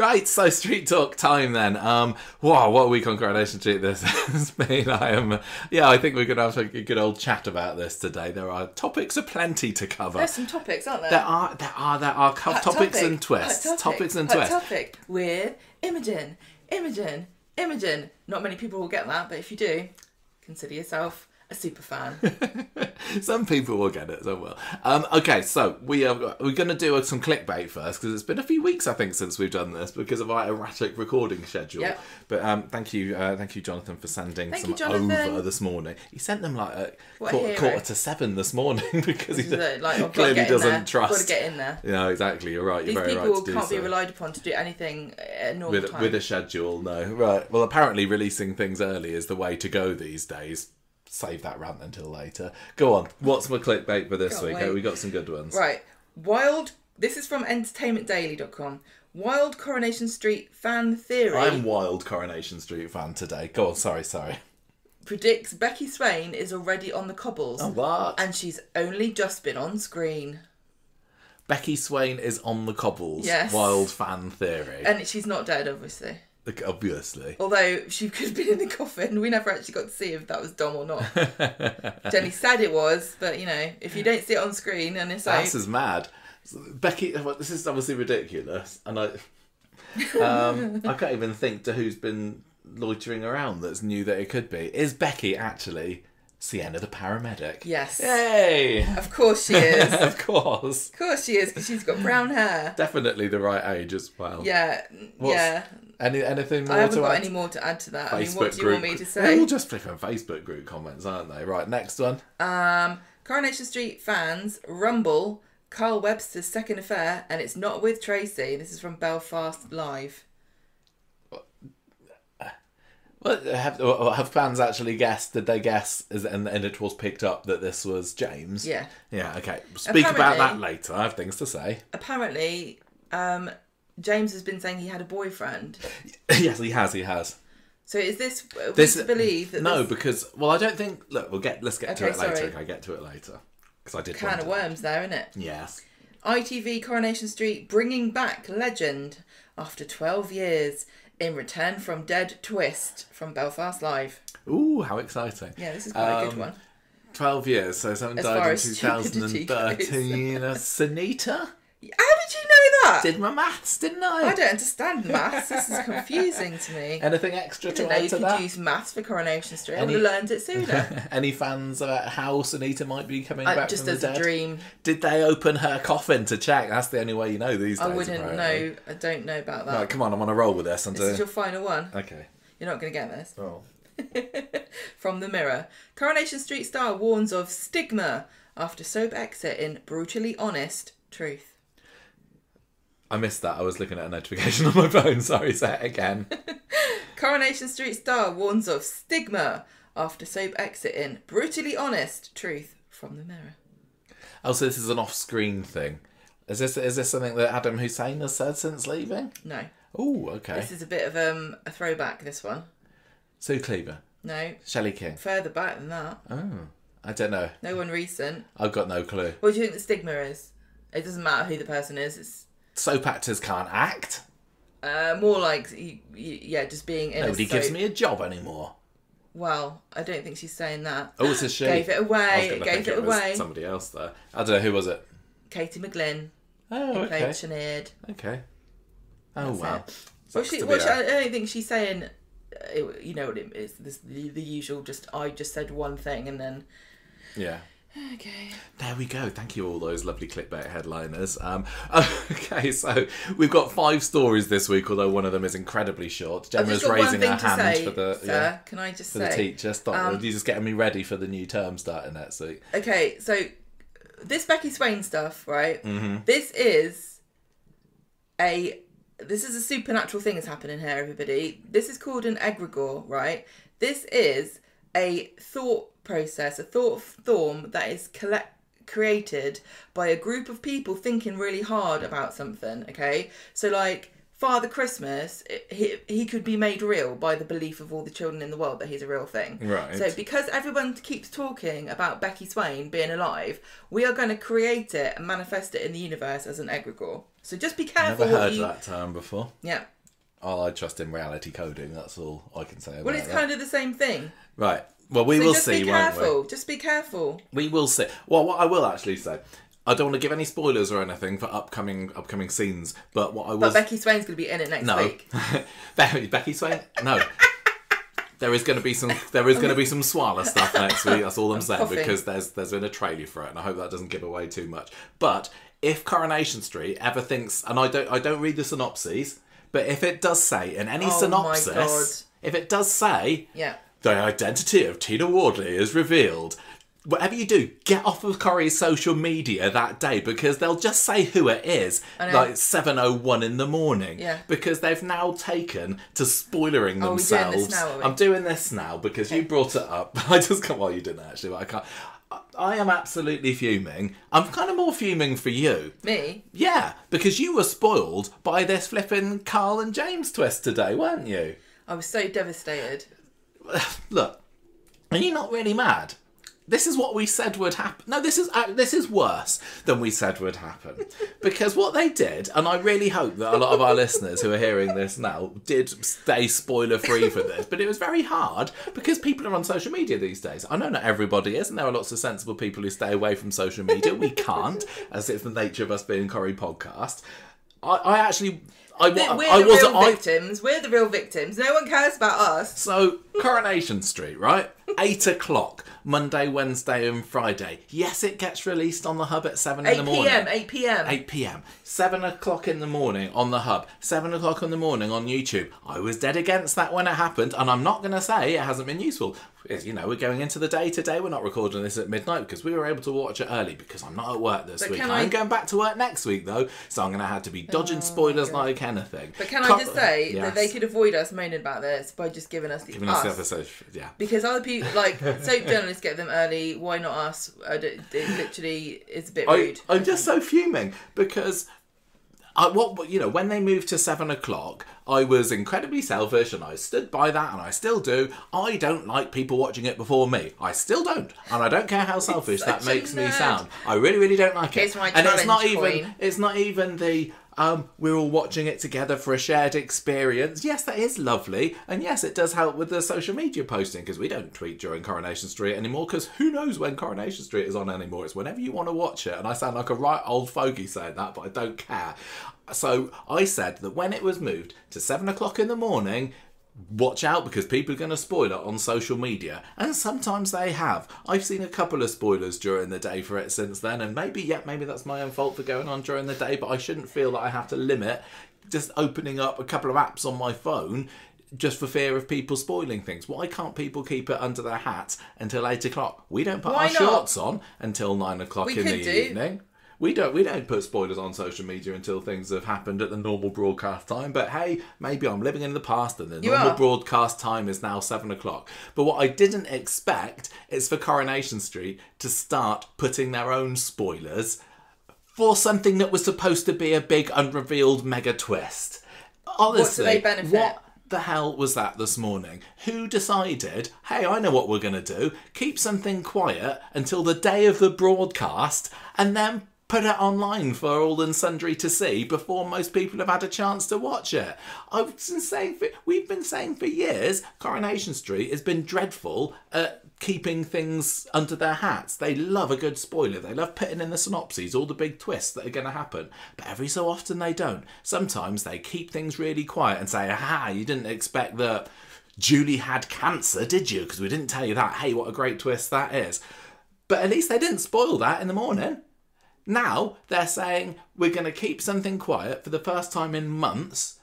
Right, so Street Talk time then. Wow, what a week on Coronation Street this has been. I think we're going to have a good old chat about this today. There are topics aplenty to cover. There's some topics, aren't there? There are topics and twists. Topics and twists. Topic with Imogen. Not many people will get that, but if you do, consider yourself a super fan. Some people will get it, some will. Okay, so we're going to do some clickbait first, because it's been a few weeks, I think, since we've done this because of our erratic recording schedule. Yep. But thank you, Jonathan, for sending over this morning. He sent them like at quarter to 7 this morning because he clearly doesn't trust. Got to get in there. Yeah, exactly. You're right. You're very right to do so. These people can't be relied upon to do anything at normal time. With a schedule, no. Right. Well, apparently releasing things early is the way to go these days. Save that rant until later. Go on. What's my clickbait for this week? We got some good ones. Right. This is from entertainmentdaily.com. Wild Coronation Street fan theory. I'm wild Coronation Street fan today. Go on. Sorry. Predicts Becky Swain is already on the cobbles. Oh, what? And she's only just been on screen. Becky Swain is on the cobbles. Yes. Wild fan theory. And she's not dead, obviously. Obviously. Although she could have been in the coffin. We never actually got to see if that was Dom or not. Jenny said it was, but if you don't see it on screen and it's This is mad. Becky, this is obviously ridiculous. And I can't even think to who's been loitering around that's knew that it could be. Is Becky actually Sienna the paramedic? Yes. Yay! Of course she is. Of course. Of course she is, because she's got brown hair. Definitely the right age as well. Yeah. Anything more to add? I haven't got any more to add to that. What do you want me to say? They're all just flipping Facebook group comments, aren't they? Right, next one. Coronation Street fans rumble Carl Webster's second affair, and it's not with Tracy. This is from Belfast Live. Well, have fans actually guessed? Did they guess? And it was picked up that this was James? Yeah. Yeah, okay. Speak about that later. I have things to say. Apparently, James has been saying he had a boyfriend. Yes, he has. So is this to believe that? No, because I don't think. Look, let's get to it later. Sorry. Okay, get to it later. Because I did. Can of worms there, isn't it? Yes. ITV Coronation Street bringing back legend after 12 years in return from dead twist from Belfast Live. Ooh, how exciting! Yeah, this is quite a good one. 12 years, so someone died in 2013. Sanita. How did you know that? Did my maths, didn't I? I don't understand maths. This is confusing to me. Anything extra to add to that? You could use maths for Coronation Street. I would have learned it sooner. Any fans about how Sunita might be coming back just from the dead? Just as a dream. Did they open her coffin to check? That's the only way you know these days. I wouldn't know. I don't know about that. Right, come on, I'm on a roll with this. This is your final one. Okay. You're not going to get this. Oh. From the Mirror. Coronation Street star warns of stigma after soap exit in Brutally Honest Truth. I missed that. I was looking at a notification on my phone. Sorry, say it again. Coronation Street star warns of stigma after soap exit in Brutally Honest Truth from the Mirror. Oh, so this is an off-screen thing. Is this something that Adam Hussein has said since leaving? No. Oh, okay. This is a bit of a throwback, this one. Sue Cleaver? No. Shelley King? Further back than that. Oh, I don't know. No one recent. I've got no clue. What do you think the stigma is? It doesn't matter who the person is. Soap actors can't act. More like, just being in Nobody gives me a job anymore. Well, I don't think she's saying that. Oh, it's a she. Gave it away. Gave it away. Somebody else there. I don't know, who was it? Katie McGlynn. Oh, okay. Played Sinead. Okay. Oh, wow. I don't think she's saying, you know what it is, the usual, I just said one thing and then... Yeah. Okay. There we go. Thank you, all those lovely clickbait headliners. Okay, so we've got 5 stories this week, although one of them is incredibly short. Gemma's raising her hand for the... Sir, can I just say... For the teacher. Stop. You're just getting me ready for the new term starting next week. Okay, so this Becky Swain stuff, right? Mm-hmm. This is a supernatural thing that's happening here, everybody. This is called an egregore, right? This is a thought process, a thought form that is created by a group of people thinking really hard about something, okay? So, like, Father Christmas, he could be made real by the belief of all the children in the world that he's a real thing. Right. So, because everyone keeps talking about Becky Swain being alive, we are going to create it and manifest it in the universe as an egregore. So just be careful. Never heard that term before. Yeah. Oh, I trust in reality coding. That's all I can say about Well, it's that. kind of the same thing. Right. Well, we will see, won't we? Just be careful. We will see. Well, what I will actually say, I don't want to give any spoilers or anything for upcoming scenes, but what I will... But Becky Swain's going to be in it next week. Becky Swain? No. There is going to be some Swala stuff next week. That's all I'm saying, coughing. because there's been a trailer for it, and I hope that doesn't give away too much. But if Coronation Street ever thinks, and I don't read the synopses, but if it does say in any synopsis, if it does say, the identity of Tina Wardley is revealed, whatever you do, get off of Corrie's social media that day, because they'll just say who it is, like 7:01 in the morning. Yeah. Because they've now taken to spoilering themselves. Are we doing this now, are we? I'm doing this now because you brought it up. I just can't. Well, you didn't actually, but I can't. I am absolutely fuming. I'm kind of more fuming for you. Me? Yeah, because you were spoiled by this flipping Carl and James twist today, weren't you? I was so devastated. Look, are you not really mad? This is what we said would happen. No, this is worse than we said would happen. Because what they did, and I really hope that a lot of our listeners who are hearing this now did stay spoiler-free for this, but it was very hard because people are on social media these days. I know not everybody is, and there are lots of sensible people who stay away from social media. We can't, as it's the nature of us being Corrie podcast. We're the real victims. No one cares about us. So, Coronation Street, right? 8 o'clock, Monday, Wednesday and Friday. Yes, it gets released on the Hub at 7 in the morning. 8 p.m. 8 p.m. 7 o'clock in the morning on the Hub. 7 o'clock in the morning on YouTube. I was dead against that when it happened, and I'm not going to say it hasn't been useful. You know, we're going into the day today. We're not recording this at midnight because we were able to watch it early because I'm not at work this week. I'm going back to work next week, though, so I'm going to have to be dodging spoilers like anything. But can I just say that they could avoid us moaning about this by just giving us the episode, yeah. Because other people, like soap journalists, get them early. Why not us? It literally is a bit rude. I'm just so fuming because when they moved to 7 o'clock, I was incredibly selfish and I stood by that, and I still do. I don't like people watching it before me. I still don't. And I don't care how selfish that makes me sound. I really, really don't like it. It's my and challenge it's not even the we're all watching it together for a shared experience. Yes, that is lovely. And yes, it does help with the social media posting, because we don't tweet during Coronation Street anymore, because who knows when Coronation Street is on anymore. It's whenever you want to watch it. And I sound like a right old fogey saying that, but I don't care. So I said that when it was moved to 7 o'clock in the morning, watch out, because people are going to spoil it on social media. And sometimes they have. I've seen a couple of spoilers during the day for it since then, and maybe that's my own fault for going on during the day, but I shouldn't feel that I have to limit just opening up a couple of apps on my phone just for fear of people spoiling things. Why can't people keep it under their hats until 8 o'clock? We don't put our shorts on until 9 o'clock in the evening. We don't put spoilers on social media until things have happened at the normal broadcast time. But hey, maybe I'm living in the past and the normal broadcast time is now 7 o'clock. But what I didn't expect is for Coronation Street to start putting their own spoilers for something that was supposed to be a big unrevealed mega twist. Honestly, what do they benefit? What the hell was that this morning? Who decided, hey, I know what we're going to do, keep something quiet until the day of the broadcast and then put it online for all and sundry to see before most people have had a chance to watch it. We've been saying for years, Coronation Street has been dreadful at keeping things under their hats. They love a good spoiler. They love putting in the synopses all the big twists that are going to happen. But every so often they don't. Sometimes they keep things really quiet and say, aha, you didn't expect that Julie had cancer, did you? Because we didn't tell you that. Hey, what a great twist that is. But at least they didn't spoil that in the morning. Now they're saying we're going to keep something quiet for the first time in months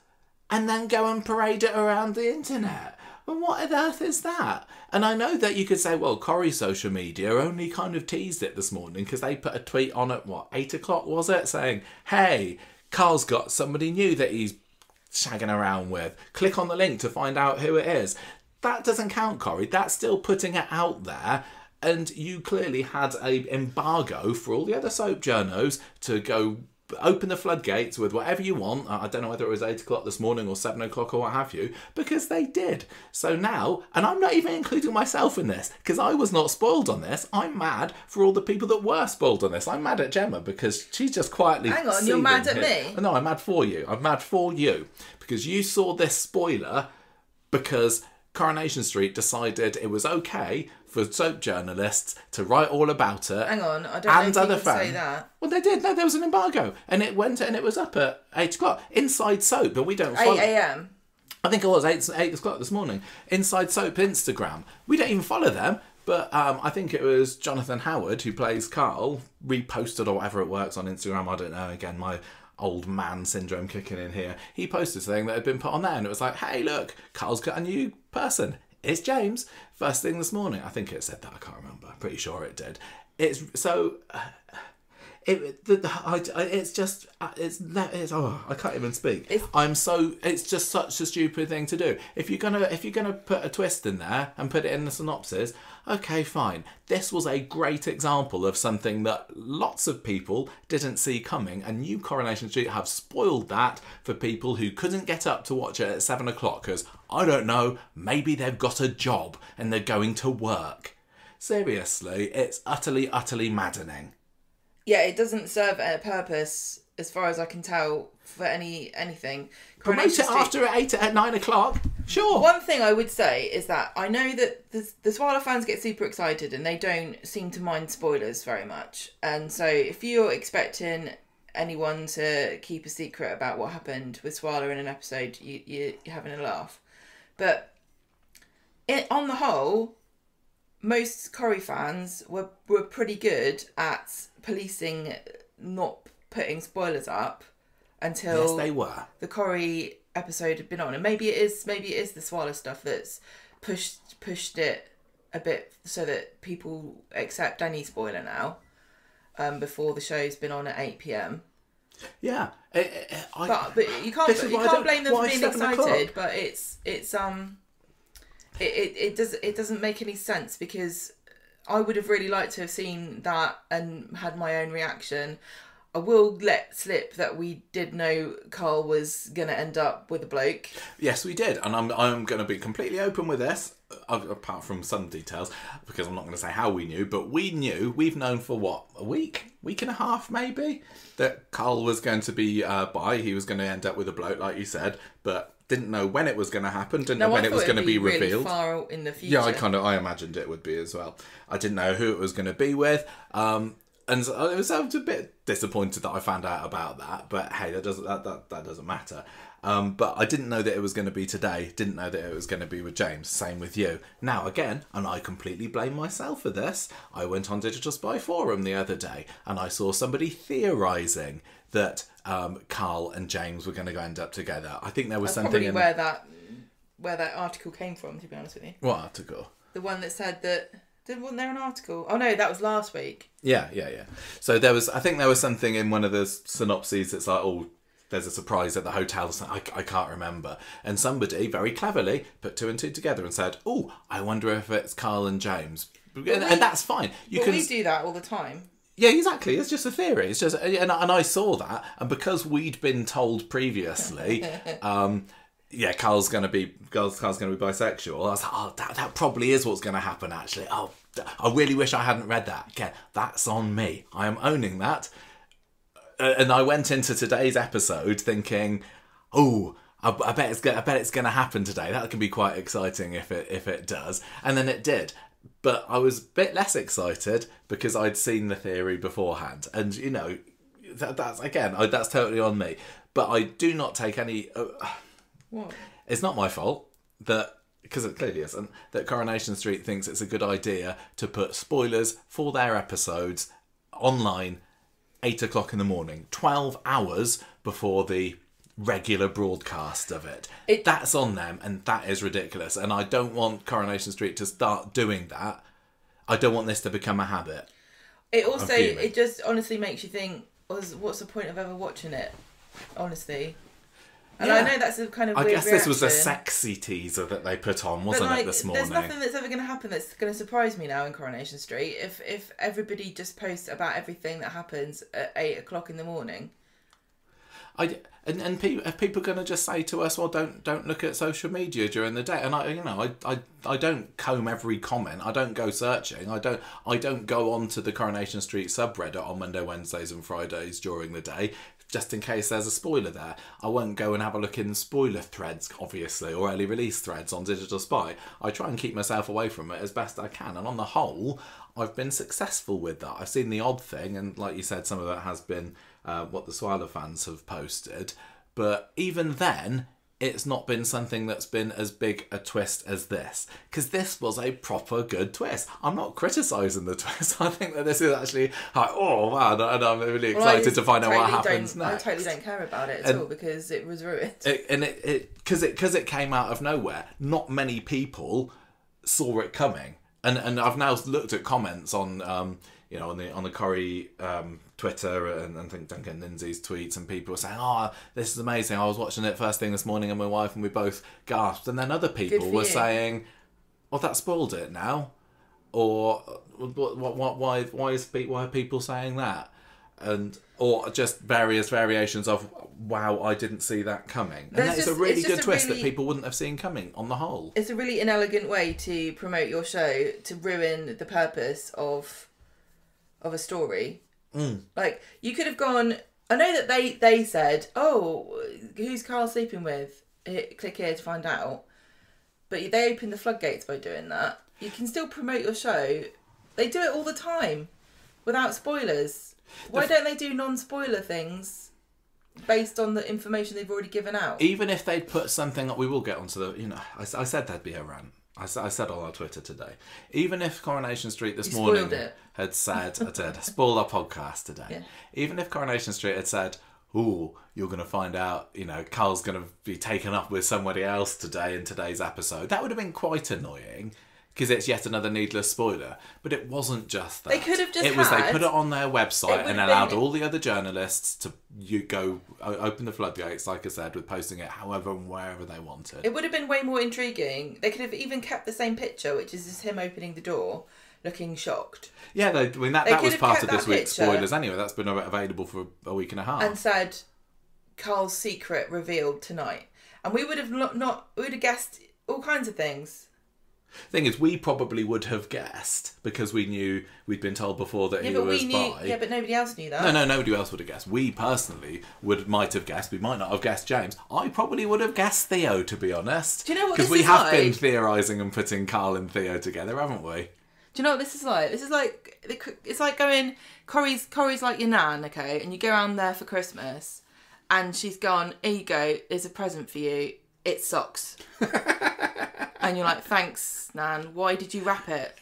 and then go and parade it around the internet. Well, what on earth is that? And I know that you could say, well, Corrie's social media only kind of teased it this morning because they put a tweet on at, 8 o'clock was it? Saying, hey, Carl's got somebody new that he's shagging around with. Click on the link to find out who it is. That doesn't count, Corrie. That's still putting it out there. And you clearly had an embargo for all the other soap journos to go open the floodgates with whatever you want. I don't know whether it was 8 o'clock this morning or 7 o'clock or what have you, because they did. So now, and I'm not even including myself in this, because I was not spoiled on this. I'm mad for all the people that were spoiled on this. I'm mad at Gemma because she's just quietly... Hang on, you're mad at me? No, I'm mad for you. I'm mad for you. Because you saw this spoiler because Coronation Street decided it was okay for soap journalists to write all about it. Hang on, I don't know if you can say that. Well, they did. No, there was an embargo. And it went and it was up at 8 o'clock. Inside Soap, but we don't follow... 8 a.m? I think it was 8 o'clock this morning. Inside Soap Instagram. We don't even follow them. But I think it was Jonathan Howard, who plays Carl, reposted or whatever it works on Instagram. I don't know. Again, my old man syndrome kicking in here. He posted something that had been put on there and it was like, hey, look, Carl's got a new person. It's James. First thing this morning. I think it said that. I can't remember. I'm pretty sure it did. It's so... It's just I can't even speak. It's just such a stupid thing to do. If you're gonna put a twist in there and put it in the synopsis, okay, fine. This was a great example of something that lots of people didn't see coming, and you, Coronation Street, have spoiled that for people who couldn't get up to watch it at 7 o'clock because, I don't know, maybe they've got a job and they're going to work. Seriously, it's utterly, utterly maddening. Yeah, it doesn't serve a purpose, as far as I can tell, for anything. Promote it after at 9 o'clock. Sure. One thing I would say is that I know that the Swallow fans get super excited and they don't seem to mind spoilers very much. And so if you're expecting anyone to keep a secret about what happened with Swallow in an episode, you're having a laugh. But on the whole, most Corrie fans were pretty good at policing not putting spoilers up until yes, they were. The Corrie episode had been on, and maybe it is the Swallow stuff that's pushed it a bit so that people accept any spoiler now. Before the show's been on at 8 p.m. Yeah, but you can't blame them for being excited. But it doesn't make any sense because I would have really liked to have seen that and had my own reaction. I will let slip that we did know Carl was going to end up with a bloke. Yes, we did. And I'm going to be completely open with this, apart from some details, because I'm not going to say how we knew, but we've known for what, a week and a half maybe, that Carl was going to be he was going to end up with a bloke, like you said, but didn't know when it was going to happen, didn't know when it was going to be revealed. Really far out in the future. Yeah, I imagined it would be as well. I didn't know who it was going to be with. And so I was a bit disappointed that I found out about that, but hey, that doesn't matter. But I didn't know that it was going to be today. Didn't know that it was going to be with James. Same with you. Now again, and I completely blame myself for this. I went on Digital Spy Forum the other day, and I saw somebody theorising that Carl and James were going to end up together. I think there was something probably where that article came from. To be honest with you, what article? The one that said that. Wasn't there an article? Oh no, that was last week. Yeah. So I think there was something in one of the synopses that's like, oh, there's a surprise at the hotel. I can't remember. And somebody very cleverly put two and two together and said, oh, I wonder if it's Carl and James. And that's fine. We do that all the time. Yeah, exactly. It's just a theory. It's just, and I saw that, and because we'd been told previously, Carl's going to be bisexual. I was like, oh, that probably is what's going to happen. Actually, oh, I really wish I hadn't read that. Again, that's on me. I am owning that. And I went into today's episode thinking, oh, I bet it's going to happen today. That can be quite exciting if it does. And then it did. But I was a bit less excited because I'd seen the theory beforehand. And, you know, that's totally on me. But I do not take any... What? It's not my fault that, because it clearly isn't, that Coronation Street thinks it's a good idea to put spoilers for their episodes online 8 o'clock in the morning, 12 hours before the regular broadcast of it. That's on them, and that is ridiculous. And I don't want Coronation Street to start doing that. I don't want this to become a habit. It just honestly makes you think, what's the point of ever watching it? Honestly. And I know that's a kind of weird reaction. This was a sexy teaser that they put on, wasn't it, this morning? There's nothing that's ever going to happen that's going to surprise me now in Coronation Street. If everybody just posts about everything that happens at 8 o'clock in the morning, And people, are people going to just say to us, well, don't look at social media during the day? And I don't comb every comment. I don't go searching. I don't go onto the Coronation Street subreddit on Monday, Wednesdays and Fridays during the day, just in case there's a spoiler there. I won't go and have a look in spoiler threads, obviously, or early release threads on Digital Spy. I try and keep myself away from it as best I can. And on the whole, I've been successful with that. I've seen the odd thing, and like you said, some of that has been what the Swyler fans have posted. But even then, it's not been something that's been as big a twist as this. Because this was a proper good twist. I'm not criticising the twist. I think that this is actually like, oh man, and I'm really excited to find out what happens next. I totally don't care about it at all because it was ruined. Because it came out of nowhere. Not many people saw it coming. And I've now looked at comments on on the Corrie Twitter and I think Duncan Lindsay's tweets, and people were saying, "Oh, this is amazing! I was watching it first thing this morning, and my wife and we both gasped." And then other people were saying, "Oh, that spoiled it now," or why are people saying that?" Or just various variations of, wow, I didn't see that coming. And that is a really good twist that people wouldn't have seen coming on the whole. It's a really inelegant way to promote your show, to ruin the purpose of a story. Like, you could have gone... I know that they said, oh, who's Carl sleeping with? Click here to find out. But they opened the floodgates by doing that. You can still promote your show. They do it all the time without spoilers. Why don't they do non-spoiler things based on the information they've already given out? Even if they'd put something that we will get onto the... I said there'd be a rant. I said on our Twitter today. Even if Coronation Street this morning had said... I did. Spoiled our podcast today. Yeah. Even if Coronation Street had said, ooh, you're going to find out, Carl's going to be taken up with somebody else today in today's episode, that would have been quite annoying. Because it's yet another needless spoiler. But it wasn't just that. They could have just they put it on their website and allowed all the other journalists to go open the floodgates, like I said, with posting it however and wherever they wanted. It would have been way more intriguing. They could have even kept the same picture, which is just him opening the door, looking shocked. Yeah, that was part of this week's spoilers anyway. That's been available for a week and a half. And said, Carl's secret revealed tonight. And we would have we would have guessed all kinds of things. Thing is, we probably would have guessed because we knew we'd been told before that he was bi. Yeah, but nobody else knew that. No, nobody else would have guessed. We personally might have guessed. We might not have guessed James. I probably would have guessed Theo, to be honest. Do you know what this is like? Because we have been theorising and putting Carl and Theo together, haven't we? Do you know what this is like? This is like, it's like going, Corrie's like your nan, okay? And you go around there for Christmas and she's gone, here you go, there's a present for you. It's socks. And you're like, thanks, Nan. Why did you wrap it?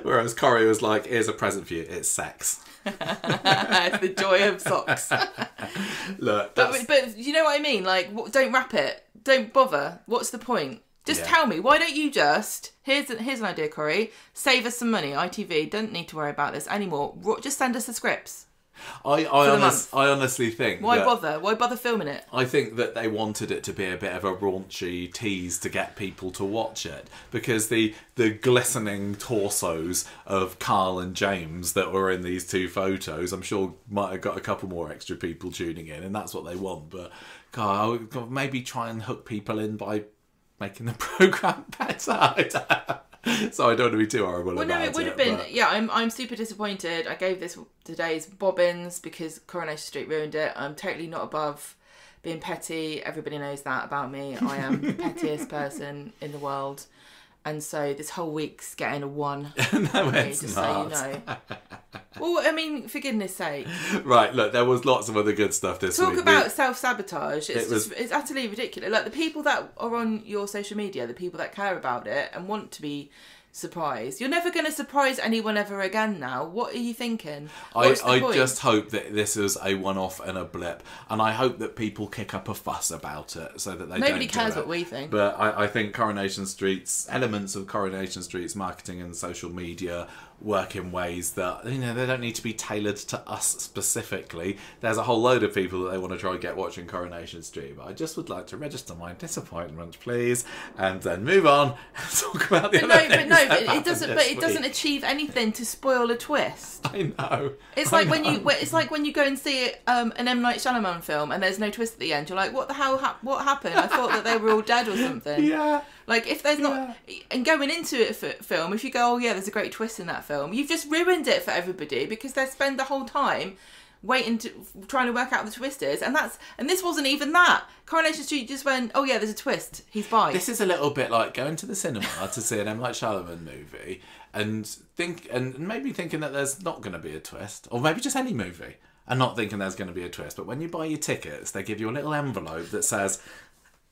Whereas Corrie was like, here's a present for you. It's sex. It's the joy of socks. Look, but you know what I mean? Like, don't wrap it. Don't bother. What's the point? Just tell me. Why don't you just... Here's an idea, Corrie. Save us some money. ITV, don't need to worry about this anymore. Just send us the scripts. I honestly think... Why bother? Why bother filming it? I think that they wanted it to be a bit of a raunchy tease to get people to watch it. Because the glistening torsos of Carl and James that were in these two photos, I'm sure might have got a couple more extra people tuning in, and that's what they want. But, God, maybe try and hook people in by making the programme better. So I don't want to be too horrible about it. Well, no, it would have been... But... Yeah, I'm super disappointed. I gave this today's bobbins because Coronation Street ruined it. I'm totally not above being petty. Everybody knows that about me. I am the pettiest person in the world. And so this whole week's getting a 1. No, it's just not. So you know. Well, I mean, for goodness sake. Right, look, there was lots of other good stuff this week. Talk about self-sabotage. It's utterly ridiculous. Like, the people that are on your social media, the people that care about it and want to be surprised. You're never going to surprise anyone ever again now. What are you thinking? I just hope that this is a one-off and a blip. And I hope that people kick up a fuss about it so that Nobody cares what we think. But I think elements of Coronation Street's marketing and social media work in ways that, you know, they don't need to be tailored to us specifically. There's a whole load of people that they want to try and get watching Coronation Street, but I just would like to register my disappointment, please, and then move on and talk about the other things. But it doesn't achieve anything to spoil a twist. I know. It's like when you go and see an M. Night Shyamalan film and there's no twist at the end. You're like, what the hell? What happened? I thought that they were all dead or something. Yeah. Like, if there's not... And going into a film, if you go, oh yeah, there's a great twist in that film, you've just ruined it for everybody because they spend the whole time trying to work out what the twist is. And this wasn't even that. Coronation Street just went, oh yeah, there's a twist. He's bi. This is a little bit like going to the cinema to see an M. Night Shyamalan movie and maybe thinking that there's not going to be a twist. Or maybe just any movie and not thinking there's going to be a twist. But when you buy your tickets, they give you a little envelope that says...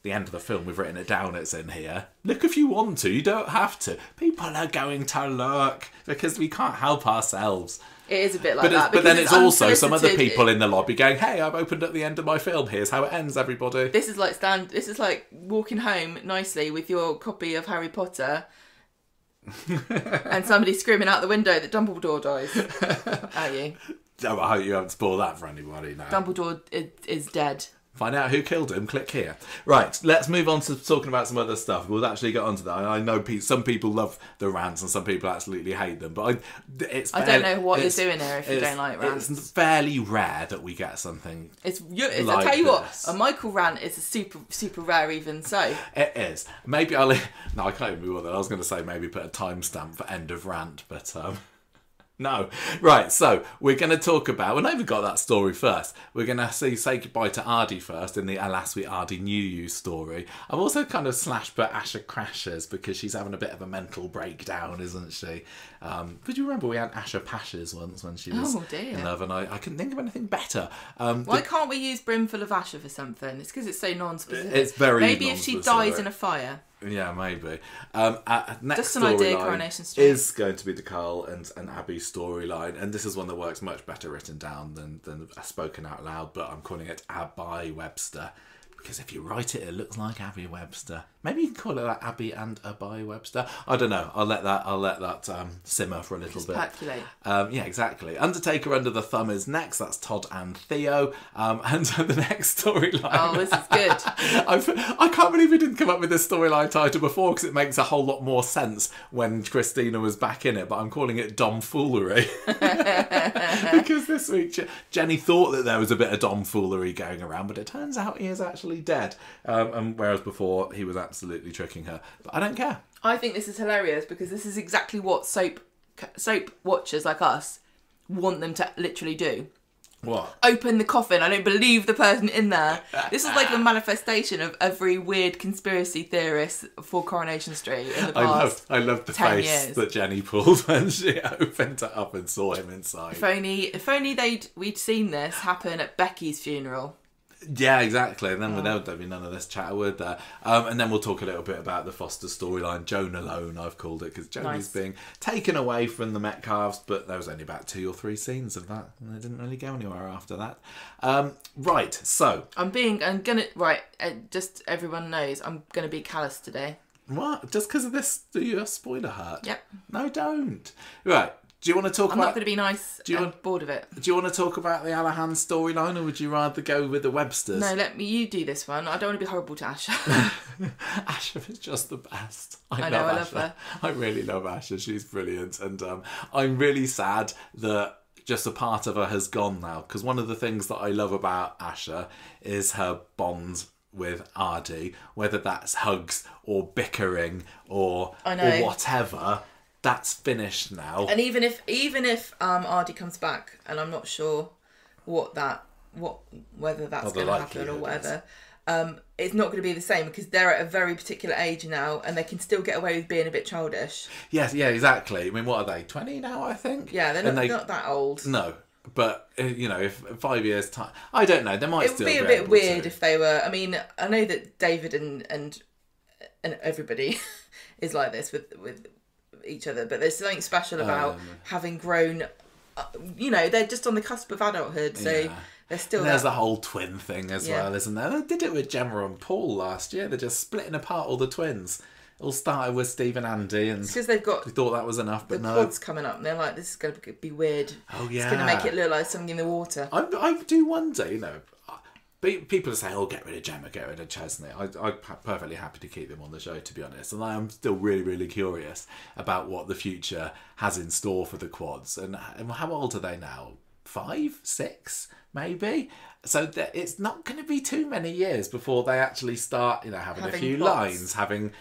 the end of the film, we've written it down, it's in here. Look if you want to, you don't have to. People are going to look because we can't help ourselves. It is a bit like that. But then it's also some other people in the lobby going, hey, I've opened at the end of my film, here's how it ends, everybody. This is like walking home nicely with your copy of Harry Potter and somebody screaming out the window that Dumbledore dies. Are you? Oh, I hope you haven't spoiled that for anybody now. Dumbledore is dead. Find out who killed him, click here. Right, let's move on to talking about some other stuff. We'll actually get onto that. I know some people love the rants and some people absolutely hate them, but I don't know what you're doing here if you don't like rants. It's fairly rare that we get something I tell you what, a Michael rant is a super rare even so. It is. Maybe I can't even remember that. I was going to say maybe put a timestamp for end of rant, but... No. Right, so we're going to talk about... We've not even got that story first. We're going to say goodbye to Ardy first in the Alas We Ardy Knew You story. I've also kind of put Asha crashes because she's having a bit of a mental breakdown, isn't she? But you remember we had Asha Pashes once when she was in love, and I couldn't think of anything better. Why can't we use Brimful of Asha for something? It's because it's so non-specific. It's very Maybe if she dies in a fire... Yeah, maybe. Next just an idea, Coronation Street is going to be the Carl and Abby storyline, and this is one that works much better written down than spoken out loud. But I'm calling it Abby Webster because if you write it, it looks like Abby Webster. Maybe you can call it like Abby and Abby Webster. I don't know. I'll let that simmer for a little bit. Percolate. Yeah, exactly. Undertaker Under the Thumb is next. That's Todd and Theo. And the next storyline. Oh, this is good. I can't believe we didn't come up with this storyline title before because it makes a whole lot more sense when Christina was back in it. But I'm calling it Domfoolery because this week Jenny thought that there was a bit of Domfoolery going around, but it turns out he is actually dead. And whereas before he was absolutely tricking her. But I don't care. I think this is hilarious because this is exactly what soap watchers like us want them to literally do. What? Open the coffin. I don't believe the person in there. This is like the manifestation of every weird conspiracy theorist for Coronation Street in the past. I loved the face that Jenny pulled when she opened it up and saw him inside. If only we'd seen this happen at Becky's funeral. Yeah, exactly. And then there'd be none of this chatter, would there? And then we'll talk a little bit about the Foster storyline. Joan Alone, I've called it, because Joan being taken away from the Metcalfs, but there was only about 2 or 3 scenes of that, and they didn't really go anywhere after that. Right, so just everyone knows, I'm gonna be callous today. What? Just because of this, do you a spoiler hurt? Yep. No, don't. Right. Do you want to talk I'm not going to be nice. I'm bored of it. Do you want to talk about the Allahan storyline, or would you rather go with the Websters? No, you do this one. I don't want to be horrible to Asha. Asha is just the best. I love her. I really love Asha. She's brilliant. And I'm really sad that just a part of her has gone now. Because one of the things that I love about Asha is her bond with Ardy, whether that's hugs or bickering or whatever. That's finished now. And even if Ardy comes back, and I'm not sure whether that's going to happen or whatever, it's not going to be the same because they're at a very particular age now, and they can still get away with being a bit childish. Yes, yeah, exactly. I mean, what are they? 20 now, I think. Yeah, they're not that old. No, but if 5 years time, I don't know. They might still. It would be a bit weird if they were. I mean, I know that David and everybody is like this with each other, but there's something special about having grown. They're just on the cusp of adulthood, so they're still. And there's the whole twin thing as well, isn't there? They did it with Gemma and Paul last year. They're just splitting apart all the twins. all started with Steve and Andy, and because they've got we thought that was enough, but the no. quads coming up, and they're like, this is going to be weird. Oh yeah, it's going to make it look like something in the water. I do wonder, you know. People are saying, "Oh, get rid of Gemma, get rid of Chesney." I'm perfectly happy to keep them on the show, to be honest. And I am still really, really curious about what the future has in store for the quads. And how old are they now? 5, 6, maybe. So it's not going to be too many years before they actually start, you know, having a few plots. lines, having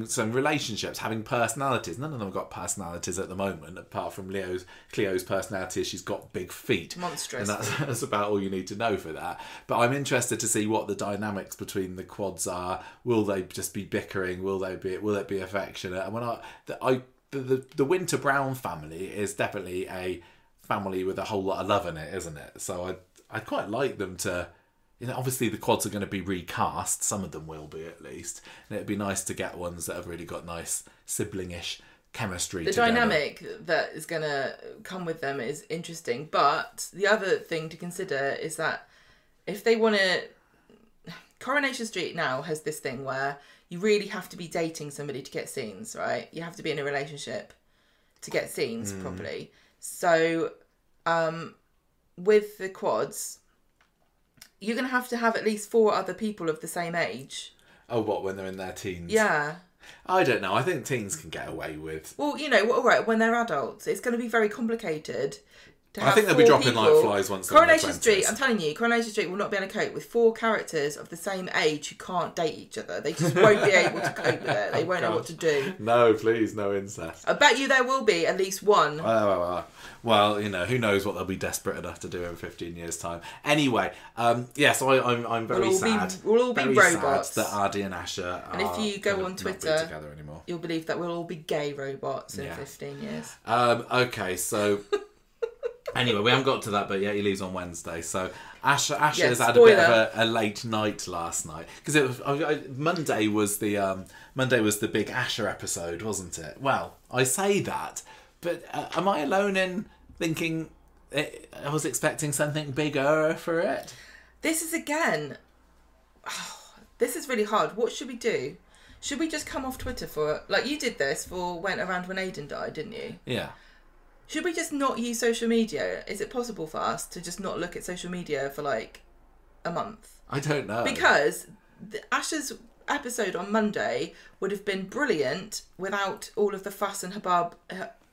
some relationships, having personalities. None of them have got personalities at the moment, apart from Cleo's personality is she's got big feet. Monstrous. And that's about all you need to know for that. But I'm interested to see what the dynamics between the quads are. Will they just be bickering? Will it be affectionate? And the Winter Brown family is definitely a family with a whole lot of love in it, isn't it? So I'd quite like them to. You know, obviously the quads are going to be recast. Some of them will be, at least. And it'd be nice to get ones that have really got nice sibling-ish chemistry The together. dynamic that is going to come with them is interesting. But the other thing to consider is that if they want to... Coronation Street now has this thing where you really have to be dating somebody to get scenes, right? You have to be in a relationship to get scenes properly. So with the quads... You're going to have at least 4 other people of the same age. Oh, what, when they're in their teens? Yeah. I don't know. I think teens can get away with... Well, you know, all right, when they're adults, it's going to be very complicated. I think they'll be dropping like flies once they're in their 20s. Coronation Street, I'm telling you, Coronation Street will not be able to cope with 4 characters of the same age who can't date each other. They just won't be able to cope with it. They won't know what to do. No, please, no incest. I bet you there will be at least one. Well, you know, who knows what they'll be desperate enough to do in 15 years' time. Anyway, yes, I'm very sad. We'll all be robots. Sad that Ardy and Asher are and if you go on Twitter, together anymore. You'll believe that we'll all be gay robots in 15 years. Okay, so... Anyway, we haven't got to that, but yeah, he leaves on Wednesday. So Asher's had a bit of a late night last night because it was Monday was the big Asher episode, wasn't it? Well, I say that, but am I alone in thinking I was expecting something bigger for it? This is again. This is really hard. What should we do? Should we just come off Twitter for like you did this for went around when Aidan died, didn't you? Yeah. Should we just not use social media? Is it possible for us to just not look at social media for like a month? I don't know. Because Asher's episode on Monday would have been brilliant without all of the fuss and hubbub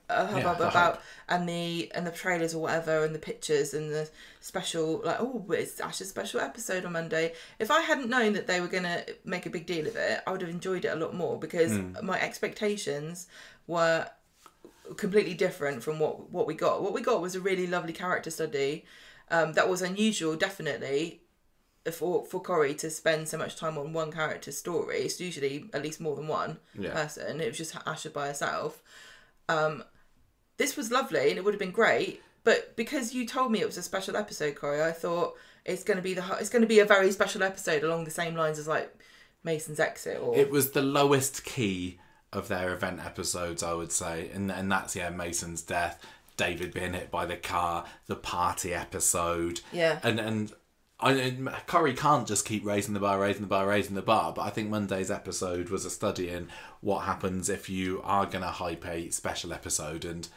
about and the trailers or whatever and the pictures and the special it's Asher's special episode on Monday. If I hadn't known that they were going to make a big deal of it, I would have enjoyed it a lot more because my expectations were completely different from what we got. What we got was a really lovely character study that was unusual, definitely, for Corrie to spend so much time on one character's story. It's usually at least more than one person. It was just Asher by herself. This was lovely and it would have been great, but because you told me it was a special episode, Corrie, I thought it's going to be a very special episode along the same lines as like Mason's exit. Or it was the lowest key of their event episodes, I would say, and that's Mason's death, David being hit by the car, the party episode, and Corrie can't just keep raising the bar, but I think Monday's episode was a study in what happens if you are going to hype a special episode, and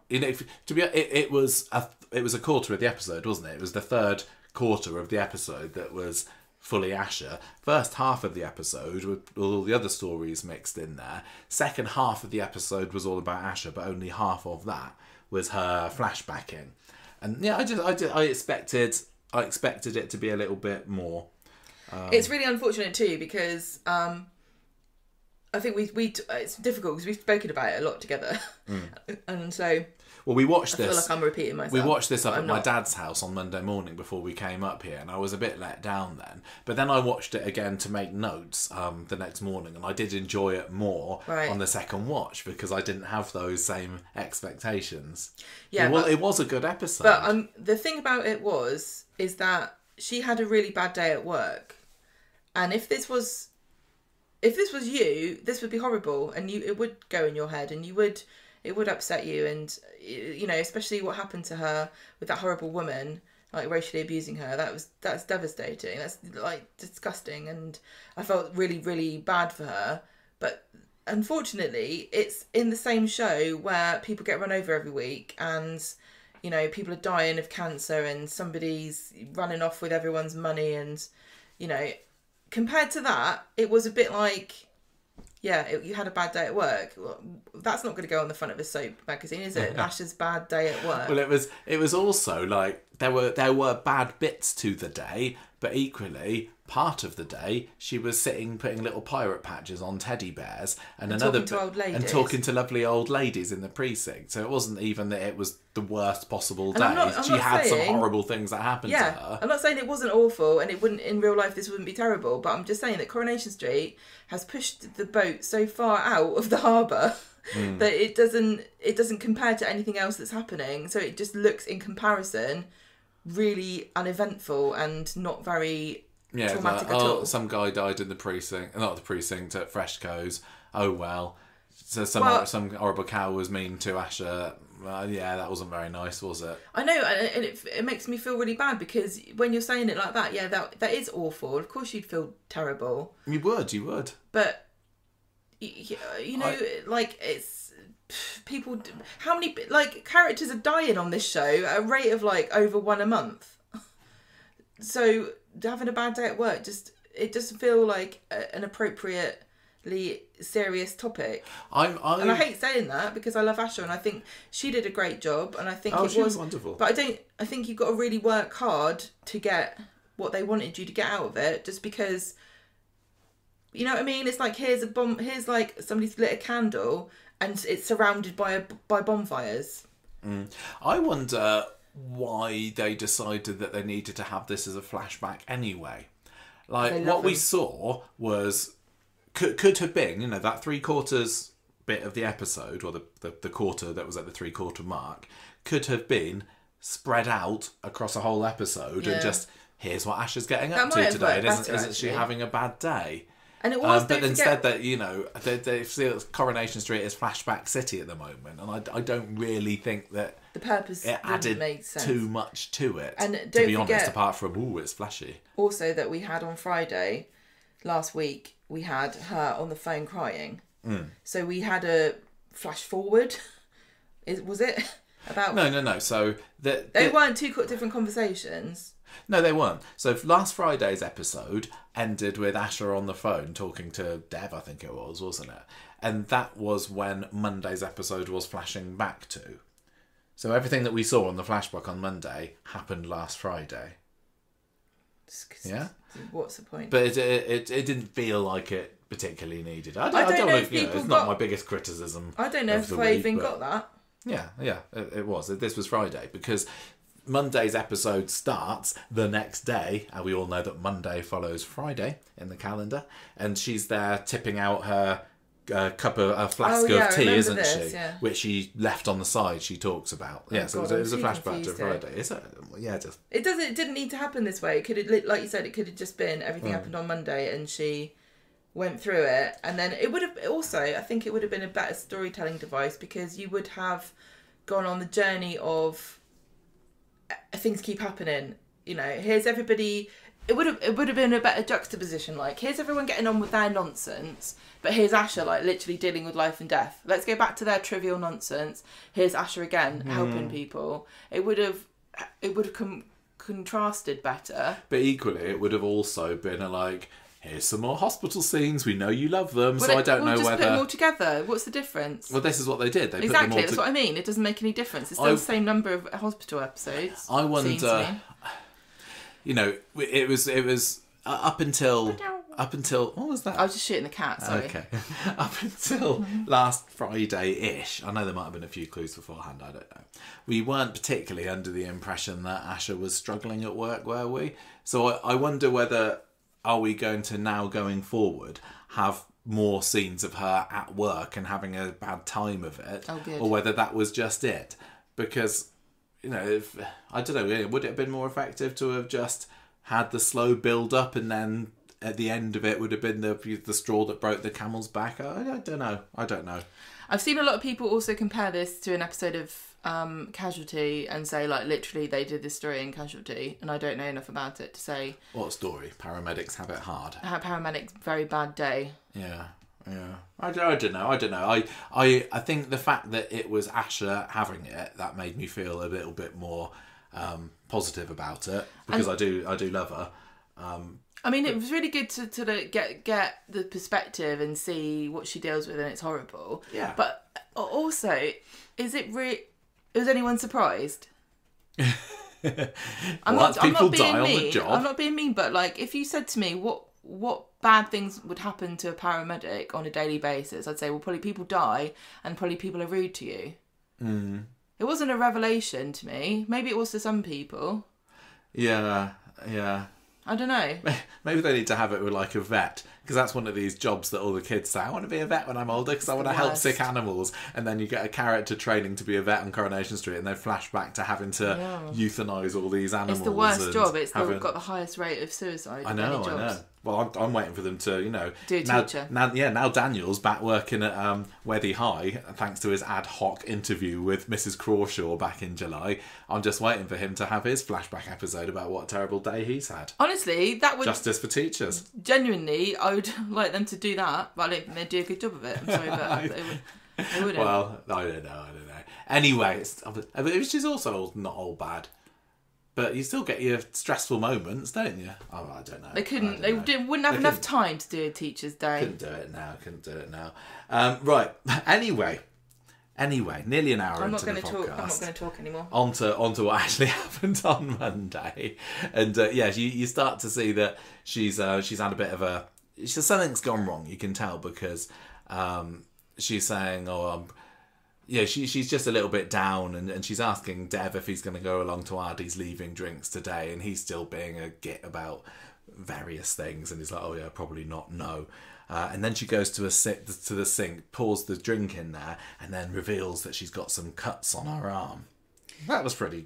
it was a quarter of the episode, wasn't it? It was the third quarter of the episode that was fully Asher. First half of the episode with all the other stories mixed in there. Second half of the episode was all about Asher, but only half of that was her flashbacking. And yeah, I expected it to be a little bit more. It's really unfortunate too because I think it's difficult because we've spoken about it a lot together, and so. Well, we watched this. I feel like I'm repeating myself. We watched this up at my dad's house on Monday morning before we came up here, and I was a bit let down then. But then I watched it again to make notes the next morning, and I did enjoy it more on the second watch because I didn't have those same expectations. Yeah, it was a good episode. But the thing about it is that she had a really bad day at work, and if this was you, this would be horrible, and it would go in your head, and it would upset you, and especially what happened to her with that horrible woman, like racially abusing her. That's devastating. That's like disgusting, and I felt really, really bad for her. But unfortunately, it's in the same show where people get run over every week and, you know, people are dying of cancer and somebody's running off with everyone's money and, you know, compared to that, it was a bit like, you had a bad day at work. Well, that's not going to go on the front of a soap magazine, is it? Ash's bad day at work. Well, it was also like there were bad bits to the day, but equally part of the day she was sitting putting little pirate patches on teddy bears and another talking to old ladies. and talking to lovely old ladies in the precinct. So it wasn't even that it was the worst possible day. She had some horrible things that happened to her. I'm not saying it wasn't awful and it wouldn't in real life this wouldn't be terrible, but I'm just saying that Coronation Street has pushed the boat so far out of the harbour that it doesn't compare to anything else that's happening. So it just looks in comparison really uneventful and not very traumatic at all. Some guy died in the precinct, not the precinct, at Freshco's. Oh well. So some horrible cow was mean to Asher. That wasn't very nice, was it? I know, and it makes me feel really bad because when you're saying it like that, that is awful. Of course you'd feel terrible. You would. But, you know, like, it's... People... How many, like, characters are dying on this show at a rate of, like, over one a month? So, having a bad day at work, it doesn't feel like an appropriately serious topic. And I hate saying that because I love Asha and I think she did a great job and I think she was wonderful. But I think you've got to really work hard to get what they wanted you to get out of it, just because, you know what I mean? It's like here's like somebody's lit a candle and it's surrounded by bonfires. I wonder why they decided that they needed to have this as a flashback anyway. Like what we saw was could have been, you know, that 3/4 bit of the episode, or the quarter that was at the 3/4 mark, could have been spread out across a whole episode and just here's what Asher's getting up to today. And isn't she having a bad day? And it was, but instead that, you know, they feel Coronation Street is Flashback City at the moment, and I don't really think that the purpose it added make sense. too much to it. And to be honest, apart from it's flashy. Also, that we had on Friday last week, we had her on the phone crying. So we had a flash forward. Was it about? No. So they weren't two different conversations. No, they weren't. So last Friday's episode ended with Asher on the phone talking to Dev, I think it was, wasn't it? And that was when Monday's episode was flashing back to. So everything that we saw on the flashback on Monday happened last Friday. Yeah? What's the point? But it didn't feel like it particularly needed. I don't know if people it's not my biggest criticism. I don't know if they even got that. Yeah, it was. This was Friday because Monday's episode starts the next day, and we all know that Monday follows Friday in the calendar, and she's there tipping out her flask of tea, isn't she? Yeah. Which she left on the side. She talks about. So it was a flashback to Friday. Is it? Yeah, just it doesn't. It didn't need to happen this way. It could have, like you said, it could have just been everything happened on Monday, and she went through it, and then it would have also. I think it would have been a better storytelling device because you would have gone on the journey of things keep happening. You know, here's everybody. It would have been a better juxtaposition. Like, here's everyone getting on with their nonsense, but here's Asher, like, literally dealing with life and death. Let's go back to their trivial nonsense. Here's Asher again, helping people. It would have contrasted better. But equally, it would have also been here's some more hospital scenes. We know you love them, so I don't know just whether put them all together. What's the difference? Well, this is what they did. They exactly. Put them all that's what I mean. It doesn't make any difference. It's still the same number of hospital episodes. I wonder. You know, it was up until what was that? I was just shooting the cat. Sorry. Okay. Up until last Friday-ish. I know there might have been a few clues beforehand. I don't know. We weren't particularly under the impression that Asher was struggling at work, were we? So I wonder whether are we going to now going forward have more scenes of her at work and having a bad time of it, or whether that was just it, because. You know, I don't know, would it have been more effective to have just had the slow build up and then at the end of it would have been the straw that broke the camel's back? I don't know. I've seen a lot of people also compare this to an episode of Casualty and say, like, literally they did this story in Casualty, and I don't know enough about it to say... What story? Paramedics have it hard. Paramedics, very bad day. Yeah. Yeah, I don't know. I think the fact that it was Asher having it, that made me feel a little bit more positive about it, because I do love her. I mean, it was really good to get the perspective and see what she deals with, and it's horrible. Yeah. But also, was anyone surprised? I'm not being mean. I'm not being mean, but like, if you said to me what bad things would happen to a paramedic on a daily basis, I'd say, well, probably people die and probably people are rude to you. Mm. It wasn't a revelation to me. Maybe it was to some people. Yeah. I don't know. Maybe they need to have it with like a vet, because that's one of these jobs that all the kids say, I want to be a vet when I'm older because I want to help sick animals. And then you get a character training to be a vet on Coronation Street, and they flash back to having to euthanise all these animals. It's the worst job. It's got the highest rate of suicide. I know. Well, I'm waiting for them to, do a teacher. Now Daniel's back working at Weddy High, thanks to his ad hoc interview with Mrs. Crawshaw back in July. I'm just waiting for him to have his flashback episode about what a terrible day he's had. Honestly, that would... Justice for teachers. Genuinely, I would like them to do that, but I don't think they'd do a good job of it. I'm sorry, but they wouldn't. Well, I don't know. Anyway, which is also not all bad. But you still get your stressful moments, don't you? Oh, I don't know. They couldn't. They wouldn't have enough time to do a teacher's day. Couldn't do it now. Right. Anyway, nearly an hour into the podcast. I'm not going to talk anymore. On to what actually happened on Monday, and you start to see that she's had a bit of something's gone wrong. You can tell because she's saying, she's just a little bit down, and she's asking Dev if he's going to go along to Ardy's leaving drinks today, and he's still being a git about various things, and he's like, oh yeah, probably not, no. And then she goes to the sink, pours the drink in there, and then reveals that she's got some cuts on her arm. That was pretty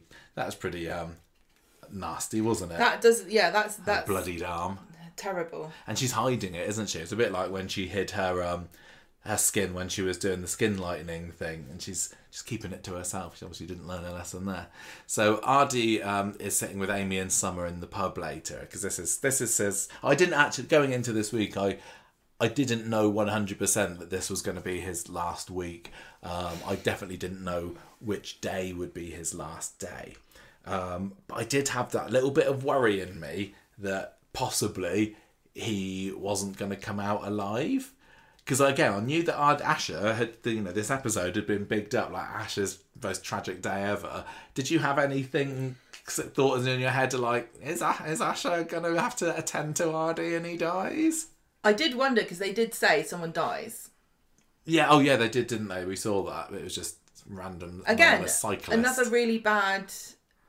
nasty, wasn't it? That's bloodied arm. Terrible. And she's hiding it, isn't she? It's a bit like when she hid her skin when she was doing the skin lightening thing, and she's just keeping it to herself. She obviously didn't learn a lesson there. So Ardy is sitting with Amy and Summer in the pub later, because this is I didn't actually, going into this week, I didn't know 100% that this was going to be his last week. I definitely didn't know which day would be his last day. But I did have that little bit of worry in me that possibly he wasn't going to come out alive. Because again, I knew that Asher had, this episode had been bigged up like Asher's most tragic day ever. Did you have anything thoughts in your head like, is Asher going to have to attend to Ardy and he dies? I did wonder, because they did say someone dies. Yeah, oh yeah, they did, didn't they? We saw that. It was just random. Again, cyclist. Another really bad...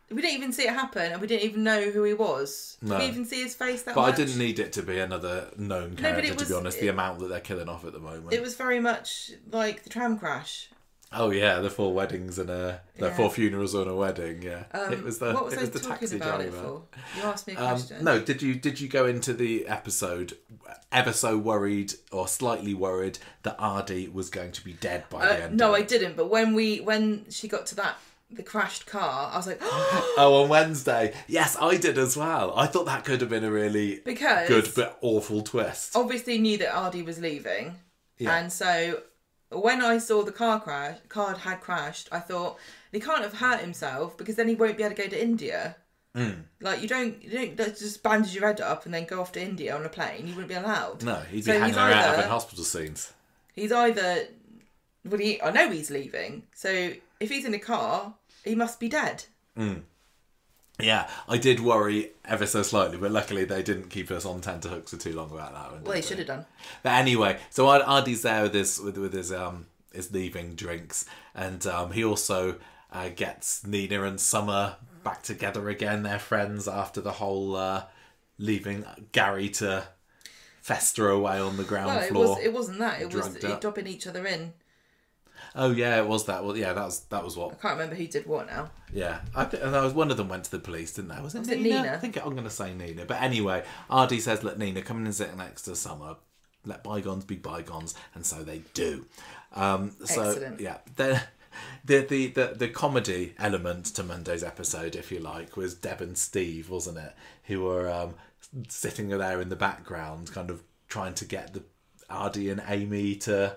We didn't even see it happen, and we didn't even know who he was. Did we even see his face that much? But I didn't need it to be another known character, to be honest, the amount that they're killing off at the moment. It was very much like the tram crash. Oh yeah, the 4 weddings and the 4 funerals and a wedding. Yeah, it was the taxi driver. For? You asked me a question. No, did you go into the episode ever so worried or slightly worried that Ardy was going to be dead by the end? No, I didn't. But when she got to the crashed car, I was like, oh, on Wednesday. Yes, I did as well. I thought that could have been a really good but awful twist. Obviously knew that Ardy was leaving, and so when I saw the car had crashed, I thought he can't have hurt himself, because then he won't be able to go to India. Like you don't just bandage your head up and then go off to India on a plane. You wouldn't be allowed. No, he'd be hanging around having hospital scenes. He's either I know he's leaving, so if he's in a car, he must be dead. Yeah, I did worry ever so slightly, but luckily they didn't keep us on tenterhooks for too long about that one. Well, they should have done. But anyway, so Ardy's there with his leaving drinks, and he also gets Nina and Summer back together again. They're friends after the whole leaving Gary to fester away on the ground floor. It wasn't that. It was dropping each other in. Oh yeah, it was that. Well, yeah, that was what. I can't remember who did what now. Yeah, one of them went to the police, didn't they? Was it Nina? I think I'm going to say Nina. But anyway, Ardy says, "Let Nina come in and sit next to Summer. Let bygones be bygones," and so they do. Excellent. Yeah, the comedy element to Monday's episode, if you like, was Deb and Steve, wasn't it? Who were sitting there in the background, kind of trying to get the Ardy and Amy to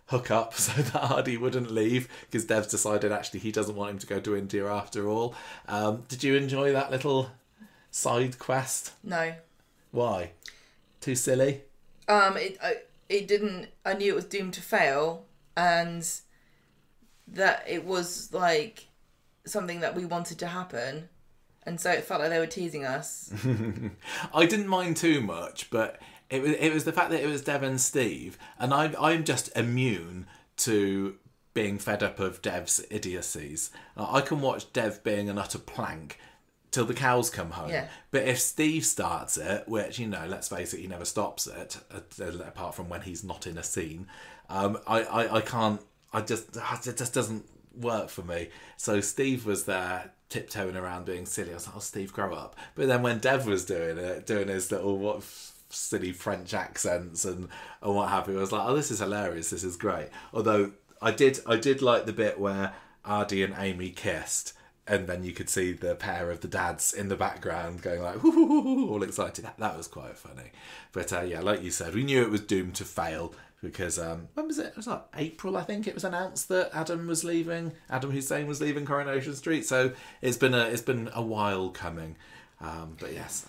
hook up so that Ardy wouldn't leave, because Dev's decided actually he doesn't want him to go to India after all. Did you enjoy that little side quest? No. Why? Too silly? It didn't. I knew it was doomed to fail, and that it was like something that we wanted to happen, and so it felt like they were teasing us. I didn't mind too much, but it was the fact that it was Dev and Steve, and I'm just immune to being fed up of Dev's idiocies. I can watch Dev being an utter plank till the cows come home. Yeah. But if Steve starts it, which, you know, let's face it, he never stops it, apart from when he's not in a scene, I can't, it just doesn't work for me. So Steve was there tiptoeing around being silly. I was like, oh, Steve, grow up. But then when Dev was doing it, doing his little silly French accents and what have you, I was like, oh, this is hilarious, this is great. Although I did like the bit where Ardy and Amy kissed, and then you could see the pair of the dads in the background going like, whoo, all excited. That was quite funny. But yeah, like you said, we knew it was doomed to fail because, when was it? It was like April, I think it was announced that Adam Hussein was leaving Coronation Street. So it's been a while coming. But yes.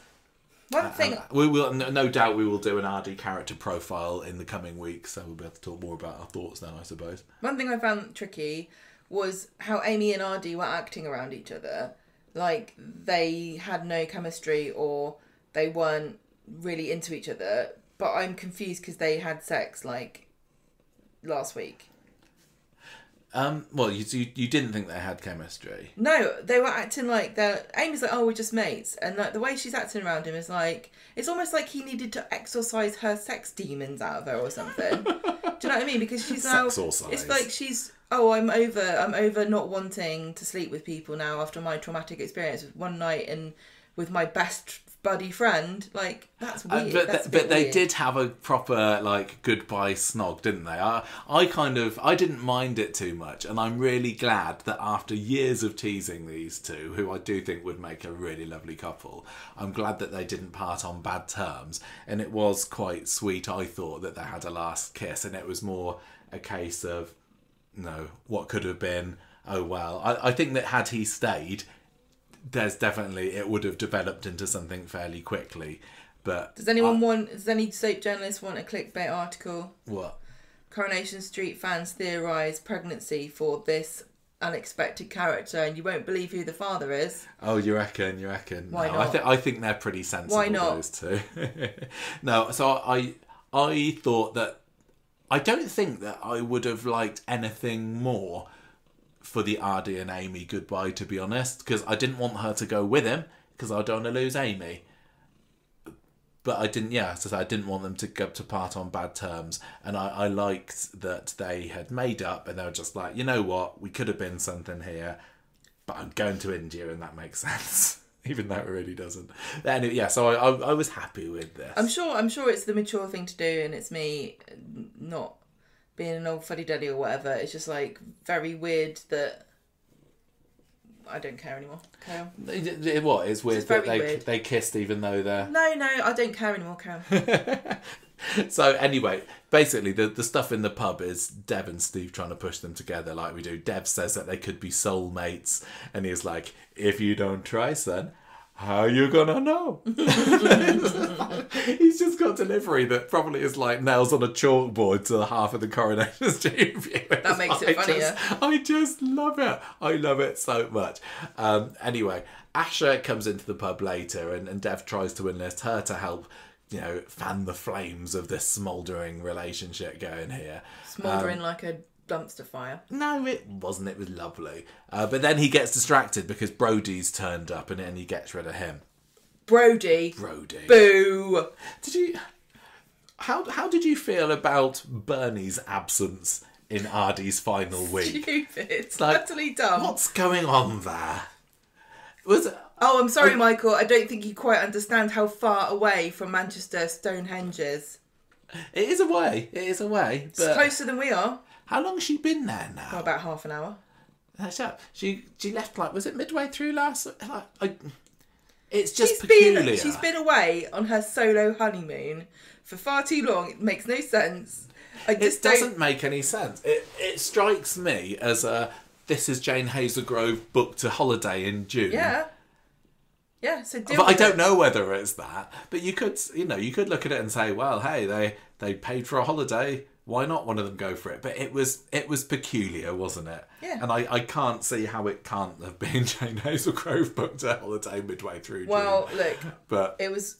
One thing... we will, no doubt we will do an Ardy character profile in the coming weeks, so we'll be able to talk more about our thoughts then, I suppose. One thing I found tricky was how Amy and Ardy were acting around each other. Like, they had no chemistry or they weren't really into each other. But I'm confused because they had sex, like, last week. Well, you didn't think they had chemistry? No, they were acting like they're... Amy's like, oh, we're just mates. And like the way she's acting around him is like... It's almost like he needed to exorcise her sex demons out of her or something. Do you know what I mean? Because she's now... It's like she's... Oh, I'm over not wanting to sleep with people now after my traumatic experience one night and with my best buddy friend. Like, that's weird. But they did have a proper, like, goodbye snog, didn't they? I didn't mind it too much, and I'm really glad that after years of teasing these two, who I do think would make a really lovely couple, I'm glad that they didn't part on bad terms, and it was quite sweet, I thought, that they had a last kiss, and it was more a case of, no, what could have been, oh well. I think that had he stayed, it would have developed into something fairly quickly. But does any soap journalist want a clickbait article? What? Coronation Street fans theorise pregnancy for this unexpected character, and you won't believe who the father is. Oh, you reckon? Why no, not? I think they're pretty sensible. Why not? Those two. No, so I thought that. I don't think that I would have liked anything more for the Ardy and Amy goodbye, to be honest, because I didn't want her to go with him because I don't want to lose Amy. But I didn't, so I didn't want them to go to part on bad terms, and I liked that they had made up and they were just like, you know what, we could have been something here, but I'm going to India and that makes sense. Even though it really doesn't. Anyway, yeah, so I was happy with this. I'm sure it's the mature thing to do, and it's me not being an old fuddy-duddy or whatever. It's just like very weird that I don't care anymore. Carry on. What? It's weird that they kissed even though they're... No, I don't care anymore. Carry on. So anyway, basically the stuff in the pub is Dev and Steve trying to push them together like we do. Dev says that they could be soulmates, and he's like, if you don't try, son, how you gonna know? He's just got delivery that probably is like nails on a chalkboard to the half of the Coronation Street viewers. That makes it funnier. I just love it. I love it so much. Anyway, Asha comes into the pub later, and Dev tries to enlist her to help, you know, fan the flames of this smouldering relationship going here. Smouldering like a dumpster fire. No, it wasn't. It was lovely. But then he gets distracted because Brody's turned up and he gets rid of him. Brody. Boo! How did you feel about Bernie's absence in Ardy's final week? Stupid. It's like, utterly dumb. What's going on there? Oh, I'm sorry, Michael. I don't think you quite understand how far away from Manchester Stonehenge is. It is away. But it's closer than we are. How long's she been there now? For about half an hour. She left, like, was it midway through last... It's just peculiar. She's been away on her solo honeymoon for far too long. It makes no sense. It doesn't make any sense. It strikes me as this is Jane Hazelgrove booked a holiday in June. Yeah. Yeah, so but I don't know whether it's that. But you could look at it and say, well, hey, they paid for a holiday. Why not one of them go for it? But it was peculiar, wasn't it? Yeah. And I can't see how it can't have been Jane Hazelgrove booked a holiday midway through June. Well, look, but it was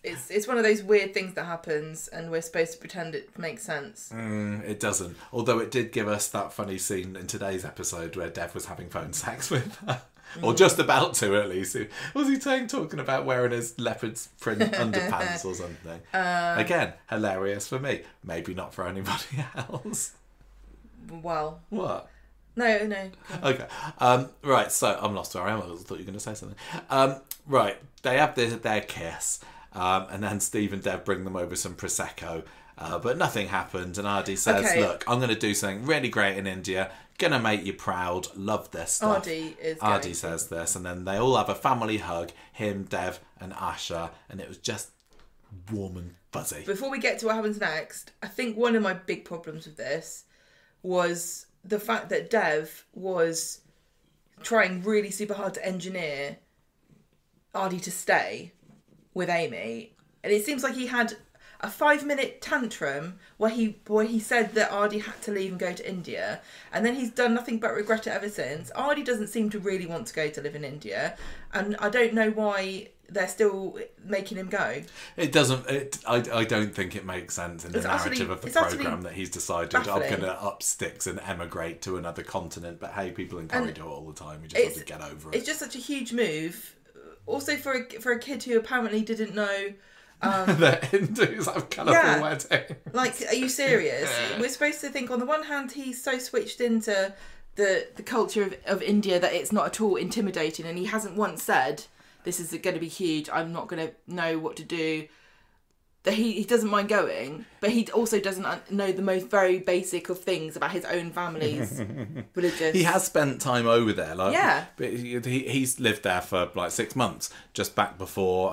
it's one of those weird things that happens, and we're supposed to pretend it makes sense. It doesn't. Although it did give us that funny scene in today's episode where Dev was having phone sex with her. Or just about to, at least. Was he talking about wearing his leopard print underpants or something? Again, hilarious for me. Maybe not for anybody else. Well. What? No. Okay. Right, so I'm lost where I am. I thought you were going to say something. Right, they have their kiss. And then Steve and Dev bring them over some Prosecco. But nothing happened. And Ardy says, look, I'm going to do something really great in India. Gonna make you proud. Love this stuff. Ardy says this, and then they all have a family hug. Him, Dev, and Asha, and it was just warm and fuzzy. Before we get to what happens next, I think one of my big problems with this was the fact that Dev was trying really super hard to engineer Ardy to stay with Amy, and it seems like he had a 5-minute tantrum where he said that Ardy had to leave and go to India, and then he's done nothing but regret it ever since. Ardy doesn't seem to really want to go to live in India, and I don't know why they're still making him go. It doesn't. I don't think it makes sense in the narrative of the programme that he's decided I'm going to up sticks and emigrate to another continent. But hey, people encourage it all the time. We just have to get over it. It's just such a huge move. Also for a kid who apparently didn't know. The Hindus have colourful wedding. Like, are you serious? We're supposed to think on the one hand he's so switched into the culture of India that it's not at all intimidating, and he hasn't once said this is going to be huge, I'm not going to know what to do. That he doesn't mind going, but he also doesn't know the most very basic of things about his own family's religious. He has spent time over there, but he's lived there for like 6 months, just back before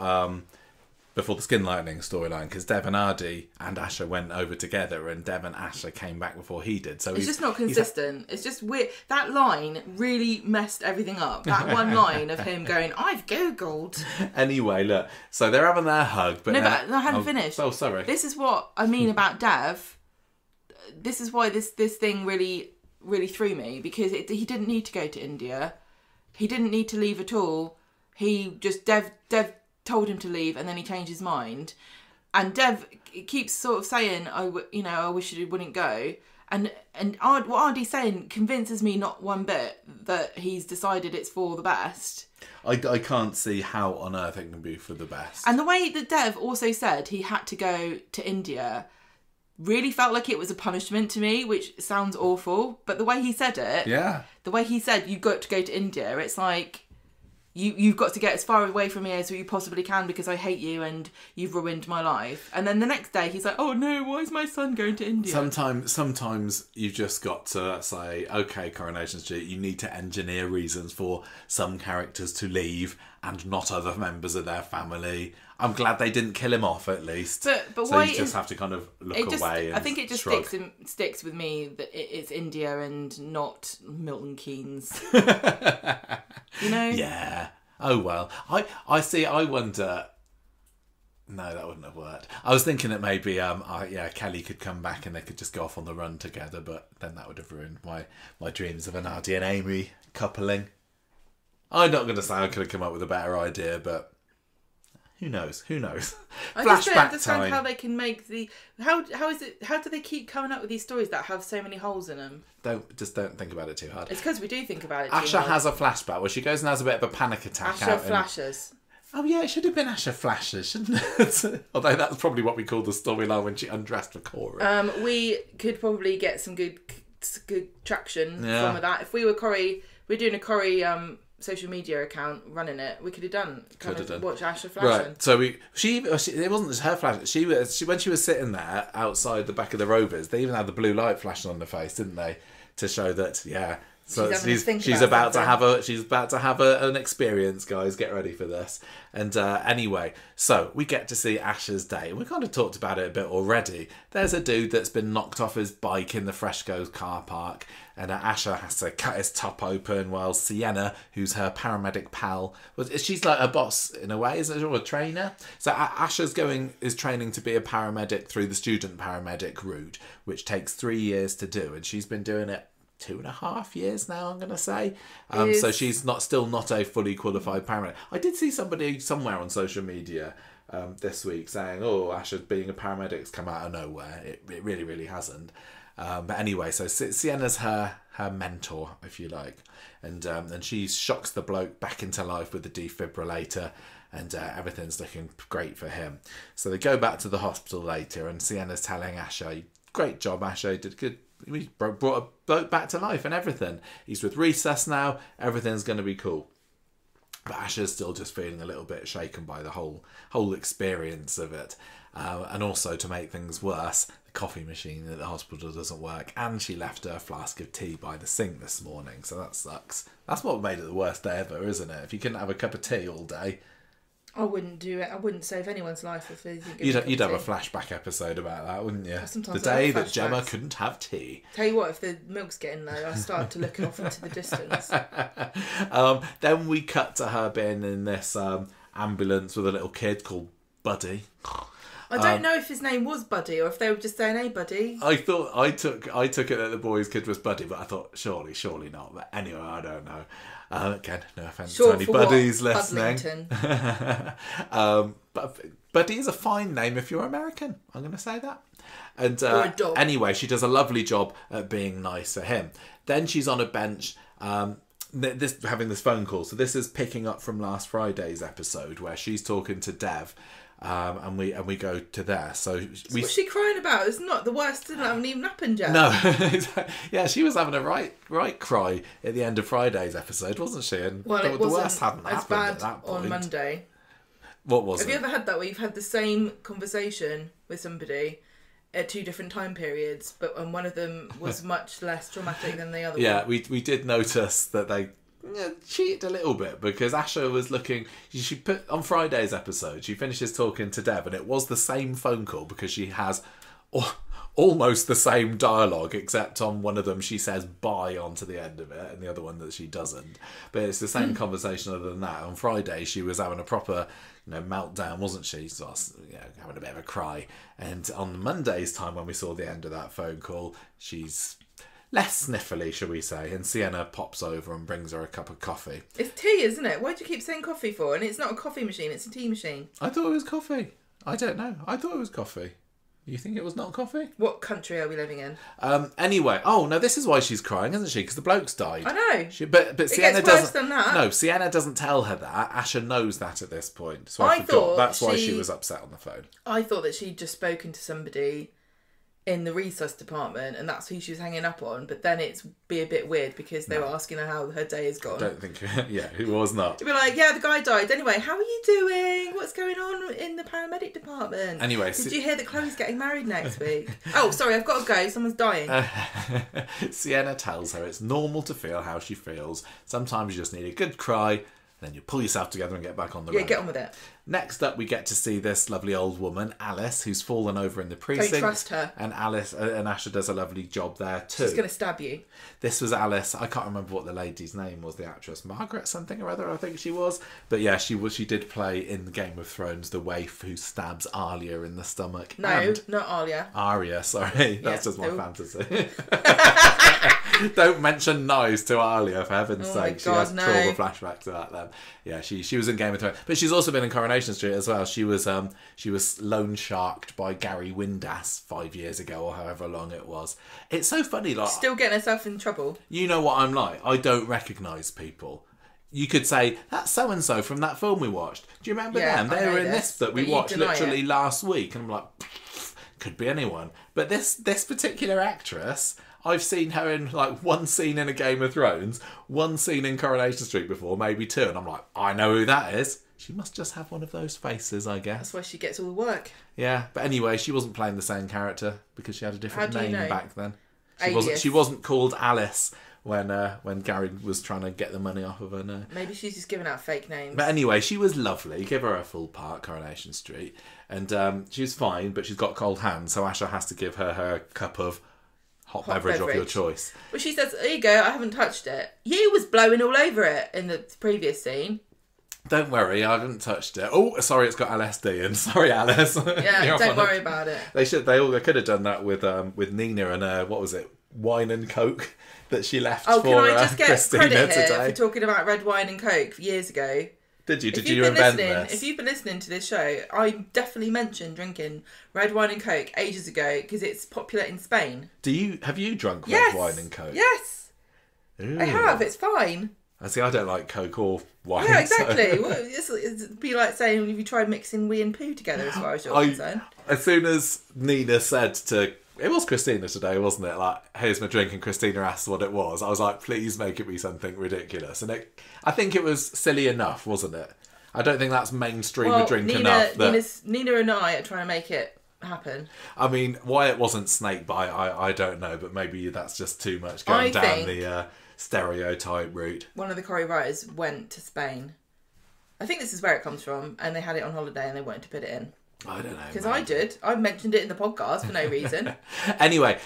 the Skin Lightning storyline, because Dev and Ardy and Asha went over together, and Dev and Asha came back before he did. So it's just not consistent. It's just weird. That line really messed everything up. That one line of him going, "I've googled." Anyway, look. So they're having their hug, but but I hadn't finished. Oh, sorry. This is what I mean about Dev. This is why this thing really threw me, because he didn't need to go to India. He didn't need to leave at all. He just Dev told him to leave, and then he changed his mind, and Dev keeps sort of saying, I wish he wouldn't go, and what Ardy's saying convinces me not one bit that he's decided it's for the best. I can't see how on earth it can be for the best. And the way that Dev also said he had to go to India really felt like it was a punishment to me, which sounds awful, but the way he said it, the way he said you've got to go to India, it's like You've got to get as far away from me as you possibly can because I hate you and you've ruined my life. And then the next day he's like, oh no, why is my son going to India? Sometimes you've just got to say, okay, Coronation Street, you need to engineer reasons for some characters to leave and not other members of their family. I'm glad they didn't kill him off, at least. But so you just have to kind of look away and I think it just shrug. sticks with me that it's India and not Milton Keynes. You know? Yeah. Oh, well. I see, I wonder... No, that wouldn't have worked. I was thinking that maybe, Kelly could come back and they could just go off on the run together, but then that would have ruined my dreams of an Ardy and Amy coupling. I'm not going to say I could have come up with a better idea, but... Who knoes? I just don't understand how they can make the... How do they keep coming up with these stories that have so many holes in them? Don't think about it too hard. It's because we do think about it Asha has a flashback where she goes and has a bit of a panic attack. Asha flashes. Oh yeah, it should have been Asha flashes, shouldn't it? Although that's probably what we call the storyline when she undressed for Cora. We could probably get some good traction from that. If we were Corrie, we're doing a Corrie... social media account running it, we could have done watch Asha flashing. Right. So it wasn't just her flashing. She when she was sitting there outside the back of the Rovers, they even had the blue light flashing on the face, didn't they? To show that So she's about to have an experience, guys. Get ready for this. And anyway, so we get to see Asher's day. We kind of talked about it a bit already. There's a dude that's been knocked off his bike in the Freshco's car park, and Asher has to cut his top open while Sienna, who's her paramedic pal, she's like her boss in a way, isn't she, or a trainer? So Asher's is training to be a paramedic through the student paramedic route, which takes 3 years to do, and she's been doing it 2.5 years now, I'm going to say. So she's still not a fully qualified paramedic. I did see somebody somewhere on social media this week saying, "Oh, Asher being a paramedic's come out of nowhere." It really, really hasn't. But anyway, so Sienna's her mentor, if you like, and she shocks the bloke back into life with the defibrillator, and everything's looking great for him. So they go back to the hospital later, and Sienna's telling Asher, "Great job, Asher. Did good. We brought a bloke back to life and everything. He's with Recess now. Everything's going to be cool." But Asher's still just feeling a little bit shaken by the whole experience of it. And also, to make things worse, the coffee machine at the hospital doesn't work, and she left her flask of tea by the sink this morning, so that sucks. That's what made it the worst day ever, isn't it? If you couldn't have a cup of tea all day. I wouldn't do it. I wouldn't save anyone's life if they didn't You'd have a flashback episode about that, wouldn't you? Sometimes the day that Gemma couldn't have tea. Tell you what, if the milk's getting low, I start to look off into the distance. Then we cut to her being in this ambulance with a little kid called Buddy. I don't know if his name was Buddy or if they were just saying, "Hey, Buddy." I thought I took it that the boy's kid was Buddy, but I thought surely not. But anyway, I don't know. Again, no offence to any buddies listening. But Buddy is a fine name if you're American. I'm going to say that. And or a dog. Anyway, she does a lovely job at being nice to him. Then she's on a bench. Having this phone call. So this is picking up from last Friday's episode where she's talking to Dev. And we go to there. So what's she crying about? It's not the worst. It hasn't even happened yet. No, yeah, she was having a right cry at the end of Friday's episode, wasn't she? And the worst hadn't as happened bad at that point. On Monday. What was Have you ever had that where you've had the same conversation with somebody at 2 different time periods, but one of them was much less traumatic than the other one? Yeah, we did notice that they cheated a little bit because Asher was looking. She put on Friday's episode. She finishes talking to Dev, and it was the same phone call because she has almost the same dialogue, except on one of them she says "bye" onto the end of it, and the other one that she doesn't. But it's the same conversation. Other than that, on Friday she was having a proper meltdown, wasn't she? So having a bit of a cry. And on Monday's time, when we saw the end of that phone call, she's less sniffly, shall we say, and Sienna pops over and brings her a cup of coffee. It's tea, isn't it? Why do you keep saying coffee for? And it's not a coffee machine, it's a tea machine. I thought it was coffee. I don't know. I thought it was coffee. You think it was not coffee? What country are we living in? Anyway, no, this is why she's crying, isn't she? Because the bloke's died. I know. But Sienna gets doesn't. Worse than that. No, Sienna doesn't tell her that. Asher knows that at this point. So I forgot. That's why she was upset on the phone. I thought that she'd just spoken to somebody in the resus department, and that's who she was hanging up on. But then it's be a bit weird because they were asking her how her day has gone. I don't think. Yeah, it was not. You'd be like, "Yeah, the guy died. Anyway, how are you doing? What's going on in the paramedic department? Anyway, did you hear that Chloe's getting married next week? Oh, sorry, I've got to go. Someone's dying." Sienna tells her it's normal to feel how she feels. Sometimes you just need a good cry. Then you pull yourself together and get back on the road. Yeah, get on with it. Next up, we get to see this lovely old woman, Alice, who's fallen over in the precinct. Don't trust her. And Asher does a lovely job there too. She's going to stab you. This was Alice. I can't remember what the lady's name was, the actress. Margaret something or other, I think she was. But yeah, she did play in the Game of Thrones the waif who stabs Arya in the stomach. No, not Arya. Arya, sorry. That's just my fantasy. Don't mention knives to Arya, for heaven's sake. She has trauma flashbacks to that then. Yeah, she was in Game of Thrones. But she's also been in Coronation Street as well. She was loan sharked by Gary Windass 5 years ago or however long it was. It's so funny. Like, still getting herself in trouble. You know what I'm like. I don't recognise people. You could say, that's so-and-so from that film we watched. Do you remember them? They were in this that we watched literally last week. And I'm like, could be anyone. But this particular actress, I've seen her in like one scene in a Game of Thrones, one scene in Coronation Street before, maybe 2. And I'm like, I know who that is. She must just have one of those faces, I guess. That's why she gets all the work. Yeah, but anyway, she wasn't playing the same character because she had a different name back then. She wasn't called Alice when Gary was trying to get the money off of her. No. Maybe she's just giving out fake names. But anyway, she was lovely. Give her a full part, Coronation Street. And she was fine, but she's got cold hands, so Asha has to give her cup of hot beverage of your choice. Well, she says, "Here you go, I haven't touched it." You was blowing all over it in the previous scene. Don't worry, I haven't touched it. Oh, sorry, it's got LSD in. Sorry, Alice. Yeah, don't worry about it. They could have done that with Nina and what was it, wine and coke that she left for Can I just get Christina credit here today. for talking about red wine and coke years ago? Did you? Did you invent this? If you've been listening to this show, I definitely mentioned drinking red wine and coke ages ago because it's popular in Spain. Have you drunk red wine and coke? Yes. Ooh. I have. It's fine. I see. I don't like coke or wine. Yeah, exactly. So. Well, it'd be like saying, have you tried mixing wee and poo together as far as you're concerned? As soon as Nina said to... It was Christina today, wasn't it? Like, here's my drink, and Christina asked what it was. I was like, please make it be something ridiculous. And I think it was silly enough, wasn't it? I don't think that's mainstream a drink enough. Nina and I are trying to make it happen. I mean, why it wasn't snake bite, I don't know, but maybe that's just too much going down the stereotype route. One of the Corrie writers went to Spain. I think this is where it comes from, and they had it on holiday and they wanted to put it in. I don't know. Because I did. I mentioned it in the podcast for no reason. Anyway,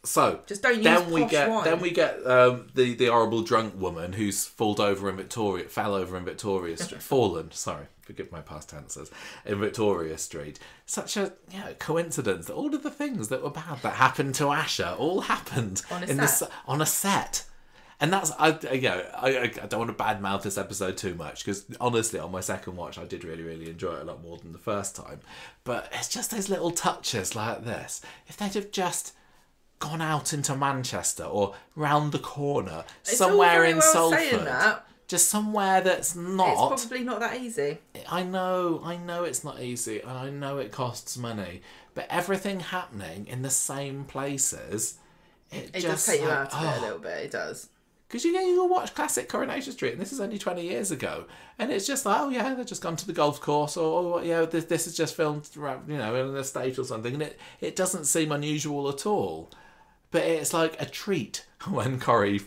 so just don't use posh wine. Then we get the horrible drunk woman who's fell over in Victoria Street. Fallen, sorry, forgive my past tenses, in Victoria Street. Such a coincidence that all of the things that were bad that happened to Asha all happened on a set. And that's, I don't want to badmouth this episode too much, because honestly, on my second watch, I did really, really enjoy it a lot more than the first time. But it's just those little touches like this. If they'd have just gone out into Manchester or round the corner, somewhere in Salford, just somewhere that's not... It's probably not that easy. I know it's not easy, and I know it costs money, but everything happening in the same places, it just take you out of it a little bit, it does. Because you go watch classic Coronation Street, and this is only 20 years ago, and it's just like, oh yeah, they've just gone to the golf course, or this is just filmed, in an estate or something, and it doesn't seem unusual at all. But it's like a treat when Corrie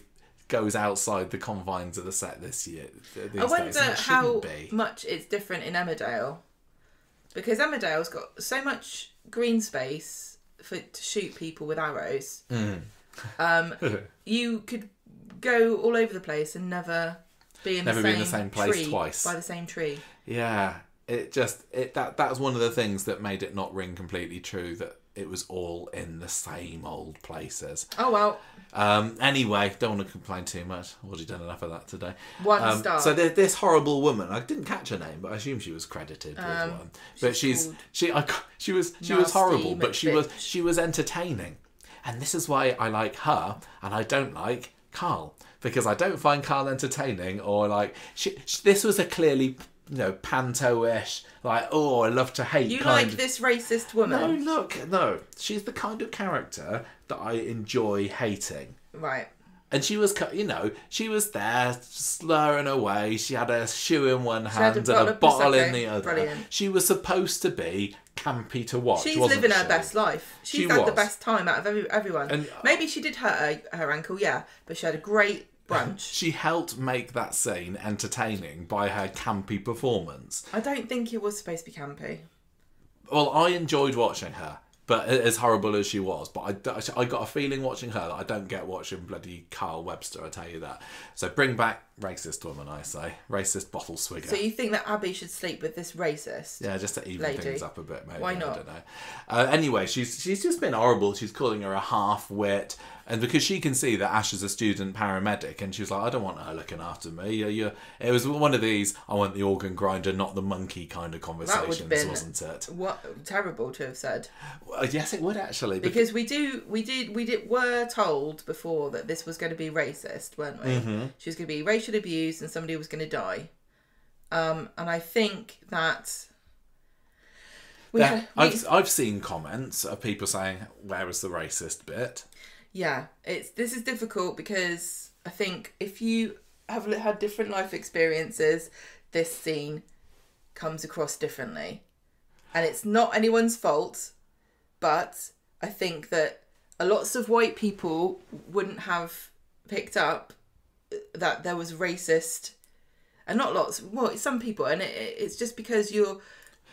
goes outside the confines of the set this year. I wonder how much it's different in Emmerdale, because Emmerdale's got so much green space to shoot people with arrows. You could go all over the place and never be in the same place twice by the same tree. Yeah, that was one of the things that made it not ring completely true, that it was all in the same old places. Oh well. Anyway, don't want to complain too much. I've already done enough of that today. One star. So this horrible woman, I didn't catch her name, but I assume she was credited with one. But she was horrible, but she was entertaining, and this is why I like her, and I don't like Carl, because I don't find Carl entertaining, or like this was a clearly panto-ish, like, oh, I love to hate. You like this racist woman? No, she's the kind of character that I enjoy hating. Right. And she was, she was there slurring away. She had a shoe in one hand and a bottle in the other. Brilliant. She was supposed to be campy to watch. She's living her best life. She's had the best time out of everyone. And maybe she did hurt her ankle, yeah, but she had a great brunch. She helped make that scene entertaining by her campy performance. I don't think it was supposed to be campy. Well, I enjoyed watching her, but as horrible as she was, but I got a feeling watching her that I don't get watching bloody Carl Webster, I tell you that. So bring back racist woman, I say. Racist bottle swigger. So you think that Abby should sleep with this racist? Yeah, just to even things up a bit, maybe. Why not? I don't know. Anyway, she's just been horrible. She's calling her a half-wit. And because she can see that Ash is a student paramedic, and she was like, I don't want her looking after me. It was one of these, I want the organ grinder, not the monkey kind of conversations, wasn't it? What terrible to have said. Well, yes, it would actually. Because we were told before that this was going to be racist, weren't we? Mm-hmm. She was going to be racially abused and somebody was going to die. And I think that... I've seen comments of people saying, where was the racist bit? Yeah, this is difficult because I think if you have had different life experiences, this scene comes across differently. And it's not anyone's fault, but I think that lots of white people wouldn't have picked up that there was racist, and not lots, well, some people, and it's just because you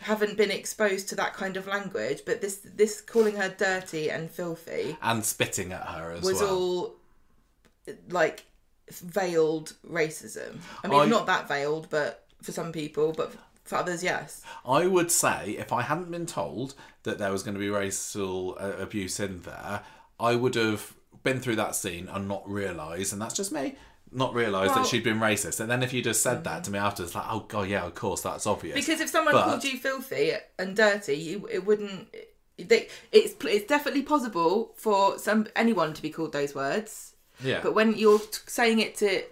haven't been exposed to that kind of language. But this calling her dirty and filthy and spitting at her as was well. all like veiled racism. I mean, not that veiled, but for some people, but for others, yes. I would say if I hadn't been told that there was going to be racial abuse in there, I would have been through that scene and not realised, and that's just me, not realised that she'd been racist. And then if you just said that to me after, it's like, oh god, yeah, of course, that's obvious. Because if someone called you filthy and dirty, it wouldn't. It's definitely possible for anyone to be called those words. Yeah. But when you're saying it to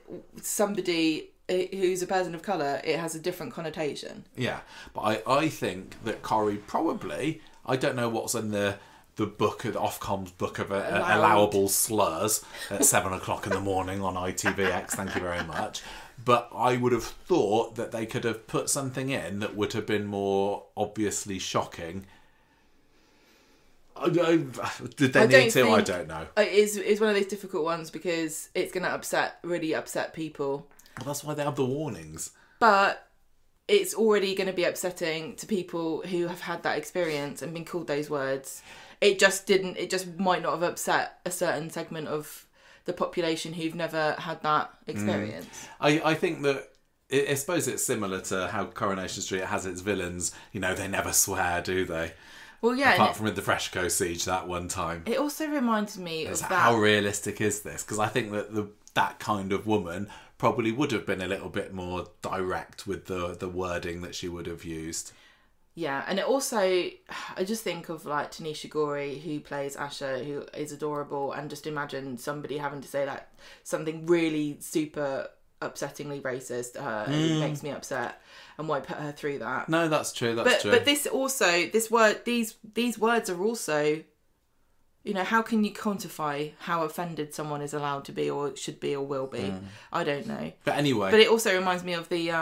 somebody who's a person of colour, it has a different connotation. Yeah, but I think that Corrie probably, I don't know what's in the book, the Ofcom's book of allowable slurs at 7 o'clock in the morning on ITVX, thank you very much. But I would have thought that they could have put something in that would have been more obviously shocking. Did they need to? I don't know. It's one of those difficult ones because it's going to really upset people. Well, that's why they have the warnings. But it's already going to be upsetting to people who have had that experience and been called those words. It just might not have upset a certain segment of the population who've never had that experience. I think that, I suppose it's similar to how Coronation Street has its villains. You know, they never swear, do they? Well, yeah. Apart from with the Freshco siege that one time. It also reminds me of that. How realistic is this? Because I think that that kind of woman probably would have been a little bit more direct with the wording that she would have used. Yeah, and it also, I just think of like Tanisha Gorey, who plays Asha, who is adorable, and just imagine somebody having to say that something really super upsettingly racist to her. It makes me upset and won't put her through that. No, that's true. That's true. But these words are also, you know, how can you quantify how offended someone is allowed to be or should be or will be? I don't know. But anyway. But it also reminds me of the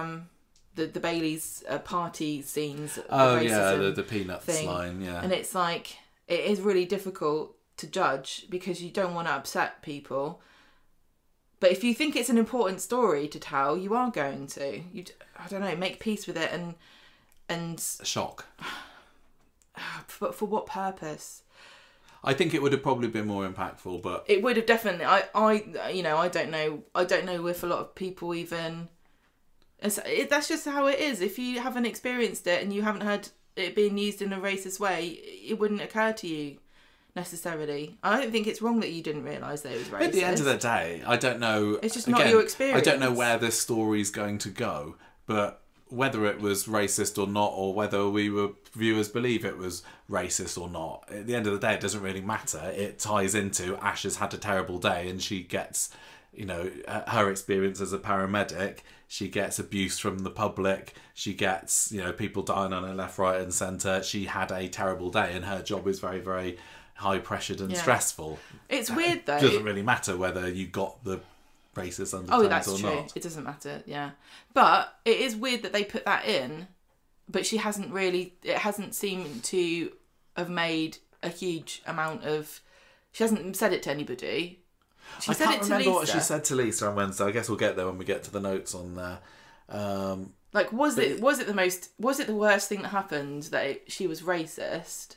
Bailey's party scenes. Oh yeah, the peanuts thing. Line, yeah. And it's like, it is really difficult to judge because you don't want to upset people. But if you think it's an important story to tell, you are going to. I don't know, make peace with it and shock. But for what purpose? I think it would have probably been more impactful, but it would have definitely. I don't know. I don't know if a lot of people even. That's just how it is. If you haven't experienced it and you haven't heard it being used in a racist way, it wouldn't occur to you necessarily. I don't think it's wrong that you didn't realise that it was racist. At the end of the day, I don't know. It's just not your experience. I don't know where this story's going to go, but whether it was racist or not, or whether viewers believe it was racist or not, at the end of the day, it doesn't really matter. It ties into Ash has had a terrible day and she gets, you know, her experience as a paramedic. She gets abuse from the public. She gets, you know, people dying on her left, right and centre. She had a terrible day and her job is very, very high pressured and stressful. It's weird though. It doesn't really matter whether you got the racist undertones or not. Oh, that's true. It doesn't matter, yeah. But it is weird that they put that in, but it hasn't seemed to have made a huge amount of, she hasn't said it to anybody. I can't remember what she said to Lisa on Wednesday. I guess we'll get there when we get to the notes on there. Was it the worst thing that happened that she was racist?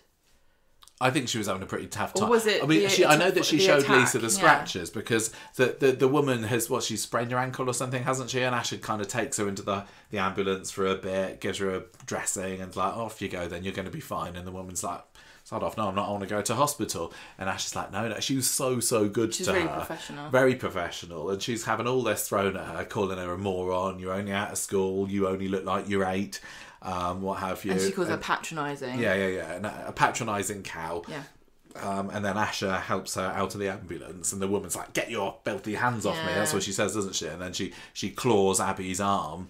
I think she was having a pretty tough time. Or was it? I mean, I know that she showed attack, Lisa the scratches because the woman has she sprained her ankle or something, hasn't she? And Ash kind of takes her into the ambulance for a bit, gives her a dressing, and like, off you go, then you're going to be fine. And the woman's like, "Sod off, no, I'm not. I want to go to hospital." And Ash is like, "No." She was so good to really her, professional, very professional, and she's having all this thrown at her, calling her a moron. You're only out of school. You only look like you're 8. What have you? And she calls her patronising. Yeah. And a patronising cow. Yeah. And then Asha helps her out of the ambulance, and the woman's like, "Get your filthy hands off me." That's what she says, doesn't she? And then she claws Asha's arm,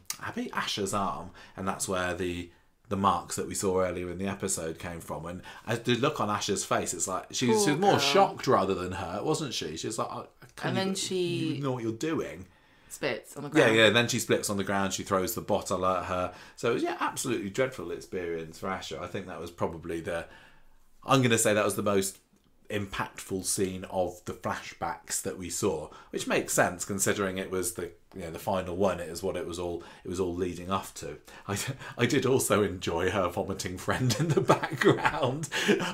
and that's where the marks that we saw earlier in the episode came from. And the look on Asha's face, it's like she was more shocked rather than hurt, wasn't she? She's like, you know what you're doing. Spits on the ground. Yeah. Then she splits on the ground. She throws the bottle at her. So it was, absolutely dreadful experience for Asha. I think that was probably I'm going to say that was the most impactful scene of the flashbacks that we saw, which makes sense considering it was the final one. It is what it was all leading up to. I did also enjoy her vomiting friend in the background.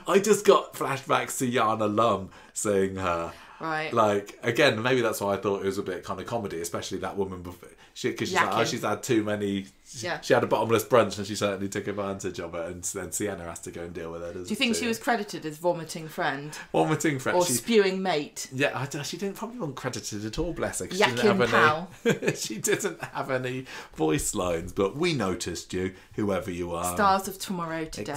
I just got flashbacks to Yana Lum seeing her. Right. Like, again, maybe that's why I thought it was a bit kind of comedy, especially that woman before. Because she's like, oh, she's had too many. She had a bottomless brunch and she certainly took advantage of it. And then Sienna has to go and deal with it. Do you think she was credited as vomiting friend? Vomiting friend. Or spewing mate? Yeah, she didn't probably wasn't credited at all, bless her. Yakin pal. She didn't have any voice lines, but we noticed you, whoever you are. Stars of tomorrow today.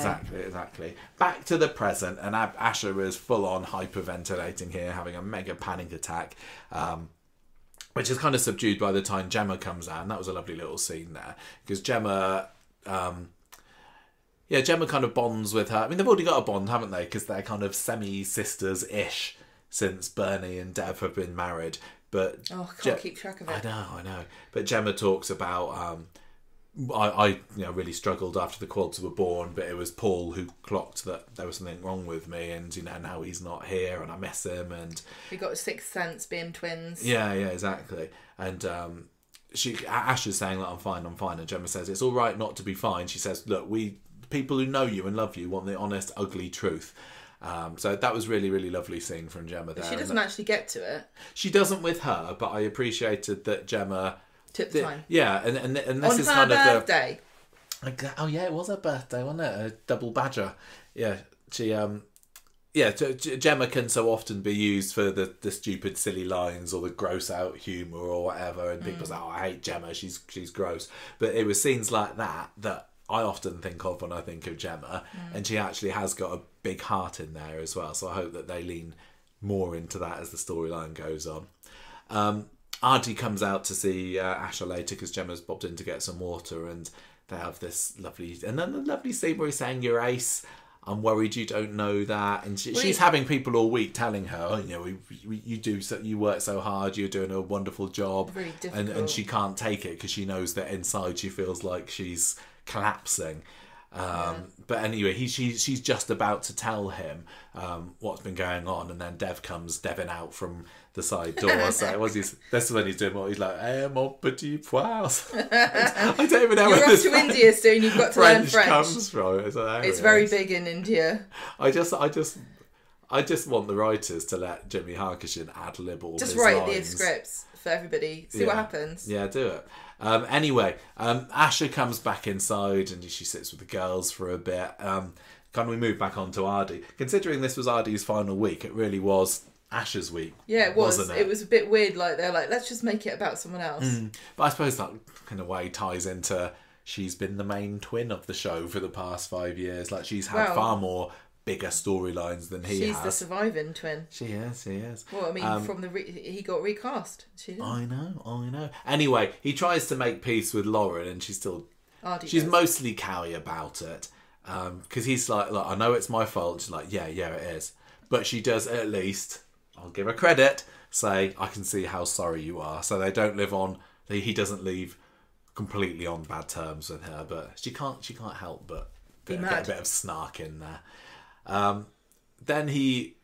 Exactly. Back to the present, and Asher is full on hyperventilating here, having a mega panic attack. Which is kind of subdued by the time Gemma comes out. And that was a lovely little scene there. Because Gemma kind of bonds with her. I mean, they've already got a bond, haven't they? Because they're kind of semi-sisters-ish since Bernie and Dev have been married. But I can't keep track of it. I know. But Gemma talks about... I really struggled after the quads were born, but it was Paul who clocked that there was something wrong with me, and now he's not here, and I miss him, and we got a sixth sense being twins. Yeah, exactly. And Ash is saying that I'm fine, and Gemma says it's all right not to be fine. She says, look, people who know you and love you want the honest, ugly truth. So that was really, really lovely scene from Gemma there. But she doesn't actually get to it. She doesn't with her, but I appreciated that Gemma took the time. Yeah, and this on is her kind birthday. of the... Oh yeah, it was her birthday, wasn't it? A double badger. Yeah, she Gemma can so often be used for the stupid, silly lines or the gross out humour or whatever, and people say, "Oh, I hate Gemma. She's gross." But it was scenes like that I often think of when I think of Gemma, and she actually has got a big heart in there as well. So I hope that they lean more into that as the storyline goes on. Auntie comes out to see Asher later because Gemma's bobbed in to get some water, and they have this lovely scene where he's saying, "You're ace. I'm worried you don't know that," and she's having people all week telling her, you work so hard, you're doing a wonderful job, really difficult. and she can't take it because she knows that inside she feels like she's collapsing. But anyway, she's just about to tell him what's been going on, and then Dev comes Devin out from the side door. So that's when he's doing what he's like, mon petit pois. I don't even know where this India soon. You've got to learn French. Comes from. It's very big in India. I just want the writers to let Jimmy Harkishin ad lib all just his write lines. the scripts for everybody. See what happens. Yeah, do it. Anyway, Asher comes back inside and she sits with the girls for a bit. Can we move back on to Ardy? Considering this was Ardy's final week, it really was Asher's week. Yeah, it was. Wasn't it? It was a bit weird. Like they're like, let's just make it about someone else. But I suppose that in a way ties into she's been the main twin of the show for the past 5 years. Like she's had far more bigger storylines than he has. She's the surviving twin. She is. Well, I mean, from he got recast. She didn't. I know. Anyway, he tries to make peace with Lauren, and she's does. mostly cowy about it. Because he's like, look, I know it's my fault. She's like, yeah, it is. But she does at least, I'll give her credit, say, I can see how sorry you are. So they don't live on. He doesn't leave completely on bad terms with her, but she can't help but get a bit of snark in there. Then he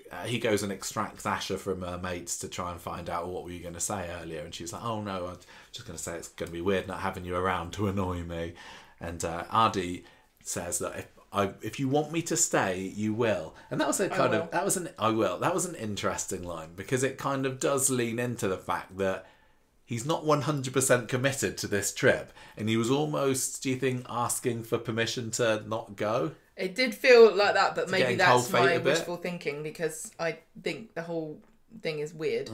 goes and extracts Asher from her mates to try and find out what were you going to say earlier, and she's like, oh no, I'm just going to say it's going to be weird not having you around to annoy me. And Ardy says that if you want me to stay, you will. And that was that was an interesting line, because it kind of does lean into the fact that he's not 100% committed to this trip, and he was almost, do you think, asking for permission to not go? It did feel like that, but maybe that's my wishful thinking, because I think the whole thing is weird.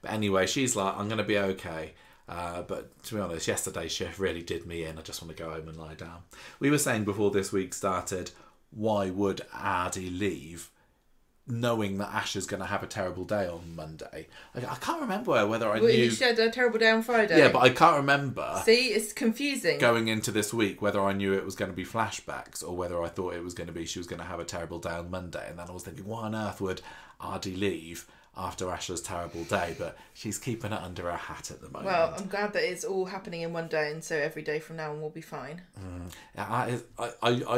But anyway, she's like, I'm going to be okay. But to be honest, yesterday's shift really did me in. I just want to go home and lie down. We were saying before this week started, why would Ardy leave knowing that Asher's going to have a terrible day on Monday? I can't remember whether I knew... You said a terrible day on Friday. Yeah, but I can't remember... See, it's confusing. ...going into this week, whether I knew it was going to be flashbacks or whether I thought it was going to be she was going to have a terrible day on Monday. And then I was thinking, why on earth would Ardy leave after Asher's terrible day? But she's keeping it under her hat at the moment. Well, I'm glad that it's all happening in one day, and so every day from now on will be fine. Are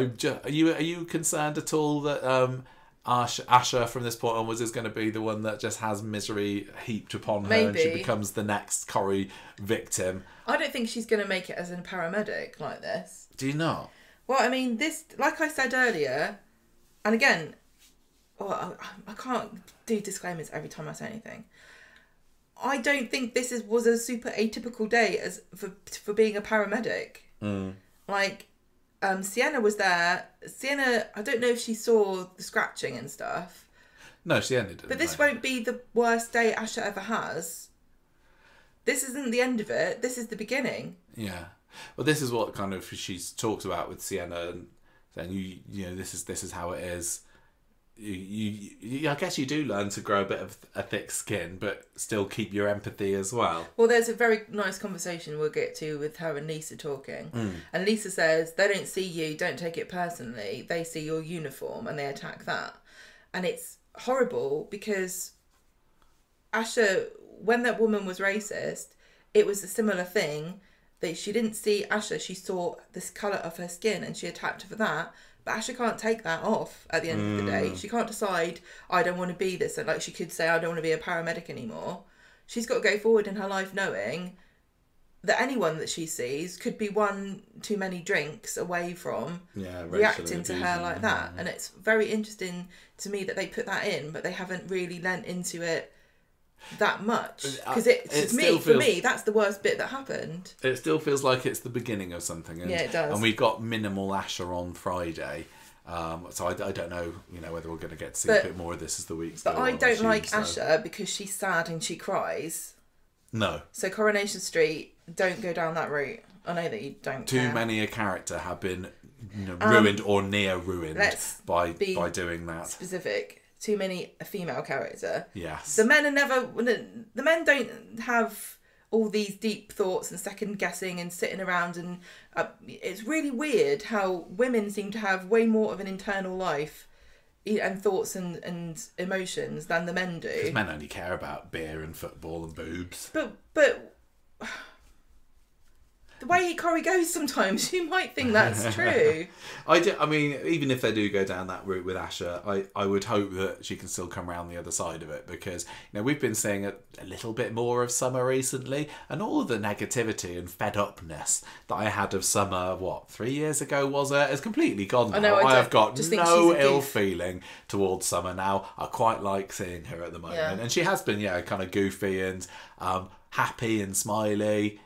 you concerned at all that Asha from this point onwards is going to be the one that just has misery heaped upon her, and she becomes the next Corrie victim. I don't think she's going to make it as a paramedic like this. Do you not? Well, I mean, this, like I said earlier, and again, well, I can't do disclaimers every time I say anything. I don't think this was a super atypical day for being a paramedic. Like, Sienna was there. Sienna, I don't know if she saw the scratching and stuff. No, Sienna didn't. But this won't be the worst day Asha ever has. This isn't the end of it. This is the beginning. Yeah. Well, this is what kind of she talks about with Sienna, and saying you know this is how it is. You I guess you do learn to grow a bit of a thick skin, but still keep your empathy as well. Well, there's a very nice conversation we'll get to with her and Lisa talking. And Lisa says, they don't see you, don't take it personally. They see your uniform and they attack that. And it's horrible because Asha, when that woman was racist, it was a similar thing. That she didn't see Asha, she saw this colour of her skin and she attacked her for that. But Asha can't take that off at the end of the day. She can't decide, I don't want to be this. And like she could say, I don't want to be a paramedic anymore. She's got to go forward in her life knowing that anyone that she sees could be one too many drinks away from reacting to her like that. And it's very interesting to me that they put that in, but they haven't really lent into it that much. Because for me, that's the worst bit that happened. It still feels like it's the beginning of something. And, yeah, it does. And we've got minimal Asha on Friday. So I don't know, whether we're going to get to see a bit more of this as the weeks go on. But I don't like Asha because she's sad and she cries. No. So Coronation Street, don't go down that route. I know that you don't Too many a character have been ruined or near ruined by doing that. Specific. Too many a female character. Yes. The men don't have all these deep thoughts and second guessing and sitting around and it's really weird how women seem to have way more of an internal life and thoughts and emotions than the men do. Because men only care about beer and football and boobs. But the way Corrie goes sometimes, you might think that's true. I mean, even if they do go down that route with Asha, I would hope that she can still come around the other side of it, because we've been seeing a little bit more of Summer recently, and all of the negativity and fed upness that I had of Summer, 3 years ago was it? It's completely gone now. I know, I have got no ill feeling towards Summer now. I quite like seeing her at the moment, and she has been kind of goofy and happy and smiley.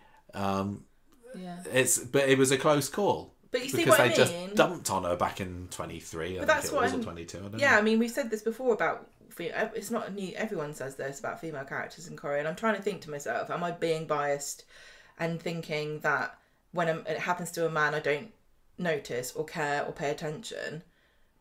But it was a close call. But you see because what I they mean? just dumped on her back in 23. But that's what 22. I don't know. I mean, we've said this before about. It's not new. Everyone says this about female characters in Corrie, and I'm trying to think to myself: am I being biased and thinking that when it happens to a man, I don't notice or care or pay attention?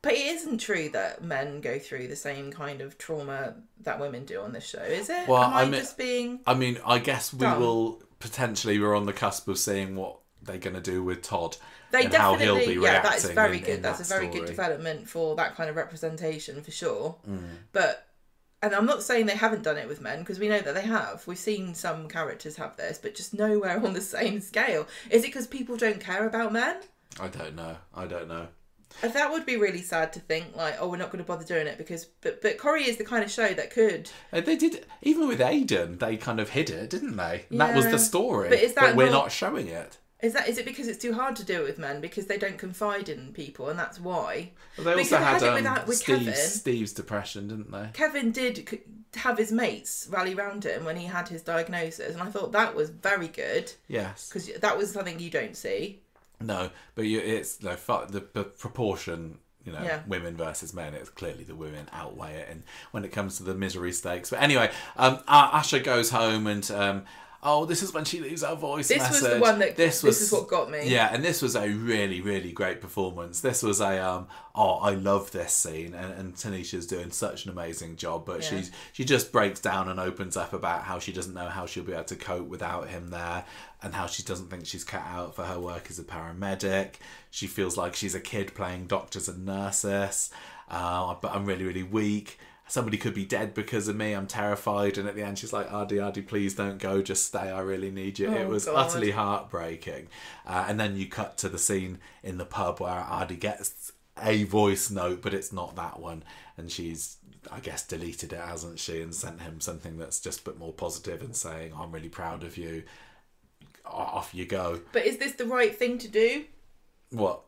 But it isn't true that men go through the same kind of trauma that women do on this show, is it? Well, I guess we will potentially. We're on the cusp of seeing what they're going to do with Todd. How he'll be reacting. That is very good. That's a very story. good development for that kind of representation, for sure. And I'm not saying they haven't done it with men, because we know that they have. We've seen some characters have this, but just nowhere on the same scale. Is it because people don't care about men? I don't know. That would be really sad to think, like, we're not going to bother doing it because... But Corrie is the kind of show that could... They did... Even with Aidan, they kind of hid it, didn't they? And that was the story. But we're not showing it. Is it because it's too hard to do it with men because they don't confide in people, and that's why? Well, they also had with Kevin. Steve's depression, didn't they? Kevin did have his mates rally round him when he had his diagnosis, and I thought that was very good. Yes. Because that was something you don't see. No, but it's the proportion, women versus men. It's clearly the women outweigh it, and when it comes to the misery stakes. But anyway, Asha goes home, and this is when she leaves her voice message. This was the one that. This is what got me. Yeah, and this was a really, really great performance. This was I love this scene, and Tanisha's doing such an amazing job. But she just breaks down and opens up about how she doesn't know how she'll be able to cope without him there, and how she doesn't think she's cut out for her work as a paramedic. She feels like she's a kid playing doctors and nurses, but I'm really, really weak. Somebody could be dead because of me. I'm terrified. And at the end, she's like, Ardy, please don't go. Just stay. I really need you. It was utterly heartbreaking. And then you cut to the scene in the pub where Ardy gets a voice note, but it's not that one. And she's, I guess, deleted it, hasn't she, and sent him something that's just a bit more positive and saying, I'm really proud of you. Off you go. But is this the right thing to do? What?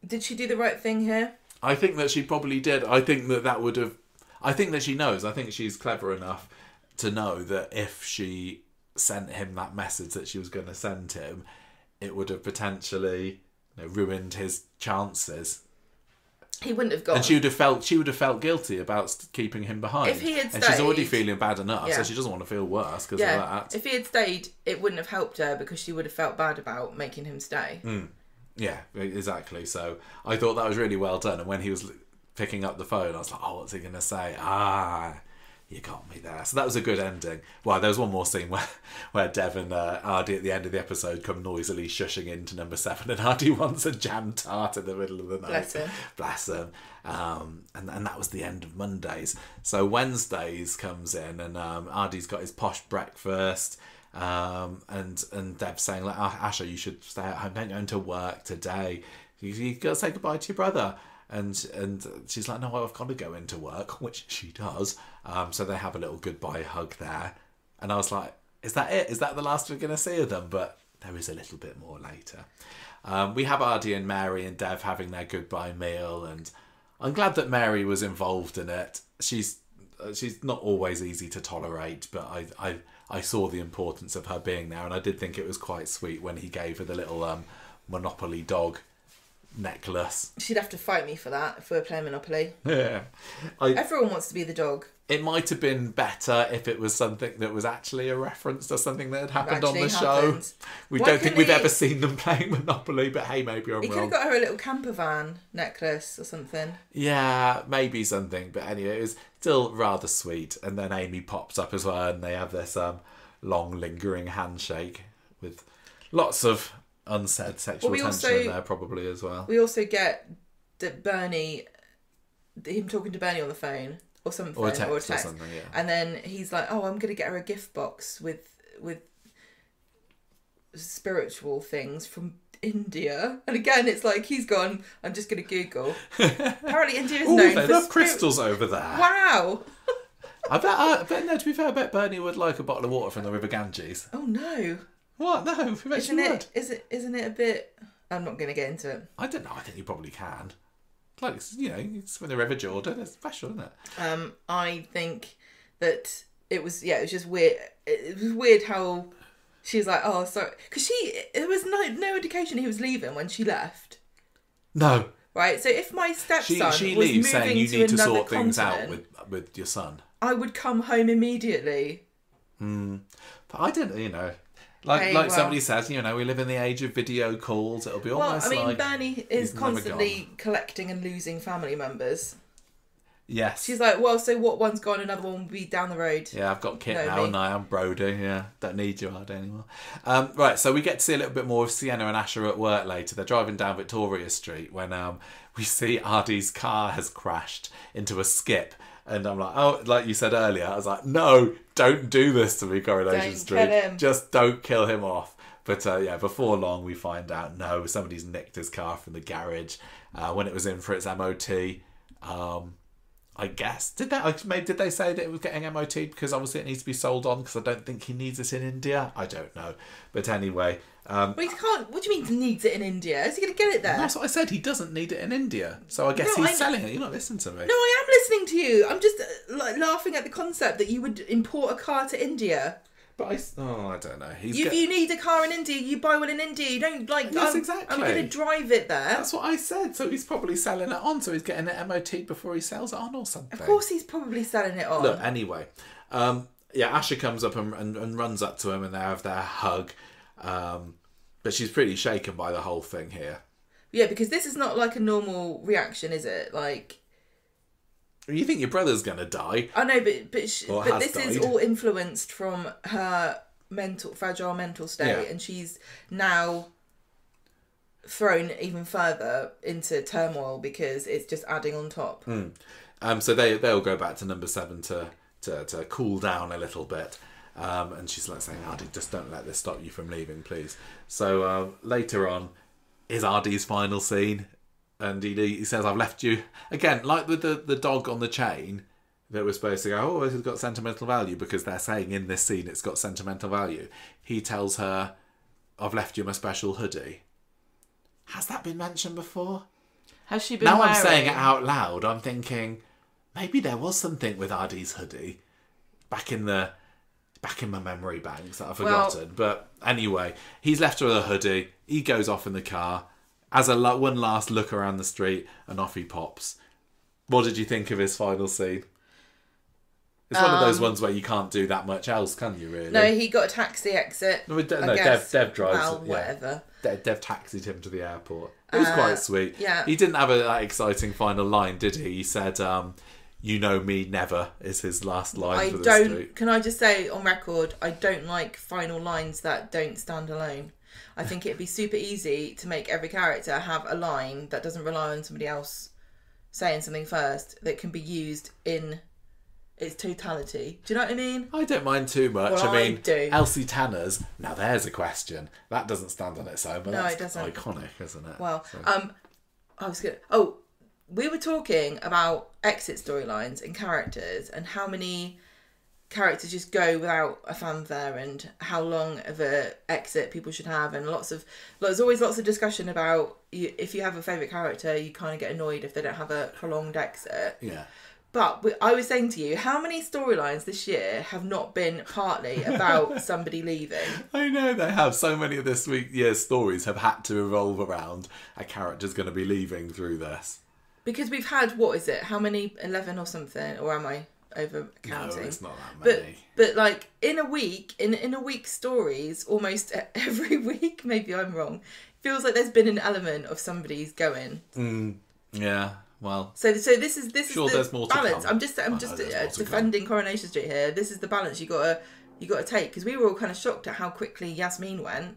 Did she do the right thing here? I think that she probably did. I think that would have... I think that she knows. I think she's clever enough to know that if she sent him that message that she was going to send him, it would have potentially ruined his chances. He wouldn't have gone. And she would have felt guilty about keeping him behind. If he had stayed, and she's already feeling bad enough, so she doesn't want to feel worse because of that. If he had stayed, it wouldn't have helped her because she would have felt bad about making him stay. Yeah, exactly. So I thought that was really well done. And when he was picking up the phone, I was like, oh, what's he going to say? You got me there. So that was a good ending. Well, there was one more scene where Dev and Ardy at the end of the episode come noisily shushing into number 7, and Ardy wants a jam tart in the middle of the night. Bless him. And that was the end of Mondays. So Wednesdays comes in, and Ardy's got his posh breakfast. And Dev's saying, like, Asha, you should stay at home. Don't go into work today. You got to say goodbye to your brother. And she's like, no, I've got to go into work, which she does. So they have a little goodbye hug there. And I was like, is that it? Is that the last we're going to see of them? But there is a little bit more later. We have Ardy and Mary and Dev having their goodbye meal. And I'm glad that Mary was involved in it. She's not always easy to tolerate, but I saw the importance of her being there. And I did think it was quite sweet when he gave her the little Monopoly dog necklace. She'd have to fight me for that if we were playing Monopoly. Yeah. Everyone wants to be the dog. It might have been better if it was something that was actually a reference to something that had happened on the show. We don't think we've ever seen them playing Monopoly, but hey, maybe I'm wrong. He could have got her a little camper van necklace or something. Yeah, maybe something. But anyway, it was still rather sweet. And then Amy pops up as well, and they have this long, lingering handshake with lots of unsaid sexual tension in there probably as well. We also get that him talking to Bernie on the phone or something, or a text or something, yeah. And then he's like, oh, I'm going to get her a gift box with spiritual things from India. And again, it's like he's gone, I'm just going to Google. Apparently India is known they for love crystals over there. Wow. I bet no, to be fair, I bet Bernie would like a bottle of water from the River Ganges. Oh no. What? No, isn't it a bit... I'm not going to get into it. I don't know. I think you probably can. Like, it's from the River Jordan. It's special, isn't it? I think that it was just weird. It was weird how she was like, oh, sorry. Because there was no indication he was leaving when she left. No. Right? So if my stepson she was leaves moving saying you to need to another sort things out continent, with your son. I would come home immediately. But I don't, Like somebody says, we live in the age of video calls. It'll be almost like... Well, I mean, Bernie is constantly collecting and losing family members. Yes. She's like, well, so what one's gone, another one will be down the road. Yeah, I've got Kit now, and I'm Brody. Yeah, don't need you, Ardy, anymore. Right, so we get to see a little bit more of Sienna and Asher at work later. They're driving down Victoria Street when we see Ardy's car has crashed into a skip. And I'm like, oh, like you said earlier, I was like, no, don't do this to me, Coronation Street. Kill him. Just don't kill him off. But before long, we find out, no, somebody's nicked his car from the garage when it was in for its MOT. I guess. Did they say that it was getting MOT because obviously it needs to be sold on because I don't think he needs it in India? I don't know. But anyway... Well, he can't... What do you mean he needs it in India? Is he going to get it there? That's what I said. He doesn't need it in India. So I guess he's selling it. You're not listening to me. No, I am listening to you. I'm just laughing at the concept that you would import a car to India. But I don't know. If you need a car in India, you buy one in India. You don't Yes, exactly. I'm going to drive it there. That's what I said. So he's probably selling it on. So he's getting it MOT before he sells it on or something. Of course he's probably selling it on. Look, anyway. Asher comes up and runs up to him and they have their hug. But she's pretty shaken by the whole thing here. Yeah, because this is not like a normal reaction, is it? Like... You think your brother's going to die. I know, but this is all influenced from her fragile mental state, and she's now thrown even further into turmoil because it's just adding on top. So they'll go back to number 7 to cool down a little bit. And she's like saying, Ardy, just don't let this stop you from leaving, please. So later on is Ardy's final scene And he says, I've left you, again, like with the dog on the chain, that we're supposed to go, oh, this has got sentimental value, because they're saying in this scene it's got sentimental value. He tells her, I've left you my special hoodie. Has that been mentioned before? Has she been Now wearing... I'm saying it out loud, I'm thinking, maybe there was something with Ardy's hoodie back in my memory banks that I've forgotten. But anyway, he's left her a hoodie. He goes off in the car, has one last look around the street, and off he pops. What did you think of his final scene? It's one of those ones where you can't do that much else, can you, really? No, he got a taxi exit. No, Dev drives. Well, whatever. Dev taxied him to the airport. It was quite sweet. Yeah. He didn't have that exciting final line, did he? He said, you know me, never, is his last line for the street. Can I just say on record, I don't like final lines that don't stand alone. I think it'd be super easy to make every character have a line that doesn't rely on somebody else saying something first, that can be used in its totality. Do you know what I mean? I don't mind too much. Well, I mean, do. Elsie Tanner's, now there's a question. That doesn't stand on its own, but no, that's it doesn't. iconic, isn't it? Well, so. We were talking about exit storylines and characters and how many characters just go without a fanfare and how long of a exit people should have, and there's always lots of discussion about if you have a favourite character, you kind of get annoyed if they don't have a prolonged exit. Yeah. But I was saying to you, how many storylines this year have not been partly about somebody leaving? I know they have. So many of this year's stories have had to revolve around a character's going to be leaving through this. Because we've had, what is it? How many? 11 or something? Or am I over counting? No, it's not that many. But like in a week, in a week's stories, almost every week, maybe I'm wrong, feels like there's been an element of somebody's going. Yeah. Well, so this is sure, the there's more to balance. come. I'm just defending Coronation Street here. This is the balance you got to take, because we were all kind of shocked at how quickly Yasmin went.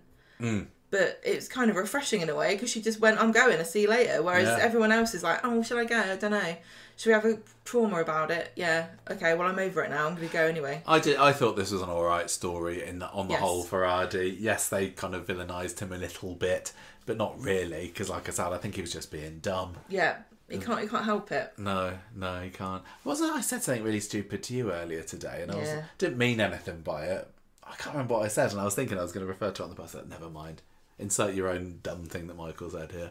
But it was kind of refreshing in a way, because she just went, I'm going, I'll see you later. Whereas everyone else is like, oh, shall I go? I don't know. Should we have a trauma about it? Yeah. Okay, well, I'm over it now. I'm going to go anyway. I thought this was an alright story on the whole for Ardy. Yes, they kind of villainised him a little bit, but not really, because like I said, I think he was just being dumb. Yeah. He can't help it. No, he can't. I said something really stupid to you earlier today, and I didn't mean anything by it. I can't remember what I said, and I was thinking I was going to refer to it on the bus. Never mind. Insert your own dumb thing that Michael said here.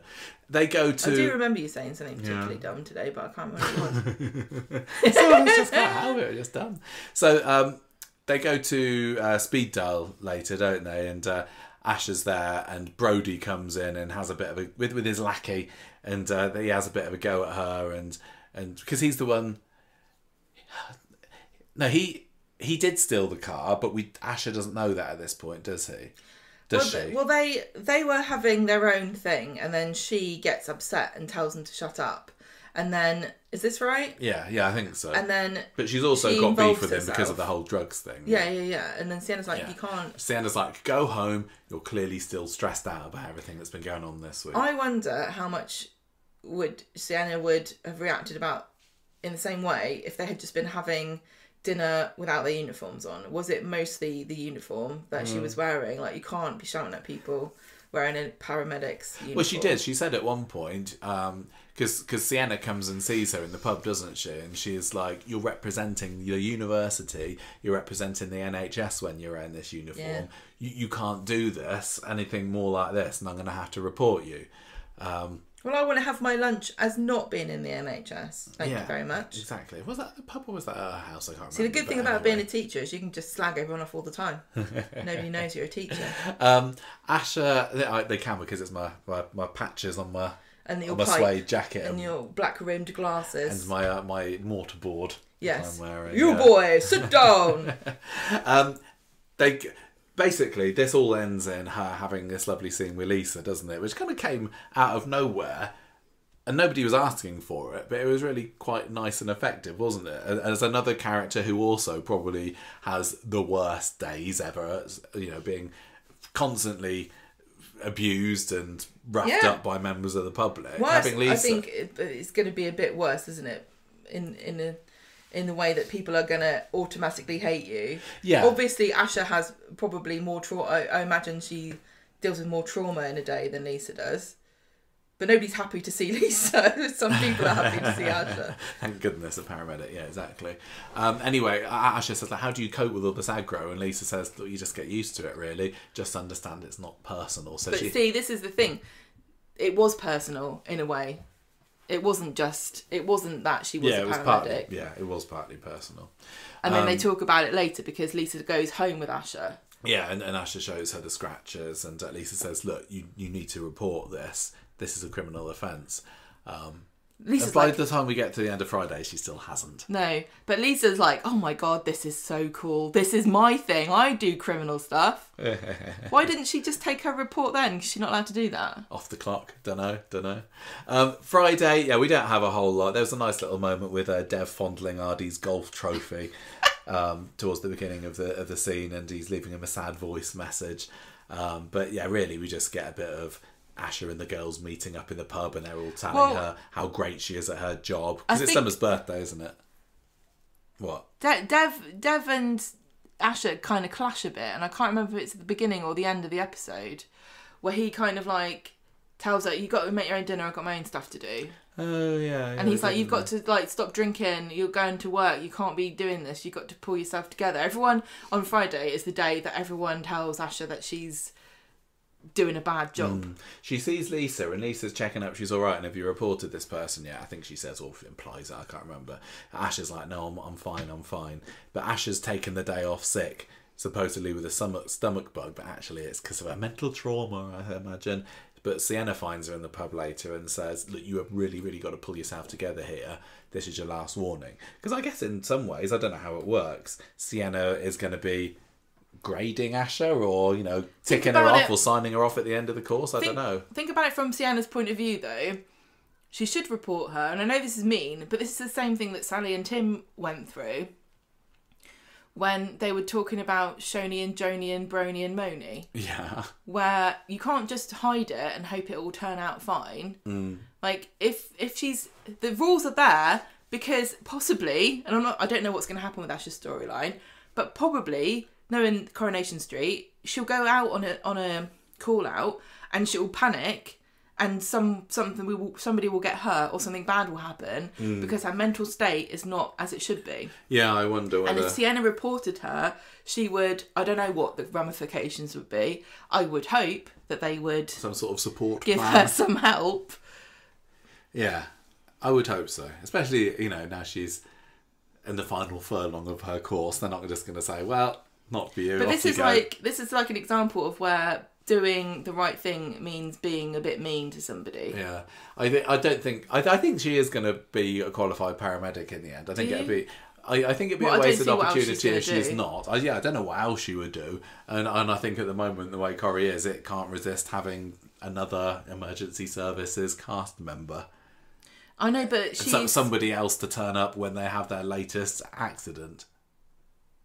They go to... I do remember you saying something particularly dumb today, but I can't remember what it was. So it's just can't help it, just dumb. So they go to Speed Dial later, don't they? And Asher's there, and Brody comes in and has a bit of a... with his lackey, and he has a bit of a go at her, and because he's the one... No, he did steal the car, but Asher doesn't know that at this point, does he? Does she? Well, they were having their own thing, and then she gets upset and tells them to shut up. And then, is this right? Yeah, I think so. And then, but she's also got beef with him because of the whole drugs thing. Yeah. And then Sienna's like, you can't. Sienna's like, go home. You're clearly still stressed out about everything that's been going on this week. I wonder how much Sienna would have reacted about in the same way if they had just been having dinner without their uniforms on. Was it mostly the uniform that she was wearing? Like, you can't be shouting at people wearing a paramedic's uniform. Well, she did. She said at one point, because Sienna comes and sees her in the pub, doesn't she? And she's like, you're representing your university, you're representing the NHS when you're in this uniform. Yeah. You can't do this, anything more like this, and I'm going to have to report you. Well, I want to have my lunch as not being in the NHS. Thank you very much. Exactly. Was that the pub or was that her house? I can't remember. See, the good thing about being a teacher is you can just slag everyone off all the time. Nobody knows you're a teacher. Asher, they can, because it's my patches on my suede jacket. And your black-rimmed glasses. And my mortarboard. Yes. I'm wearing. You boy, sit down! Basically, this all ends in her having this lovely scene with Lisa, doesn't it? Which kind of came out of nowhere, and nobody was asking for it, but it was really quite nice and effective, wasn't it? As another character who also probably has the worst days ever, being constantly abused and roughed up by members of the public. Well, having Lisa... I think it's going to be a bit worse, isn't it? In the way that people are going to automatically hate you. Yeah. Obviously, Asher has probably more trauma. I imagine she deals with more trauma in a day than Lisa does. But nobody's happy to see Lisa. Some people are happy to see Asher. Thank goodness, a paramedic. Yeah, exactly. Anyway, Asher says, like, how do you cope with all this aggro? And Lisa says, look, you just get used to it, really. Just understand it's not personal. So but see, this is the thing. It was personal, in a way. It wasn't that she was a paramedic. It was partly personal. And then they talk about it later because Lisa goes home with Asher. Yeah, and Asher shows her the scratches, and Lisa says, look, you need to report this. This is a criminal offence. By the time we get to the end of Friday, she still hasn't. No, but Lisa's like, oh my God, this is so cool. This is my thing. I do criminal stuff. Why didn't she just take her report then? She's not allowed to do that. Off the clock. Don't know. Friday, yeah, we don't have a whole lot. There was a nice little moment with Dev fondling Ardy's golf trophy towards the beginning of the scene, and he's leaving him a sad voice message. But yeah, really, we just get a bit of Asher and the girls meeting up in the pub, and they're all telling her how great she is at her job. Because it's Summer's birthday, isn't it? What? Dev and Asher kind of clash a bit, and I can't remember if it's at the beginning or the end of the episode, where he kind of like tells her, you got to make your own dinner, I've got my own stuff to do. Oh, yeah. And he's like, you've got to like stop drinking, you're going to work, you can't be doing this, you've got to pull yourself together. Everyone on Friday is the day that everyone tells Asher that she's doing a bad job. She sees Lisa, and Lisa's checking up she's all right, and have you reported this person yet? I think she says, or implies that, I can't remember. Asher's like, no, I'm fine. But Asher's taken the day off sick, supposedly with a stomach bug, but actually it's because of a mental trauma, I imagine. But Sienna finds her in the pub later and says, look, you have really, really got to pull yourself together here. This is your last warning. Because I guess in some ways, I don't know how it works, Sienna is going to be grading Asher, or ticking her off, or signing her off at the end of the course. I don't know. Think about it from Sienna's point of view, though. She should report her, and I know this is mean, but this is the same thing that Sally and Tim went through when they were talking about Shoni and Joni and Brony and Moni. Yeah. Where you can't just hide it and hope it will turn out fine. Like if she's, the rules are there because possibly, and I don't know what's going to happen with Asher's storyline, but probably, knowing Coronation Street, she'll go out on a call out and she'll panic, and somebody will get hurt, or something bad will happen because her mental state is not as it should be. Yeah, I wonder whether... And if Sienna reported her, she would, I don't know what the ramifications would be. I would hope that they would... Some sort of support give plan. her some help. Yeah, I would hope so. Especially, now she's in the final furlong of her course. They're not just going to say, well, not for you. But this is like an example of where doing the right thing means being a bit mean to somebody. Yeah, I think she is going to be a qualified paramedic in the end. I think it'd be. I think it'd be a wasted opportunity if she's not. I don't know what else she would do, and I think at the moment the way Corrie is, it can't resist having another emergency services cast member. I know, but she's somebody else to turn up when they have their latest accident.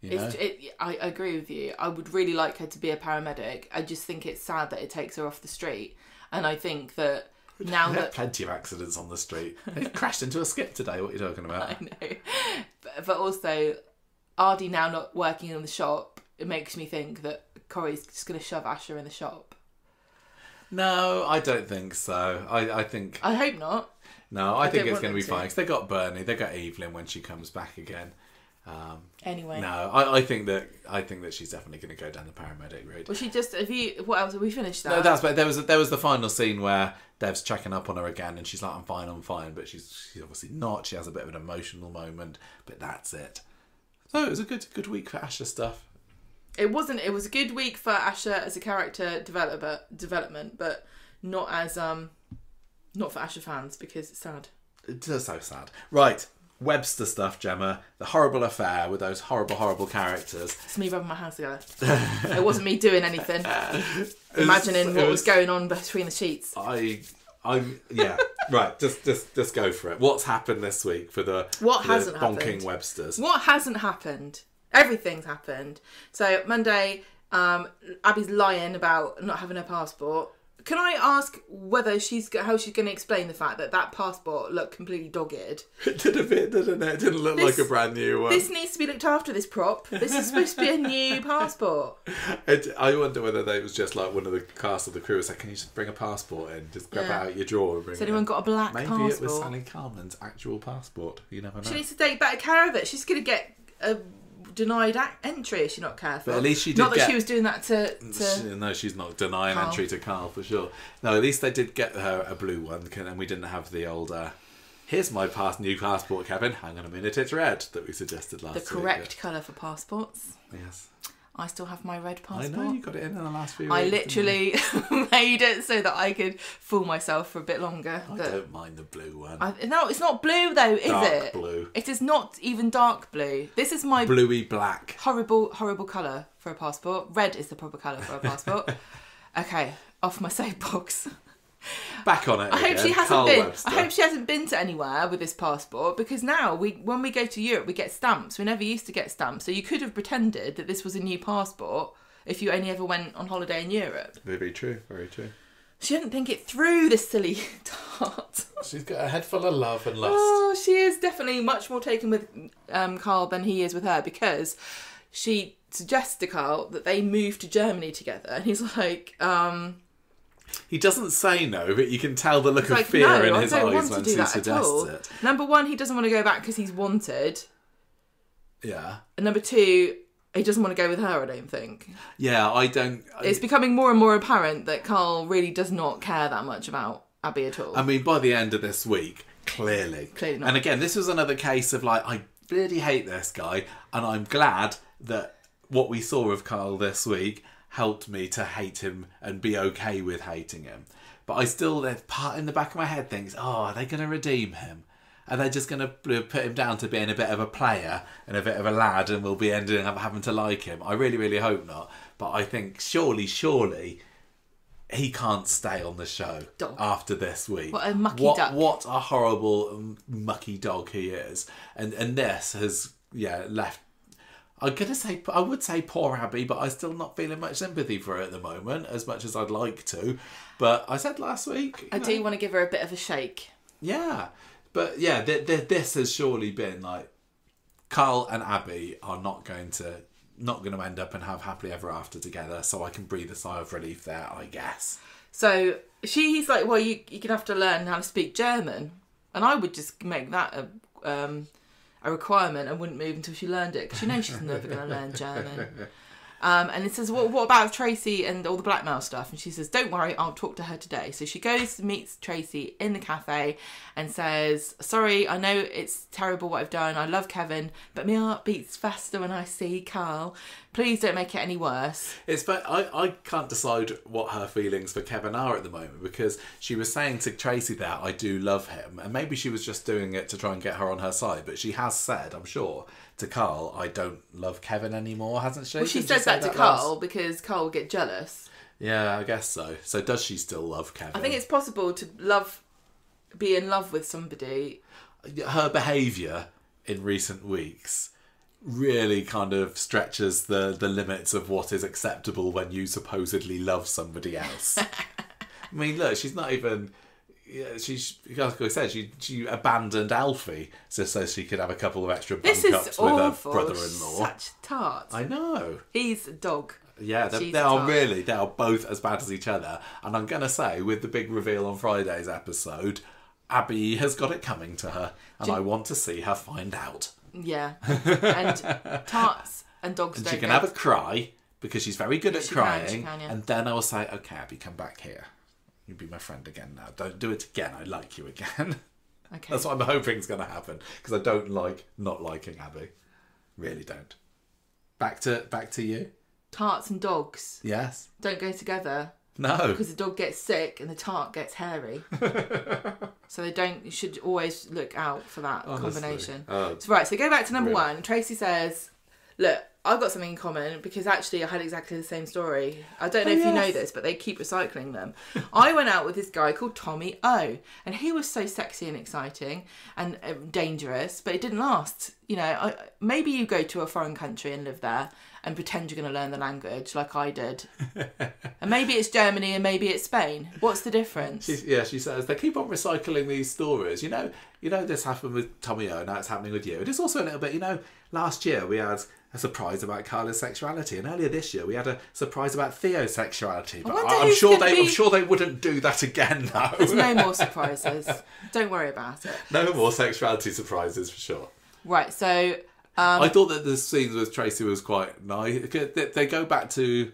I agree with you. I would really like her to be a paramedic. I just think it's sad that it takes her off the street. And I think that now that... plenty of accidents on the street. They've crashed into a skip today. What are you talking about? I know. But also, Ardy now not working in the shop, it makes me think that Corrie's just going to shove Asher in the shop. No, I don't think so. I think... I hope not. No, I think it's going to be fine. Because they got Bernie, they got Evelyn when she comes back again. Anyway, no, I think that she's definitely going to go down the paramedic route. Well, what else have we finished? That? No, but there was the final scene where Dev's checking up on her again, and she's like, I'm fine, but she's obviously not. She has a bit of an emotional moment, but that's it. So it was a good week for Asher stuff. It was a good week for Asher as a character development, but not as not for Asher fans, because it's sad. It's so sad. Right. Webster stuff, Gemma. The horrible affair with those horrible characters. It's me rubbing my hands together. It wasn't me doing anything. Imagining what was going on between the sheets. Yeah. Right. Just go for it. What's happened this week for the bonking happened? Websters? What hasn't happened? Everything's happened. So Monday, Abby's lying about not having her passport. Can I ask whether how she's going to explain the fact that passport looked completely dog-eared? It did a bit, didn't it? It didn't look like a brand new one. This needs to be looked after, this prop. This is supposed to be a new passport. I wonder whether it was just like one of the cast of the crew was like, can you just bring a passport in? Just grab it out your drawer and bring Has anyone got a black passport? Maybe it was Sally Carman's actual passport. You never know. She needs to take better care of it. She's going to get a denied entry if she's not careful. But at least she did not that she was doing that to no, she's not denying Carl. entry to Carl for sure. No, at least they did get her a blue one, and we didn't have the old here's my new passport, Kevin, hang on a minute, it's red, that we suggested last week. The correct colour for passports. Yes. I still have my red passport. I know, you got it in the last few weeks. I literally made it so that I could fool myself for a bit longer. I don't mind the blue one. No, it's not blue though, is dark it? Blue. It is not even dark blue. This is my bluey black. Horrible colour for a passport. Red is the proper colour for a passport. Okay, off my soapbox. Back on it. I hope she hasn't been to anywhere with this passport, because now when we go to Europe we get stamps. We never used to get stamps, so you could have pretended that this was a new passport if you only ever went on holiday in Europe. Very true, very true. She didn't think it through, this silly tart. She's got a head full of love and lust. Oh, she is definitely much more taken with Carl than he is with her, because she suggests to Carl that they move to Germany together, and he's like, He doesn't say no, but you can tell the look of fear in his eyes when she suggests it. Number one, he doesn't want to go back because he's wanted. Yeah. And number two, he doesn't want to go with her, I don't think. Yeah, It's becoming more and more apparent that Carl really does not care that much about Abby at all. I mean, by the end of this week, clearly not. And again, this was another case of like, I bloody hate this guy, and I'm glad that what we saw of Carl this week helped me to hate him and be okay with hating him. But I still, there's part in the back of my head thinks, oh, are they going to redeem him? Are they just going to put him down to being a bit of a player and a bit of a lad, and we'll be ending up having to like him? I really, really hope not. But I think surely he can't stay on the show after this week. What a mucky duck. What a horrible, mucky dog he is. And this has, left... I would say poor Abby, but I'm still not feeling much sympathy for her at the moment, as much as I'd like to. But I said last week... I do want to give her a bit of a shake. Yeah. But yeah, this has surely been like... Carl and Abby are not going to end up and have happily ever after together, so I can breathe a sigh of relief there, I guess. So he's like, well, you're going to have to learn how to speak German. And I would just make that a requirement and wouldn't move until she learned it, because she knows she's never going to learn German. And it says, what about Tracy and all the blackmail stuff? And she says, don't worry, I'll talk to her today. So she goes to meet Tracy in the cafe and says, sorry, I know it's terrible what I've done. I love Kevin, but my heart beats faster when I see Carl. Please don't make it any worse. I can't decide what her feelings for Kevin are at the moment, because she was saying to Tracy that I do love him, and maybe she was just doing it to try and get her on her side, but she has said, I'm sure, to Carl, I don't love Kevin anymore, hasn't she? Well, she said that to Carl because Carl will get jealous. Yeah, I guess so. So does she still love Kevin? I think it's possible to be in love with somebody. Her behaviour in recent weeks really kind of stretches the limits of what is acceptable when you supposedly love somebody else. I mean, look, she's not even... Yeah, like I said, she abandoned Alfie so she could have a couple of extra bunk ups with her brother-in-law. Such tart. I know. He's a dog. Yeah, they are both as bad as each other. And I'm going to say, with the big reveal on Friday's episode, Abby has got it coming to her, and I want to see her find out. Yeah, and tarts and dogs and don't. She can have a cry, because she's very good at crying. She can, yeah. And then I will say, okay, Abby, come back here. You'll be my friend again now. Don't do it again. I like you again. Okay. That's what I'm hoping is going to happen, because I don't like not liking Abby. Really don't. Back to you. Tarts and dogs. Yes. Don't go together. No. Because the dog gets sick and the tart gets hairy. So you should always look out for that combination. So go back to number one. Tracy says, look, I've got something in common, because actually I had exactly the same story. I don't know if you know this, but they keep recycling them. I went out with this guy called Tommy O, and he was so sexy and exciting and dangerous, but it didn't last. you know, maybe you go to a foreign country and live there and pretend you're going to learn the language like I did. And maybe it's Germany and maybe it's Spain. What's the difference? She says they keep on recycling these stories. You know this happened with Tommy O, now it's happening with you. And it's also a little bit, you know, last year we had a surprise about Carla's sexuality, and earlier this year we had a surprise about Theo's sexuality. But I'm sure they wouldn't do that again now. There's no more surprises. Don't worry about it. No more sexuality surprises for sure. Right, so I thought that the scenes with Tracy was quite nice. They go back to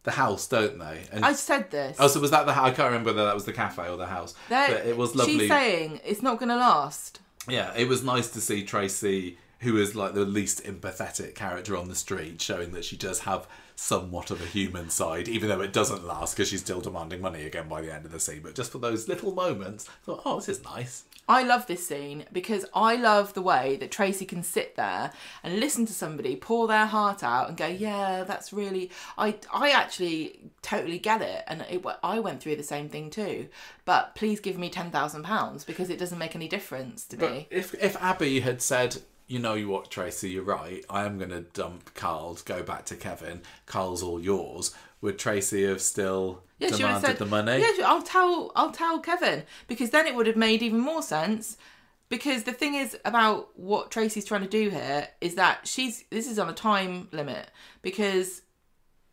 the house, don't they? And I said this. Oh, so was that the house? I can't remember whether that was the cafe or the house. But it was lovely. She's saying it's not going to last. Yeah, it was nice to see Tracy, who is like the least empathetic character on the street, showing that she does have somewhat of a human side, even though it doesn't last because she's still demanding money again by the end of the scene. But just for those little moments, I thought, oh, this is nice. I love this scene because I love the way that Tracy can sit there and listen to somebody pour their heart out and go, yeah, that's really... I actually totally get it. And I went through the same thing too. But please give me £10,000 because it doesn't make any difference to me. If Abby had said... You know what, Tracy, you're right. I am going to dump Carl to go back to Kevin. Carl's all yours. Would Tracy have still demanded the money? Yeah, I'll tell Kevin. Because then it would have made even more sense. Because the thing is about what Tracy's trying to do here is that this is on a time limit. Because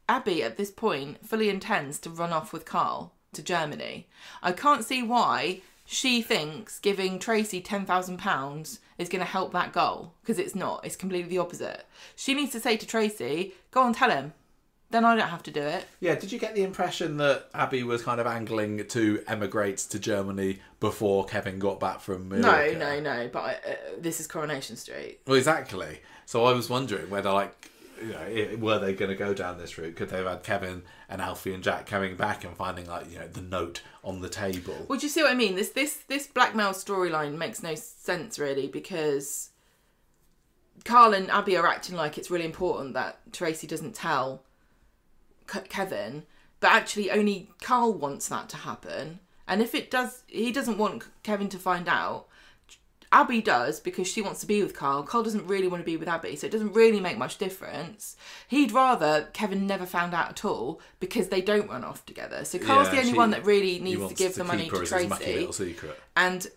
Abby, at this point, fully intends to run off with Carl to Germany. I can't see why she thinks giving Tracy £10,000 is going to help that goal, because it's not. It's completely the opposite. She needs to say to Tracy, go on, tell him. Then I don't have to do it. Yeah, did you get the impression that Abby was kind of angling to emigrate to Germany before Kevin got back from Mallorca? No, but this is Coronation Street. Well, exactly. So I was wondering whether, like, you know, were they going to go down this route? Could they have had Kevin and Alfie and Jack coming back and finding, like, you know, the note on the table? Well, do you see what I mean? This blackmail storyline makes no sense, really, because Carl and Abby are acting like it's really important that Tracy doesn't tell Kevin, but actually only Carl wants that to happen. And if it does, he doesn't want Kevin to find out. Abby does, because she wants to be with Carl. Carl doesn't really want to be with Abby, so it doesn't really make much difference. He'd rather Kevin never found out at all, because they don't run off together. So Carl's the only one that really needs to give the money to Tracy. And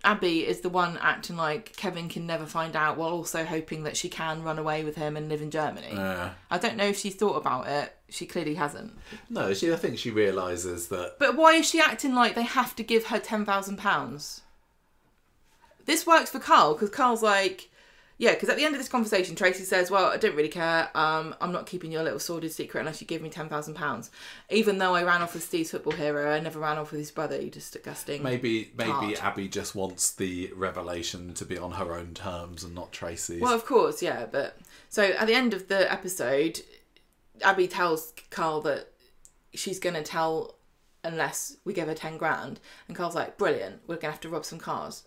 Abby is the one acting like Kevin can never find out, while also hoping that she can run away with him and live in Germany. I don't know if she's thought about it. She clearly hasn't. No, I think she realises that... But why is she acting like they have to give her £10,000? This works for Carl, because Carl's like... Yeah, because at the end of this conversation, Tracy says, well, I don't really care. I'm not keeping your little sordid secret unless you give me £10,000. Even though I ran off with Steve's football hero, I never ran off with his brother. You just disgusting. Maybe Abby just wants the revelation to be on her own terms and not Tracy's. Well, of course, yeah. But so at the end of the episode, Abby tells Carl that she's going to tell unless we give her 10 grand. And Carl's like, brilliant, we're going to have to rob some cars.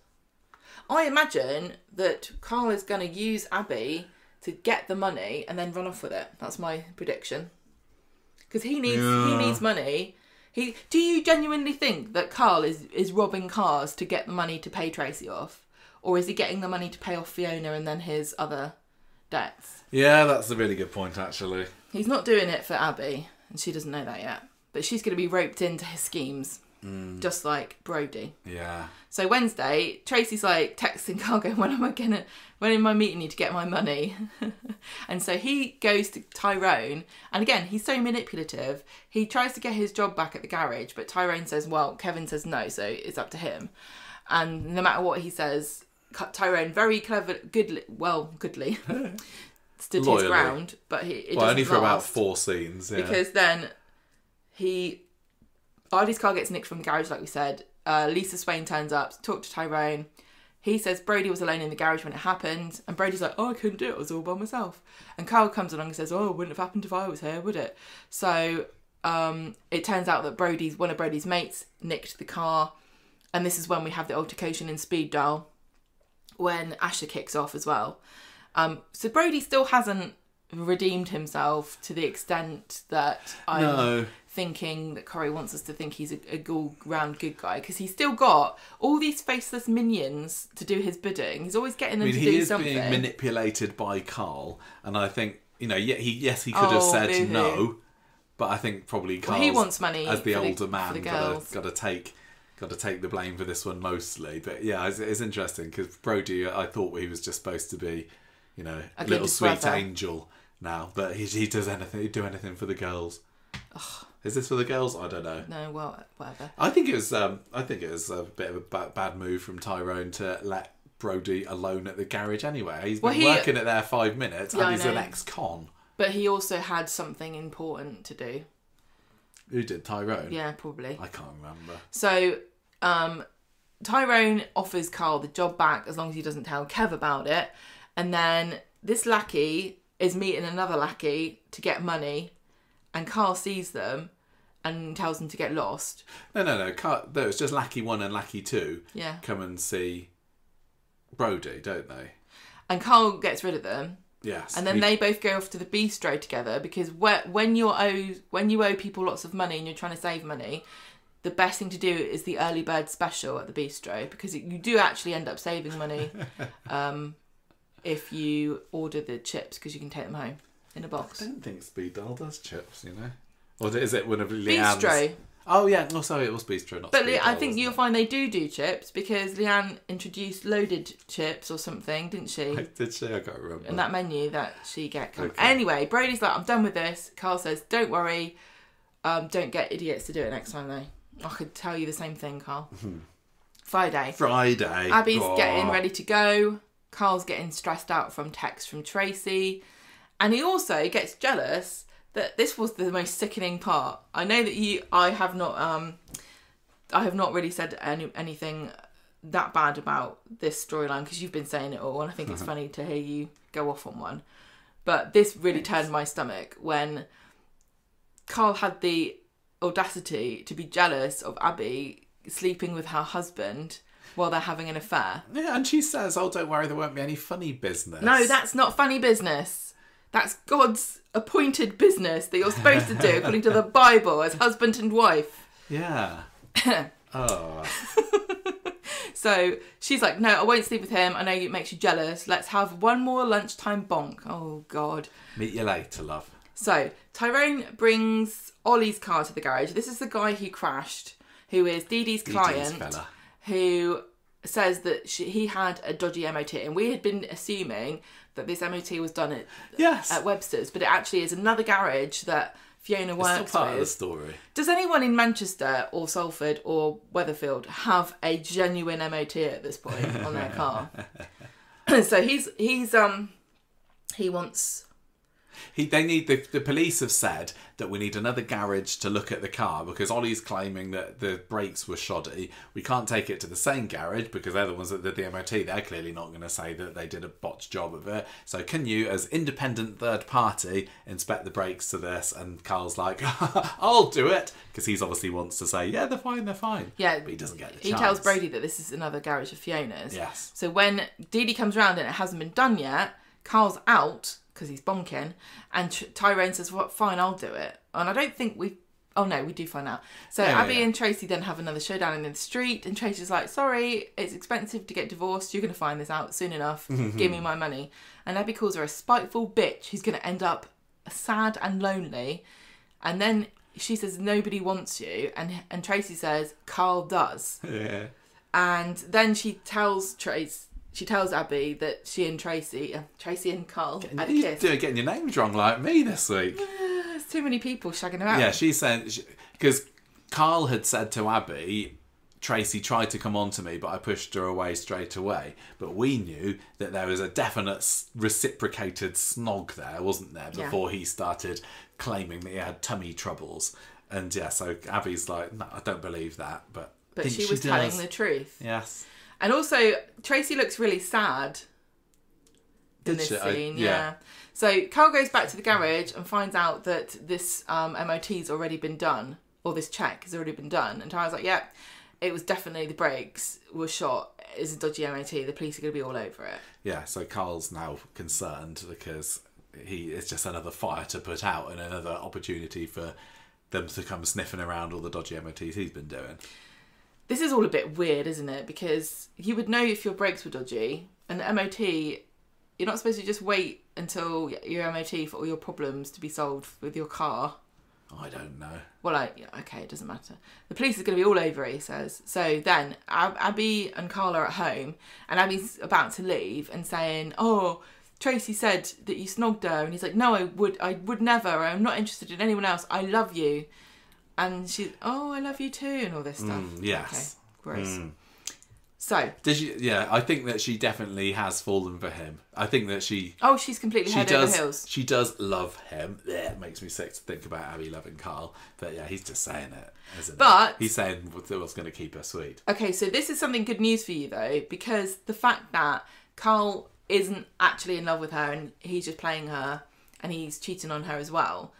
I imagine that Carl is going to use Abby to get the money and then run off with it. That's my prediction. Because he needs money. Do you genuinely think that Carl is robbing cars to get the money to pay Tracy off? Or is he getting the money to pay off Fiona and then his other debts? Yeah, that's a really good point, actually. He's not doing it for Abby, and she doesn't know that yet. But she's going to be roped into his schemes. Just like Brody. Yeah. So Wednesday, Tracy's like texting Carl going, when am I meeting you to get my money? And so he goes to Tyrone, and again, he's so manipulative. He tries to get his job back at the garage, but Tyrone says, well, Kevin says no, so it's up to him. And no matter what he says, Tyrone, very clever, goodly, stood his ground, but it doesn't only for last, about 4 scenes, yeah. Because then Ardy's car gets nicked from the garage, like we said. Lisa Swain turns up to talk to Tyrone. He says Brody was alone in the garage when it happened. And Brody's like, oh, I couldn't do it. I was all by myself. And Carl comes along and says, oh, it wouldn't have happened if I was here, would it? So it turns out that one of Brody's mates nicked the car. And this is when we have the altercation in Speed Dial, when Asher kicks off as well. So Brody still hasn't redeemed himself to the extent that I'm thinking that Corey wants us to think he's a all-round good guy, because he's still got all these faceless minions to do his bidding. He's always getting them to do something. He is being manipulated by Carl, and I think, you know, he could have said boo-hoo. No, but I think probably Carl, he wants money as the for older man, girls. got to take the blame for this one mostly. But yeah, it's interesting because Brody, I thought he was just supposed to be, you know, a little sweet angel now, but he does anything. He'd do anything for the girls. Ugh. Is this for the girls? I don't know. No, well, whatever. I think it was a bit of a bad move from Tyrone to let Brody alone at the garage anyway. He's been working at there 5 minutes, and he's an ex-con. But he also had something important to do. Who did? Tyrone? Yeah, probably. I can't remember. So, Tyrone offers Carl the job back as long as he doesn't tell Kev about it. And then this lackey is meeting another lackey to get money. And Carl sees them and tells them to get lost. No. It's just Lackey 1 and Lackey 2 come and see Brody, don't they? And Carl gets rid of them. Yes. And then they both go off to the bistro together, because when you owe people lots of money and you're trying to save money, the best thing to do is the early bird special at the bistro, because you do actually end up saving money if you order the chips, because you can take them home in a box. I don't think Speed Dial does chips, you know. Or is it one of Leanne's? Bistro. Oh yeah, no, sorry, it was Bistro, not But Speed Dial, I think you'll find they do chips, because Leanne introduced loaded chips or something, didn't she? Did she? I can't remember. In that menu that she get. Okay. Anyway, Brody's like, I'm done with this. Carl says, don't worry. Don't get idiots to do it next time though. I could tell you the same thing, Carl. Friday. Abby's getting ready to go. Carl's getting stressed out from text from Tracy. And he also gets jealous that this was the most sickening part. I know that I have not really said anything that bad about this storyline, because you've been saying it all, and I think it's funny to hear you go off on one. But this really turned my stomach when Carl had the audacity to be jealous of Abby sleeping with her husband while they're having an affair. Yeah, and she says, "Oh, don't worry, there won't be any funny business." No, that's not funny business. That's God's appointed business that you're supposed to do according to the Bible as husband and wife. Yeah. Oh. So she's like, no, I won't sleep with him. I know it makes you jealous. Let's have one more lunchtime bonk. Oh, God. Meet you later, love. So Tyrone brings Ollie's car to the garage. This is the guy who crashed, who is Dee Dee's client, fella. Who says that he had a dodgy MOT. And we had been assuming that this MOT was done at Webster's, but it actually is another garage that Fiona works with. It's still part of the story. Does anyone in Manchester or Salford or Weatherfield have a genuine MOT at this point on their car? So he wants. They need the police have said that we need another garage to look at the car, because Ollie's claiming that the brakes were shoddy. We can't take it to the same garage because they're the ones that did the MOT. They're clearly not going to say that they did a botched job of it. So can you, as independent third party, inspect the brakes to this? And Carl's like, I'll do it, because he's obviously wants to say, yeah, they're fine. Yeah, but he doesn't get the chance. He tells Brody that this is another garage of Fiona's. Yes. So when Dee Dee comes round and it hasn't been done yet, Carl's out because he's bonking, and Tyrone says, well, fine, I'll do it. And I don't think we do find out. So Abby and Tracy then have another showdown in the street, and Tracy's like, sorry, it's expensive to get divorced, you're going to find this out soon enough, give me my money. And Abby calls her a spiteful bitch who's going to end up sad and lonely. And then she says, nobody wants you, and Tracy says, Carl does. Yeah. And then she tells Abby that she and Tracy and Carl had a kiss. You're getting your names wrong like me this week. There's too many people shagging around. Yeah, she said, because Carl had said to Abby, Tracy tried to come on to me, but I pushed her away straight away. But we knew that there was a definite reciprocated snog there, wasn't there, before he started claiming that he had tummy troubles. And yeah, so Abby's like, no, I don't believe that. But she was telling the truth. Yes. And also, Tracy looks really sad in this scene. Yeah. So Carl goes back to the garage and finds out that this MOT's already been done, or this check has already been done. And Tyra's like, yeah, it was definitely the brakes were shot. It's a dodgy MOT. The police are going to be all over it. Yeah, so Carl's now concerned because it's just another fire to put out and another opportunity for them to come sniffing around all the dodgy MOTs he's been doing. This is all a bit weird, isn't it? Because you would know if your brakes were dodgy, and the MOT, you're not supposed to just wait until your MOT for all your problems to be solved with your car. I don't know. Well, okay, it doesn't matter. The police is going to be all over it, he says. So then Abby and Carl are at home, and Abby's about to leave and saying, oh, Tracy said that you snogged her. And he's like, no, I would never. I'm not interested in anyone else. I love you. And she's, oh, I love you too, and all this stuff. Yes. Okay, gross. So I think that she definitely has fallen for him. I think that she's completely head over heels. She does love him. It makes me sick to think about Abby loving Carl. But yeah, he's just saying it, isn't he? He's saying what's going to keep her sweet. Okay, so this is something good news for you though, because the fact that Carl isn't actually in love with her and he's just playing her and he's cheating on her as well,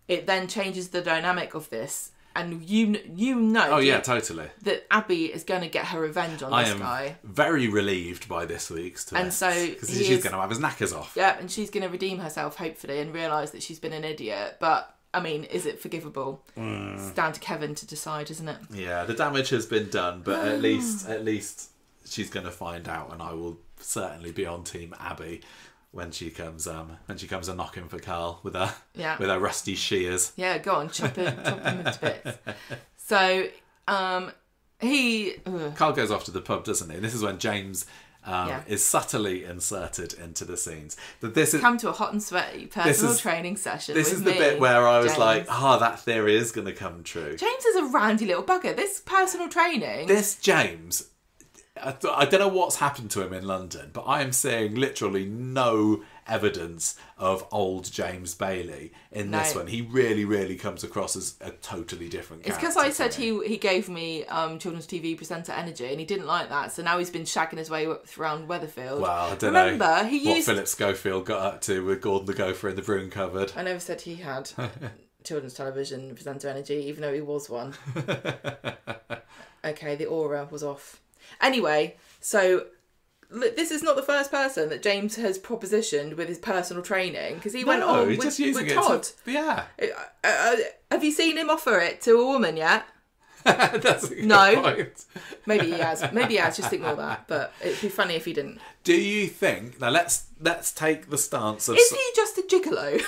it then changes the dynamic of this. And you know... Oh, yeah, totally. ...that Abby is going to get her revenge on this guy. I am very relieved by this week's twist. And so... Because she's going to have his knackers off. Yeah, and she's going to redeem herself, hopefully, and realise that she's been an idiot. But, I mean, is it forgivable? It's down to Kevin to decide, isn't it? Yeah, the damage has been done, but at least she's going to find out, and I will certainly be on Team Abby when she comes a knocking for Carl with her rusty shears. Yeah, go on, chop him into bits. So Carl goes off to the pub, doesn't he? And this is when James is subtly inserted into the scenes. Come to a hot and sweaty personal training session. This is the bit where I was like, that theory is going to come true. James is a randy little bugger. This personal training. This James, I don't know what's happened to him in London, but I am seeing literally no evidence of old James Bailey in this one. He really, really comes across as a totally different character. It's because I said he gave me children's TV presenter energy, and he didn't like that, so now he's been shagging his way around Weatherfield. Well, I don't know what Philip Schofield got up to with Gordon the Gopher in the broom cupboard. I never said he had children's television presenter energy, even though he was one. Okay, the aura was off. Anyway, so this is not the first person that James has propositioned with his personal training, because he went on with, just using with Todd. Have you seen him offer it to a woman yet? That's a good point. Maybe he has. Maybe he has. Just ignore that. But it'd be funny if he didn't. Do you think? Now let's take the stance of. Is he just a gigolo? Is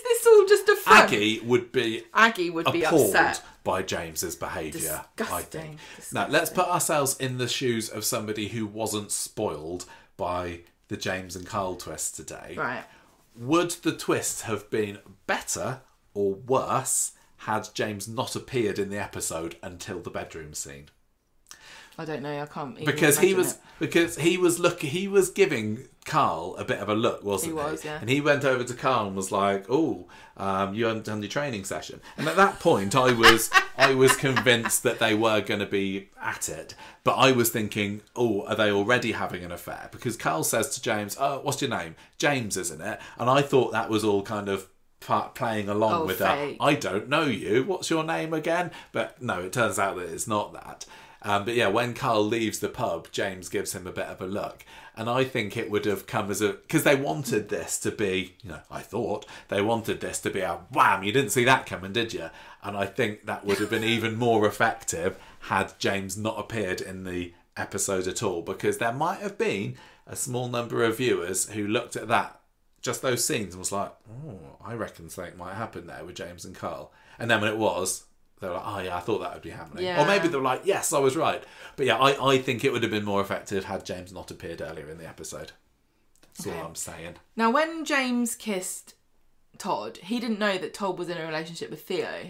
this all just a front? Aggie would be upset by James's behaviour. Disgusting. I think. Now let's put ourselves in the shoes of somebody who wasn't spoiled by the James and Carl twist today. Right. Would the twist have been better or worse had James not appeared in the episode until the bedroom scene? I don't know. I can't. Because he was giving Carl a bit of a look, wasn't he? He was, yeah. And he went over to Carl and was like, "Oh, you haven't done your training session." And at that point, I was convinced that they were going to be at it. But I was thinking, "Oh, are they already having an affair?" Because Carl says to James, "Oh, what's your name? James, isn't it?" And I thought that was all kind of playing along with fake. that. I don't know you. What's your name again? But no, it turns out that it's not that. But yeah, when Carl leaves the pub, James gives him a bit of a look. And I think it would have come as because they wanted this to be, I thought they wanted this to be a wham, you didn't see that coming, did you? And I think that would have been even more effective had James not appeared in the episode at all, because there might have been a small number of viewers who looked at that, just those scenes, and was like, oh, I reckon something might happen there with James and Carl. And then when it was, they were like, oh yeah, I thought that would be happening. Yeah. Or maybe they were like, yes, I was right. But yeah, I think it would have been more effective had James not appeared earlier in the episode. That's all I'm saying. Now, when James kissed Todd, he didn't know that Todd was in a relationship with Theo.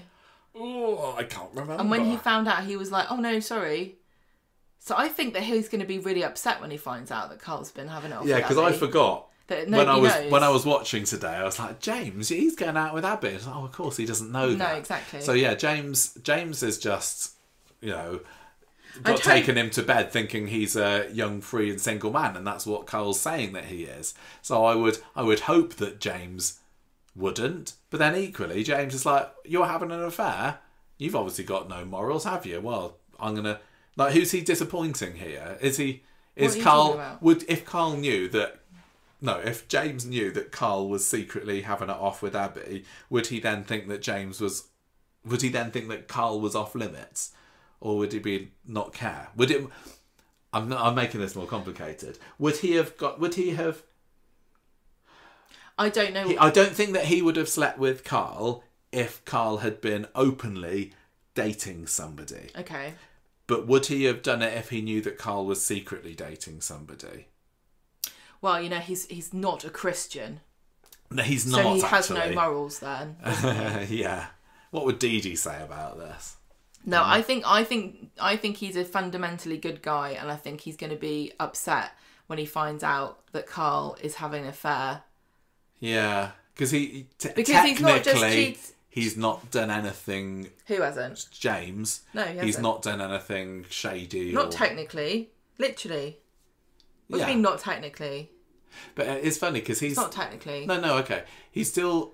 Oh, I can't remember. And when he found out, he was like, oh no, sorry. So I think that he's going to be really upset when he finds out that Carl's been having it off with Abby. Yeah, because I forgot. That when I was watching today, I was like, James, he's going out with Abby. I was like, oh, of course, he doesn't know that. No, exactly. So yeah, James is just, taken him to bed thinking he's a young, free and single man, and that's what Carl's saying that he is. So I would hope that James wouldn't, but then equally, James is like, you're having an affair? You've obviously got no morals, have you? Well, I'm going to... Like, who's he disappointing here? Is Carl... If Carl knew that if James knew that Carl was secretly having it off with Abby, would he then think that Carl was off limits, or would he be not care? I'm making this more complicated. Would he have? I don't know. I don't think that he would have slept with Carl if Carl had been openly dating somebody. Okay. But would he have done it if he knew that Carl was secretly dating somebody? Well, he's not a Christian. No, he's not. So he has actually. no morals then. Yeah. What would Dee Dee say about this? No, I think he's a fundamentally good guy, and I think he's going to be upset when he finds out that Carl is having an affair. Yeah, because technically he's not just he's not done anything. Who hasn't? James. No, he hasn't. He's not done anything shady. Not technically, literally. What do you mean not technically? But it's funny because he's not technically. No, okay. He's still.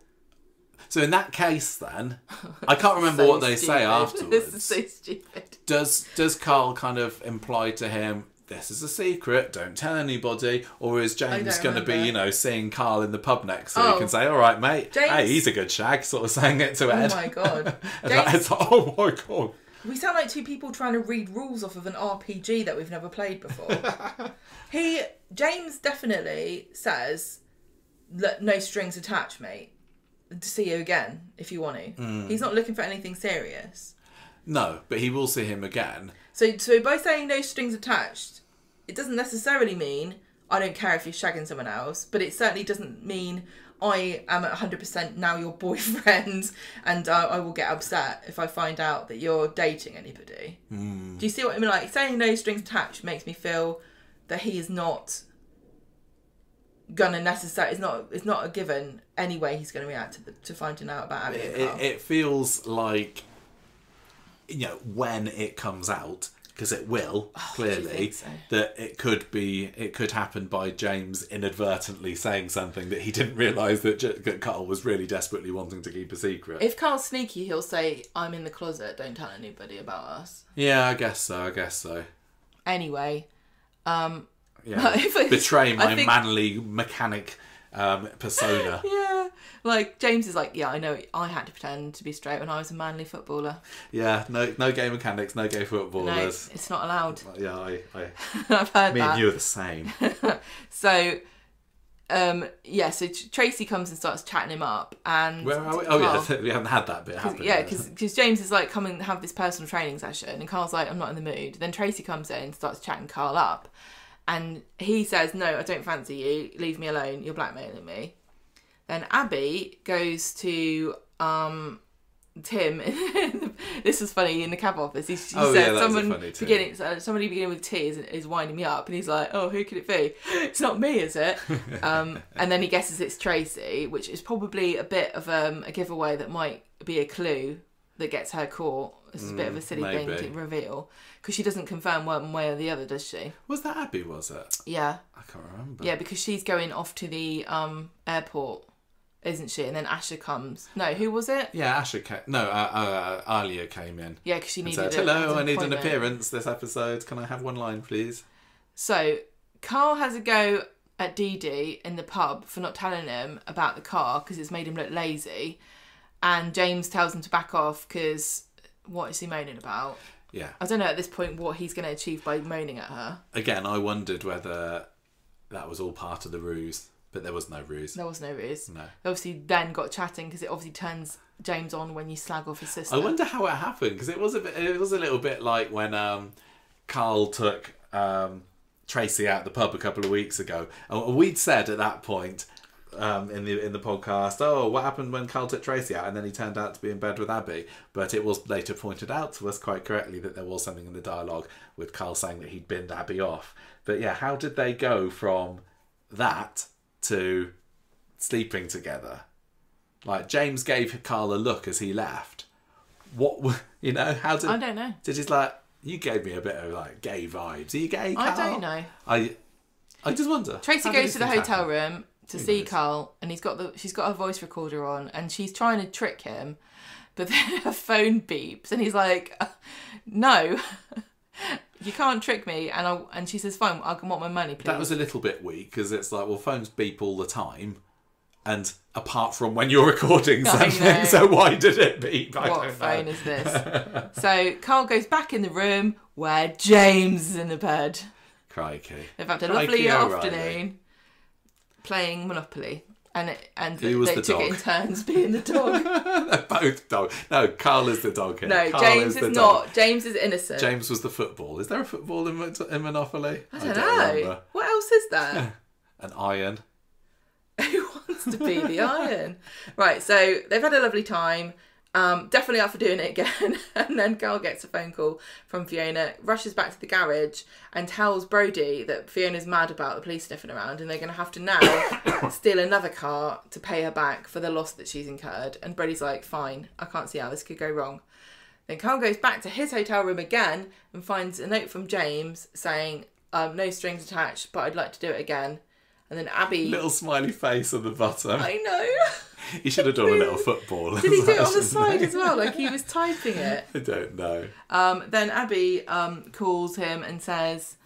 So in that case, then I can't remember what they say afterwards. This is so stupid. Does Carl kind of imply to him, this is a secret, don't tell anybody? Or is James going to be, seeing Carl in the pub next week and say, all right, mate, hey, he's a good shag, sort of saying it to Ed. Oh, my God. It's like, oh, my God. We sound like two people trying to read rules off of an RPG that we've never played before. James definitely says, no strings attached, mate. To see you again, if you want to. He's not looking for anything serious. No, but he will see him again. So by saying no strings attached, it doesn't necessarily mean I don't care if you're shagging someone else, but it certainly doesn't mean I am at 100% now your boyfriend and I will get upset if I find out that you're dating anybody. Do you see what I mean? Like, saying no strings attached makes me feel that he is not gonna necessarily, it's not a given anyway he's going to react to finding out about Abby and Carl. It feels like, when it comes out, because it will, clearly, so? That it could happen by James inadvertently saying something that he didn't realise that Carl was really desperately wanting to keep a secret. If Carl's sneaky, he'll say, I'm in the closet, don't tell anybody about us. Yeah, I guess so. Anyway, betray my manly mechanic persona. Yeah, like James is like, I know I had to pretend to be straight when I was a manly footballer. Yeah, no gay mechanics, no gay footballers. No, it's not allowed. Yeah, I've heard me that. and you are the same. So Tracy comes and starts chatting him up, and where are we? Oh yeah, we haven't had that bit happen. Yeah, because James is like, come and have this personal training session, and Carl's like, I'm not in the mood. Then Tracy comes in and starts chatting Carl up. And he says, no, I don't fancy you. Leave me alone. You're blackmailing me. Then Abby goes to Tim. This was funny in the cab office. She said, somebody beginning with T is winding me up. And he's like, oh, who could it be? It's not me, is it? And then he guesses it's Tracy, which is probably a bit of a giveaway that might be a clue that gets her caught. This is a bit of a silly thing to reveal. Because she doesn't confirm one way or the other, does she? Was that Abby, was it? Yeah. I can't remember. Yeah, because she's going off to the airport, isn't she? And then Asha comes. No, who was it? Yeah, Asha came. No, Alia came in. Yeah, because she needed hello, I need an appearance this episode. Can I have one line, please? So, Carl has a go at Dee Dee in the pub for not telling him about the car because it's made him look lazy. And James tells him to back off because what is he moaning about? Yeah. I don't know at this point what he's going to achieve by moaning at her. Again, I wondered whether that was all part of the ruse, but there was no ruse. There was no ruse. No. They obviously then got chatting because it obviously turns James on when you slag off his sister. I wonder how it happened because it was a little bit like when Carl took Tracy out the pub a couple of weeks ago, and we'd said at that point in the podcast, oh, what happened when Carl took Tracy out and then he turned out to be in bed with Abby? But it was later pointed out to us quite correctly that there was something in the dialogue with Carl saying that he'd binned Abby off. But yeah, how did they go from that to sleeping together? Like, James gave Carl a look as he left. What, how did... I don't know. Did he like, you gave me a bit of like gay vibes. Are you gay, Carl? I don't know. I just wonder. Tracy goes to the hotel room to see Carl, and she's got her voice recorder on, and she's trying to trick him, but then her phone beeps, and he's like, no. You can't trick me. And she says, fine, I want my money, please. That was a little bit weak, because it's like, well, phones beep all the time. And apart from when you're recording something, so why did it beep? What phone is this? So Carl goes back in the room where James is in the bed. Crikey. They've had a lovely afternoon playing Monopoly. And they took it in turns being the dog. They're both dogs. No, Carl is the dog here. No, Carl James is not. Dog. James is innocent. James was the football. Is there a football in Monopoly? I don't know. Remember. What else is there? An iron. Who wants to be the iron? Right, so they've had a lovely time. Definitely up for doing it again. And then Carl gets a phone call from Fiona, rushes back to the garage and tells Brody that Fiona's mad about the police sniffing around and they're going to have to now steal another car to pay her back for the loss that she's incurred. And Brody's like, fine, I can't see how this could go wrong. Then Carl goes back to his hotel room again and finds a note from James saying, no strings attached, but I'd like to do it again. And then Abby... Little smiley face on the bottom. I know. He should have done a little football. Did he do it on the side as well? Like he was typing it? I don't know. Then Abby calls him and says,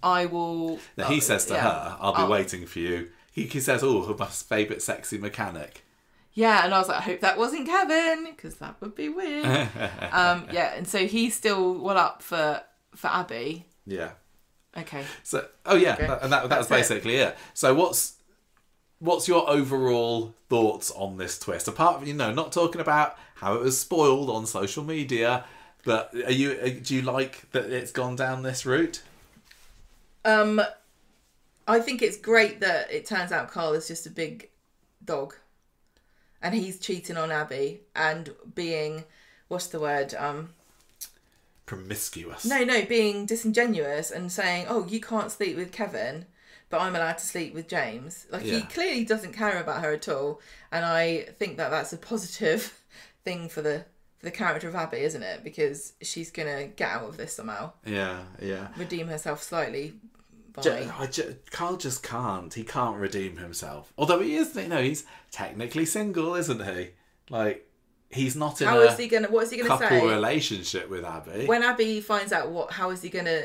I will... Now, he says to her, I'll be waiting for you. He says, oh, my favourite sexy mechanic. Yeah, and I was like, I hope that wasn't Kevin, because that would be weird. Yeah, and so he's still up for Abby. Yeah. Okay. So, and that was basically it. So what's your overall thoughts on this twist? Apart from, not talking about how it was spoiled on social media, but do you like that it's gone down this route? I think it's great that it turns out Carl is just a big dog. And he's cheating on Abby and being, what's the word? Promiscuous. No, being disingenuous and saying, oh, you can't sleep with Kevin, but I'm allowed to sleep with James. He clearly doesn't care about her at all. And I think that that's a positive thing for the character of Abby, isn't it? Because she's going to get out of this somehow. Yeah. Redeem herself slightly. Carl just can't. He can't redeem himself. Although he is, he's technically single, isn't he? He's not in what is he gonna say? Couple relationship with Abby. When Abby finds out how is he gonna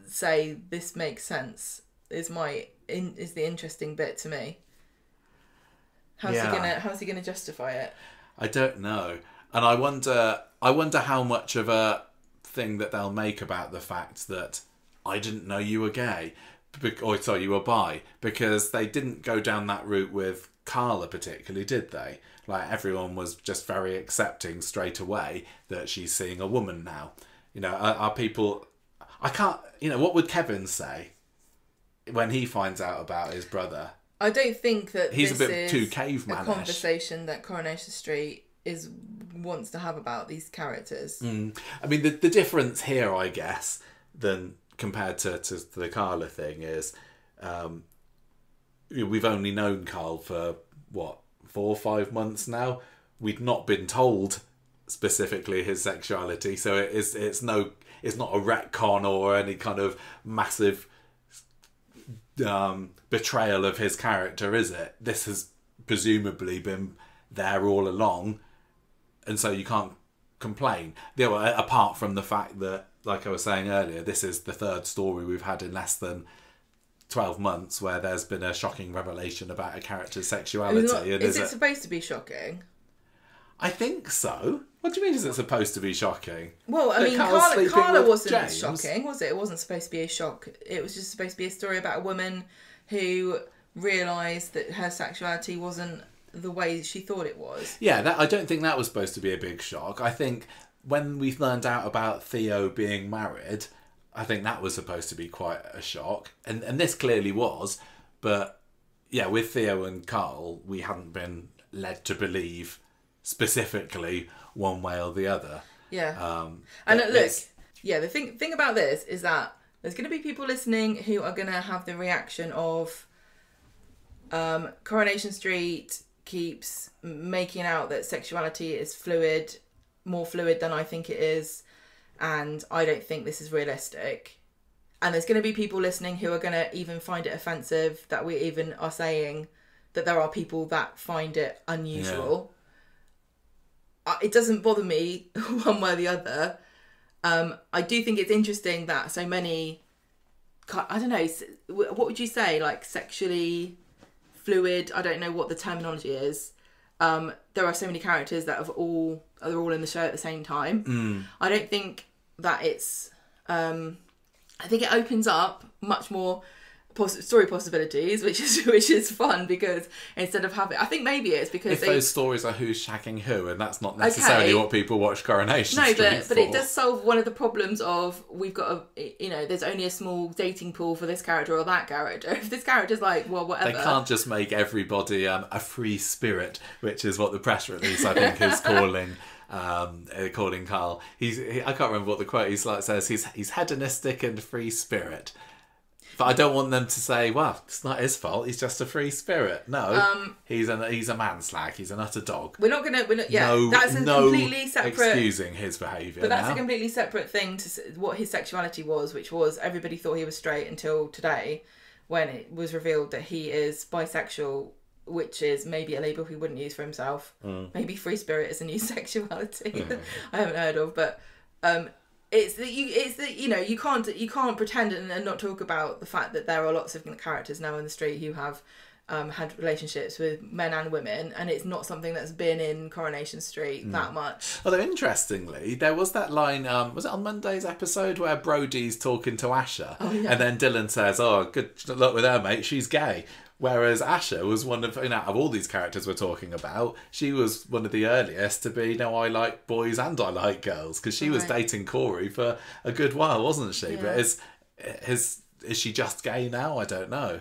say this makes sense? Is the interesting bit to me. How's he gonna justify it? I don't know, and I wonder how much of a thing that they'll make about the fact that I didn't know you were gay, you were bi, because they didn't go down that route with Carla particularly, did they? Everyone was just very accepting straight away that she's seeing a woman now. Are people... I can't... what would Kevin say when he finds out about his brother? I don't think that he's a bit too cavemanish. A conversation that Coronation Street wants to have about these characters. I mean, the difference here, I guess, than compared to the Carla thing is we've only known Carl for, 4 or 5 months now. We'd not been told specifically his sexuality, so it's not a retcon or any kind of massive betrayal of his character, is it? This has presumably been there all along, and so you can't complain. Apart from the fact that, like I was saying earlier, this is the third story we've had in less than 12 months where there's been a shocking revelation about a character's sexuality. Is it supposed to be shocking? I think so. What do you mean is it supposed to be shocking? Well, I mean, Carla wasn't shocking, was it? It wasn't supposed to be a shock. It was just supposed to be a story about a woman who realised that her sexuality wasn't the way she thought it was. Yeah, I don't think that was supposed to be a big shock. I think when we learned out about Theo being married, I think that was supposed to be quite a shock. And this clearly was. But, yeah, with Theo and Carl, we hadn't been led to believe specifically one way or the other. Yeah. And look, the thing about this is that there's going to be people listening who are going to have the reaction of Coronation Street keeps making out that sexuality is fluid, more fluid than I think it is. And I don't think this is realistic. And there's going to be people listening who are going to even find it offensive that we even are saying that there are people that find it unusual. Yeah. It doesn't bother me one way or the other. I do think it's interesting that so many, I don't know, what would you say, like sexually fluid, I don't know what the terminology is. There are so many characters that are all in the show at the same time. I don't think that it's, I think it opens up much more story possibilities, which is fun, because instead of having, I think maybe it's because those stories are who's shagging who, and that's not necessarily what people watch Coronation Street but it does solve one of the problems of, we've got there's only a small dating pool for this character or that character. If this character's like, well, whatever, they can't just make everybody a free spirit, which is what the press release I think is calling Carl. I can't remember what the quote says. He's hedonistic and free spirit. But I don't want them to say, well, it's not his fault, he's just a free spirit. No, he's a man slag, he's an utter dog. We're not, that's a completely separate... excusing his behaviour. But that's a completely separate thing to what his sexuality was, which was everybody thought he was straight until today, when it was revealed that he is bisexual, which is maybe a label he wouldn't use for himself. Maybe free spirit is a new sexuality I haven't heard of, but... you can't pretend and not talk about the fact that there are lots of characters now in the street who have had relationships with men and women, and it's not something that's been in Coronation Street that much. Although interestingly, there was that line, was it on Monday's episode, where Brody's talking to Asher, and then Dylan says, "Oh, good luck with her, mate, she's gay." Whereas Asher was one of, out of all these characters we're talking about, she was one of the earliest to be, I like boys and I like girls, because she was dating Corey for a good while, wasn't she? Yeah. But is she just gay now? I don't know.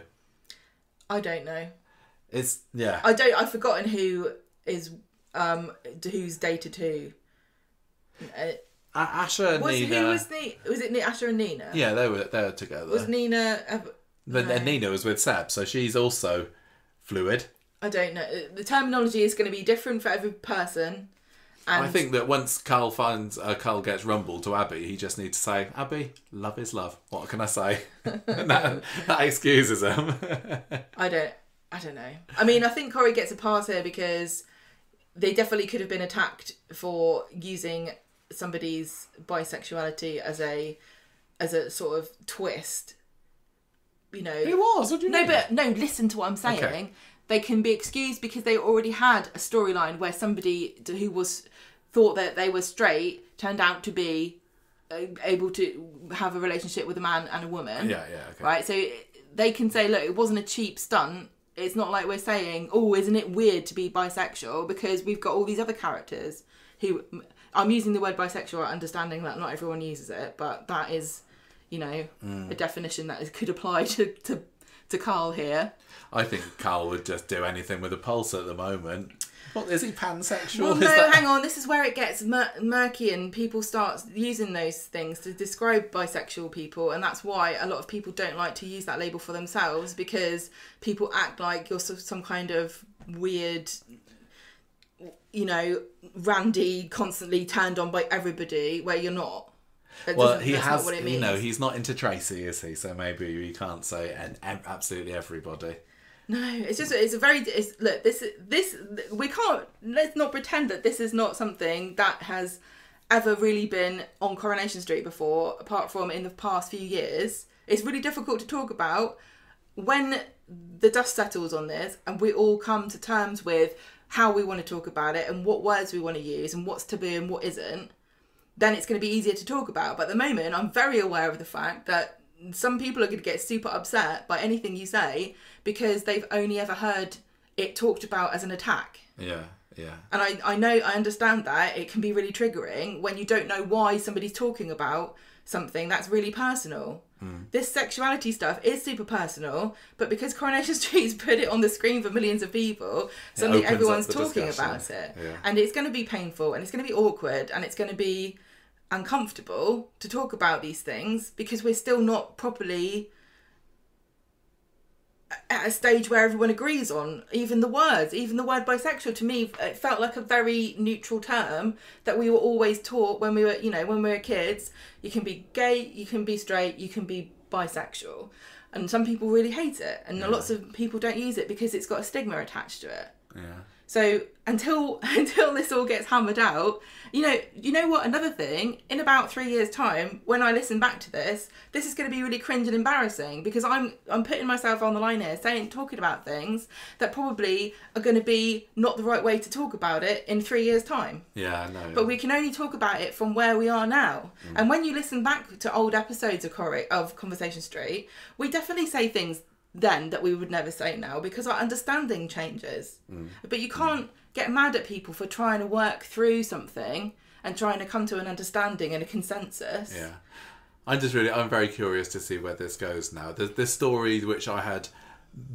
I don't know. I've forgotten who is who's dated who. Asher and Nina. Was it Asher and Nina? Yeah, they were together. Was Nina? Then Nina was with Seb, so she's also fluid. I don't know. The terminology is going to be different for every person. And I think that once Carl gets rumbled to Abby, he just needs to say, "Abby, love is love. What can I say?" that excuses him. I don't know. I mean, I think Corey gets a pass here because they definitely could have been attacked for using somebody's bisexuality as a sort of twist. He was. What do you mean? Listen to what I'm saying. Okay. They can be excused because they already had a storyline where somebody who thought that they were straight turned out to be able to have a relationship with a man and a woman. Yeah, okay. Right? So they can say, look, it wasn't a cheap stunt. It's not like we're saying, oh, isn't it weird to be bisexual? Because we've got all these other characters who... I'm using the word bisexual, understanding that not everyone uses it, but that is... a definition that could apply to Carl here. I think Carl would just do anything with a pulse at the moment. What, is he pansexual? Well, no, hang on. This is where it gets murky and people start using those things to describe bisexual people, and that's why a lot of people don't like to use that label for themselves, because people act like you're some kind of weird... randy, constantly turned on by everybody, where you're not. Well, he has, he's not into Tracy, is he? So maybe we can't say absolutely everybody. No, we can't, let's not pretend that this is not something that has ever really been on Coronation Street before, apart from in the past few years. It's really difficult to talk about. When the dust settles on this and we all come to terms with how we want to talk about it and what words we want to use and what's taboo and what isn't, then it's going to be easier to talk about. But at the moment, I'm very aware of the fact that some people are going to get super upset by anything you say because they've only ever heard it talked about as an attack. Yeah. And I understand that it can be really triggering when you don't know why somebody's talking about something that's really personal. This sexuality stuff is super personal, but because Coronation Street's put it on the screen for millions of people, suddenly everyone's talking about it. Yeah. And it's going to be painful and it's going to be awkward and it's going to be uncomfortable to talk about these things because we're still not properly at a stage where everyone agrees on even the word bisexual. To me, it felt like a very neutral term that we were always taught when we were kids. You can be gay, you can be straight, you can be bisexual, and some people really hate it, and lots of people don't use it because it's got a stigma attached to it. So until this all gets hammered out, you know what? Another thing, in about 3 years' time, when I listen back to this is going to be really cringe and embarrassing, because I'm putting myself on the line here, talking about things that probably are going to be not the right way to talk about it in 3 years' time. Yeah, I know. But we can only talk about it from where we are now. And when you listen back to old episodes of Conversation Street, we definitely say things then that we would never say now, because our understanding changes. But you can't get mad at people for trying to work through something and trying to come to an understanding and a consensus. Yeah. I'm very curious to see where this goes now. This story, which I had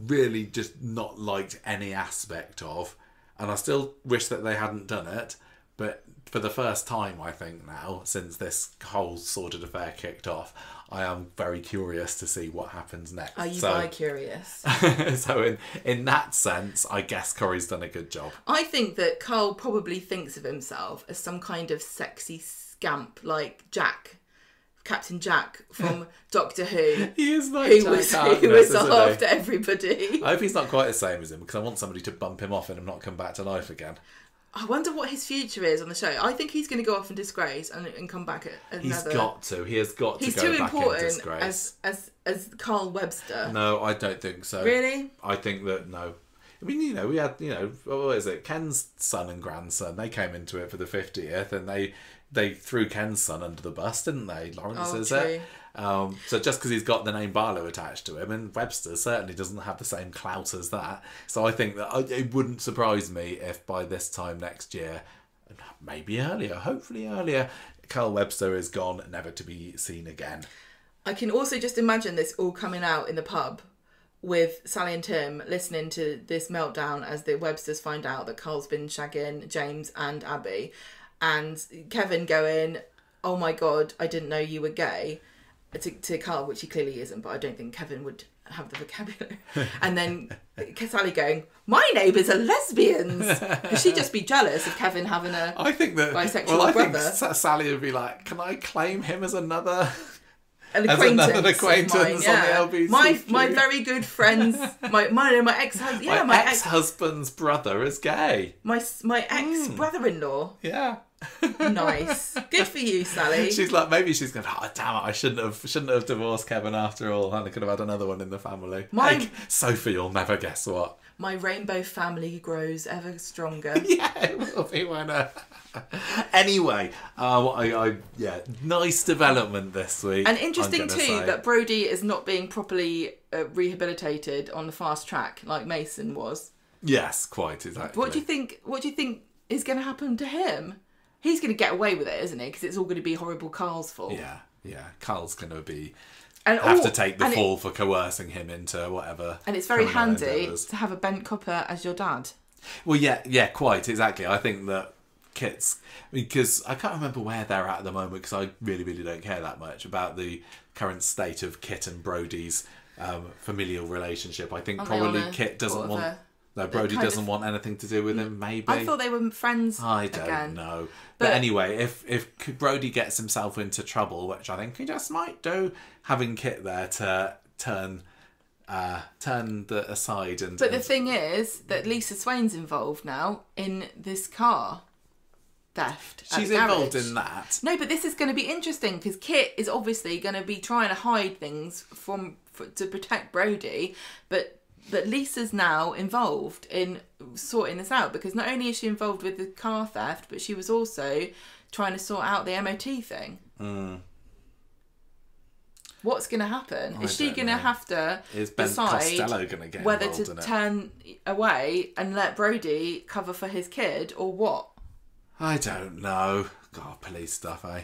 really just not liked any aspect of, and I still wish that they hadn't done it, but for the first time, I think now, since this whole sordid affair kicked off, I am very curious to see what happens next. Are you bi-curious? So in that sense, I guess Corrie's done a good job. I think that Carl probably thinks of himself as some kind of sexy scamp, like Captain Jack from Doctor Who. He is like who was after everybody. I hope he's not quite the same as him, because I want somebody to bump him off and him not come back to life again. I wonder what his future is on the show. I think he's going to go off in disgrace and come back at another... He's got to. He has got to go back in disgrace. He's too important as Carl Webster. No, I don't think so. Really? I think that, no. I mean, we had, what is it? Ken's son and grandson, they came into it for the 50th, and they threw Ken's son under the bus, didn't they? Lawrence, is it? So just because he's got the name Barlow attached to him, and Webster certainly doesn't have the same clout as that. So I think that it wouldn't surprise me if by this time next year, maybe earlier, hopefully earlier, Carl Webster is gone, never to be seen again. I can also just imagine this all coming out in the pub with Sally and Tim listening to this meltdown as the Websters find out that Carl's been shagging James and Abby, and Kevin going, "Oh my God, I didn't know you were gay," to Carl, which he clearly isn't, but I don't think Kevin would have the vocabulary. And then Sally going, "My neighbours are lesbians." Could she just be jealous of Kevin having a bisexual brother? I think Sally would be like, "Can I claim him as another acquaintance on the LBGQ? My very good friends, my ex-husband's brother is gay. My ex brother-in-law. Yeah. Nice. Good for you, Sally. She's like, maybe she's going, "Oh damn it, I shouldn't have divorced Kevin after all, and I could have had another one in the family." Hey, Sophie, you'll never guess what. My rainbow family grows ever stronger. Yeah, it will be when anyway, nice development this week. And interesting too that Brody is not being properly rehabilitated on the fast track like Mason was. Yes, quite exactly. What do you think is going to happen to him? He's going to get away with it, isn't he? Because it's all going to be horrible Carl's fault. Yeah. Carl's going to have to take the fall for coercing him into whatever. And it's very handy to have a bent copper as your dad. Well, yeah, quite exactly. I think that Kit's, because I can't remember where they're at the moment, because I really, really don't care that much about the current state of Kit and Brody's familial relationship. I think probably Kit doesn't want... No, Brody doesn't want anything to do with him, maybe. I thought they were friends I don't know. But anyway, if Brody gets himself into trouble, which I think he just might do, having Kit there to turn aside and... But the thing is that Lisa Swain's involved now in this car theft. She's involved in that. No, but this is going to be interesting because Kit is obviously going to be trying to hide things to protect Brody, but Lisa's now involved in sorting this out, because not only is she involved with the car theft, but she was also trying to sort out the MOT thing. What's going to happen? Is she going to have to decide whether to turn away and let Brody cover for his kid or what? I don't know. God, police stuff, eh?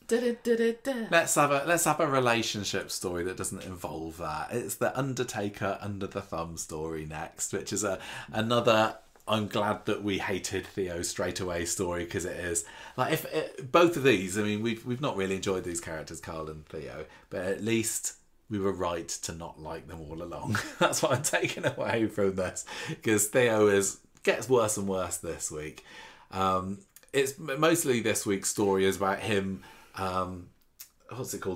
Let's have a relationship story that doesn't involve that. It's the Undertaker under the thumb story next, which is another I'm glad that we hated Theo straight away story, because it is like both of these. I mean, we've not really enjoyed these characters, Carl and Theo, but at least we were right to not like them all along. That's what I'm taking away from this, because Theo gets worse and worse this week. It's mostly this week's story is about him.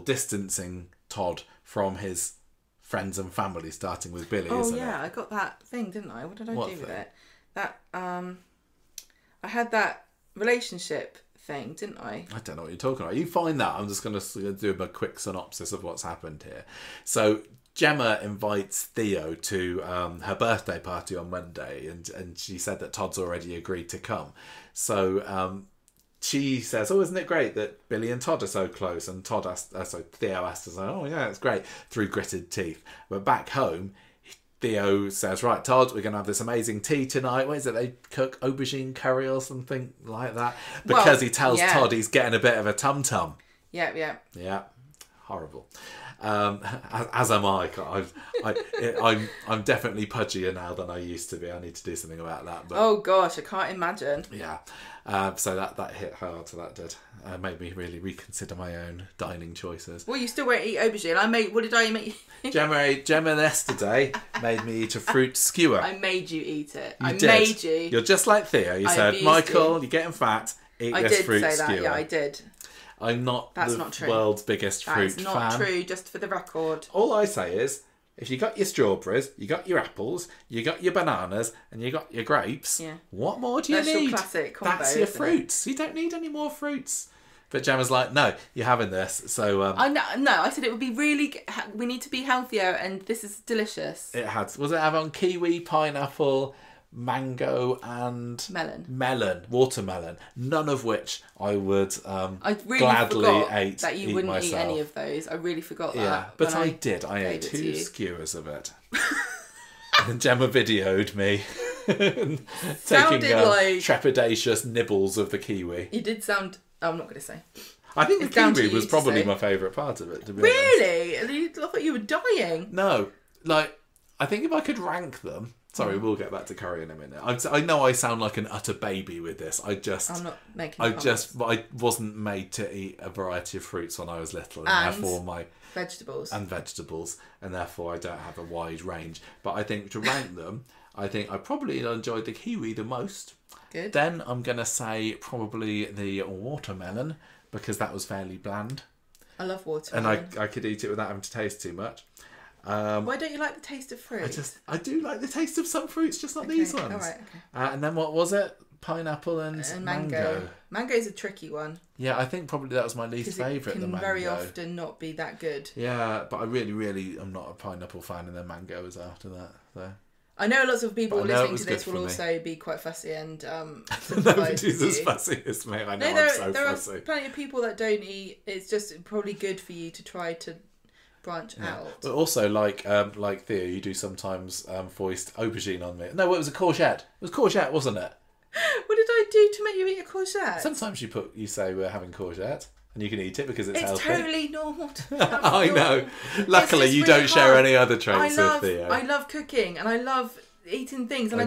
Distancing Todd from his friends and family, starting with Billy. Oh yeah, I got that thing, didn't I? What did I do with it? that I had that relationship thing, didn't I? I don't know what you're talking about. You find that. I'm just going to do a quick synopsis of what's happened here. So Gemma invites Theo to her birthday party on Monday, and she said that Todd's already agreed to come. So she says, "Oh, isn't it great that Billy and Todd are so close?" And Theo asked her, "Oh yeah, it's great," through gritted teeth. But back home, Theo says, "Right, Todd, we're going to have this amazing tea tonight." What is it? They cook aubergine curry or something like that. Because he tells Todd he's getting a bit of a tum-tum. Yeah. Yeah. Horrible. As am I. I'm definitely pudgier now than I used to be. I need to do something about that. But, oh gosh, I can't imagine. Yeah. So that hit hard. So that did. Made me really reconsider my own dining choices. Well, you still won't eat aubergine. What did I make? Gemma yesterday made me eat a fruit skewer. I made you eat it. Made you. You're just like Theo. You said, "Michael, you're getting fat. Eat this fruit skewer." I did say that. Yeah, I did. I'm not the world's biggest fruit fan. That's not true, just for the record. All I say is, if you got your strawberries, you got your apples, you got your bananas, and you got your grapes, what more do you need? That's your classic combo, that's your fruits. You don't need any more fruits. But Gemma's like, "No, you're having this." So I said it would be really. We need to be healthier, and this is delicious. It had. Was it have on kiwi, pineapple, mango and watermelon, none of which I would I really gladly forgot that you wouldn't myself. eat any of those. I really forgot that. Yeah, but I did. I ate 2 skewers of it. And Gemma videoed me taking trepidatious nibbles of the kiwi. You did sound... I'm not going to say. I think the kiwi was probably my favourite part of it, to be honest. Really? I thought you were dying. No. I think if I could rank them... Sorry, we'll get back to curry in a minute. I know I sound like an utter baby with this. I'm not making I wasn't made to eat a variety of fruits when I was little, and therefore vegetables, and therefore I don't have a wide range. But I think to rank them, I think I probably enjoyed the kiwi the most. Good. Then I'm gonna say probably the watermelon, because that was fairly bland. I love watermelon, and I could eat it without having to taste too much. Why don't you like the taste of fruit? I do like the taste of some fruits, just not these ones. All right, okay. And then what was it? Pineapple and mango. Mango's a tricky one. Yeah, I think probably that was my least favourite. It can very often not be that good. Yeah, but I really am not a pineapple fan, and then mango is after that. So. I know lots of people listening to this will also be quite fussy and nobody's as fussy as me. I know I'm so fussy. There are plenty of people that don't eat. It's just probably good for you to try to branch out. But also, like Theo, you do sometimes foist aubergine on me. No, it was a courgette. It was courgette, wasn't it? What did I do to make you eat a courgette? Sometimes you say we're having courgette, and you can eat it because it's healthy. It's totally normal. I know. Luckily, you don't share any other traits with Theo. I love cooking, and I love eating things, and I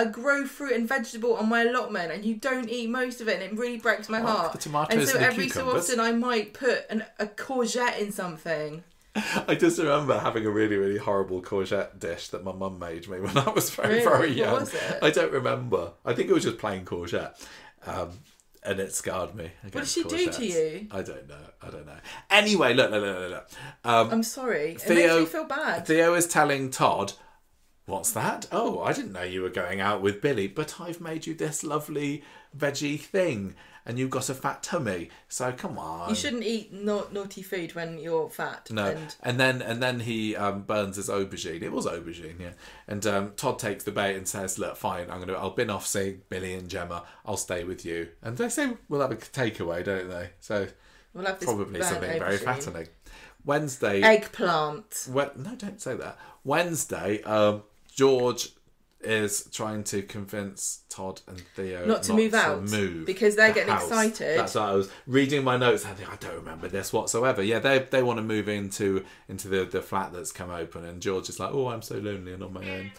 grow fruit and vegetable on my allotment, and you don't eat most of it, and it really breaks my heart. The tomatoes and so every so often I might put a courgette in something. I just remember having a really horrible courgette dish that my mum made me when I was very young. What was it? I don't remember. I think it was just plain courgette. And it scarred me. What did she do to you? I don't know. Anyway, look. I'm sorry. It makes me feel bad. Theo is telling Todd, "What's that? Oh, I didn't know you were going out with Billy, but I've made you this lovely veggie thing, and you've got a fat tummy, so come on." You shouldn't eat naughty food when you're fat. No, and then he burns his aubergine. It was aubergine, yeah. And Todd takes the bait and says, "Look, fine, I'll bin off seeing Billy and Gemma. I'll stay with you." And they say we'll have a takeaway, don't they? So we'll have this probably something very fattening. Wednesday. Eggplant. No, don't say that. Wednesday. George is trying to convince Todd and Theo not to move out because they're getting excited. That's why I was reading my notes. I think I don't remember this whatsoever. Yeah, they want to move into the flat that's come open, and George is like, "Oh, I'm so lonely and on my own."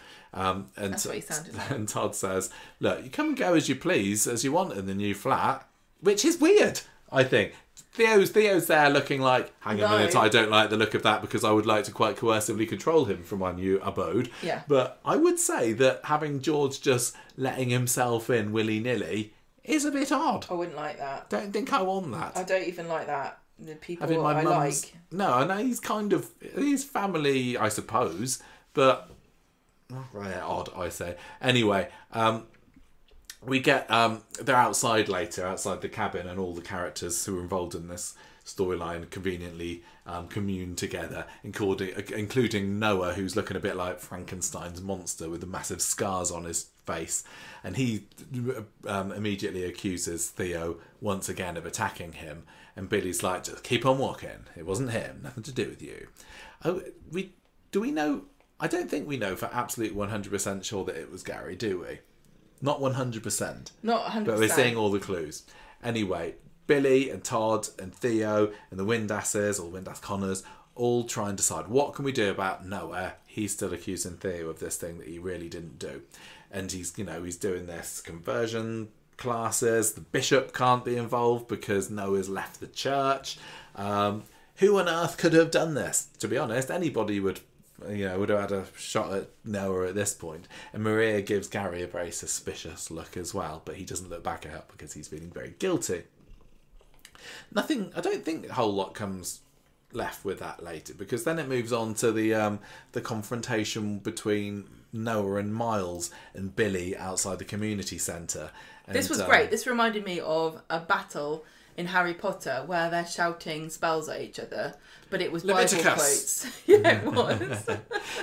And that's what he sounded like. And Todd says, "Look, you come and go as you please, as you want in the new flat," which is weird. I think Theo's there looking like, hang on a minute, I don't like the look of that because I would like to quite coercively control him from my new abode. Yeah. But I would say that having George just letting himself in willy-nilly is a bit odd. I wouldn't like that. Don't think I want that. I don't even like that. The people I like. No, I know he's family, I suppose, but Right, odd, I say. Anyway, we get they're outside later, outside the cabin, and all the characters who are involved in this storyline conveniently commune together, including Noah, who's looking a bit like Frankenstein's monster with the massive scars on his face, and he immediately accuses Theo once again of attacking him, and Billy's like, just keep on walking, it wasn't him, nothing to do with you. Do we know? I don't think we know for absolute 100% sure that it was Gary, do we? Not 100%. Not 100%. But we're seeing all the clues. Anyway, Billy and Todd and Theo and the Windasses, or Windass Connors, all try and decide, what can we do about Noah? He's still accusing Theo of this thing that he really didn't do. And he's doing this conversion classes. The bishop can't be involved because Noah's left the church. Who on earth could have done this? To be honest, anybody would have had a shot at Noah at this point. And Maria gives Gary a very suspicious look as well, but he doesn't look back at her because he's feeling very guilty. Nothing, I don't think a whole lot comes left with that later, because then it moves on to the confrontation between Noah and Miles and Billy outside the community centre. This was great. This reminded me of a battle in Harry Potter where they're shouting spells at each other, but it was Leviticus. Bible quotes. Yeah, it was.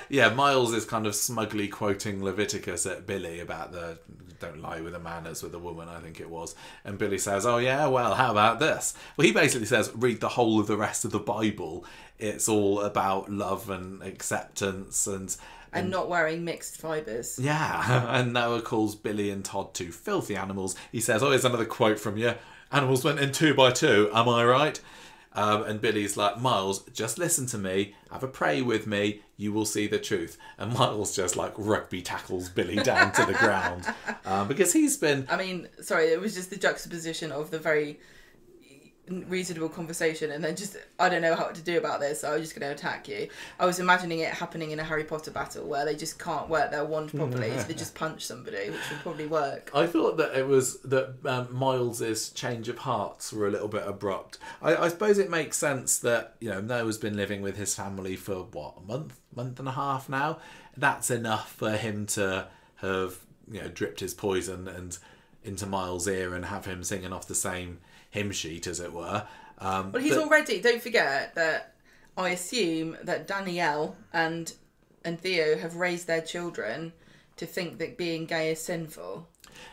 Yeah, Miles is kind of smugly quoting Leviticus at Billy about the don't lie with a man as with a woman, I think it was. And Billy says, oh yeah, well, how about this? Well, he basically says, read the whole of the rest of the Bible. It's all about love and acceptance and not wearing mixed fibres. Yeah, and Noah calls Billy and Todd two filthy animals. He says, oh, here's another quote from you. Animals went in 2 by 2, am I right? And Billy's like, Miles, just listen to me, have a pray with me, you will see the truth. And Miles just like rugby tackles Billy down to the ground. Because he's been... I mean, sorry, it was just the juxtaposition of the very reasonable conversation and then just, I don't know how to do about this, so I'm just going to attack you. I was imagining it happening in a Harry Potter battle where they just can't work their wand properly, so they just punch somebody, which would probably work. I thought that it was that Miles's change of hearts were a little bit abrupt. I suppose it makes sense that, Noah's been living with his family for what, a month and a half now. That's enough for him to have dripped his poison and into Miles' ear and have him singing off the same hymn sheet, as it were. Well, he's already... Don't forget that I assume that Danielle and Theo have raised their children to think that being gay is sinful.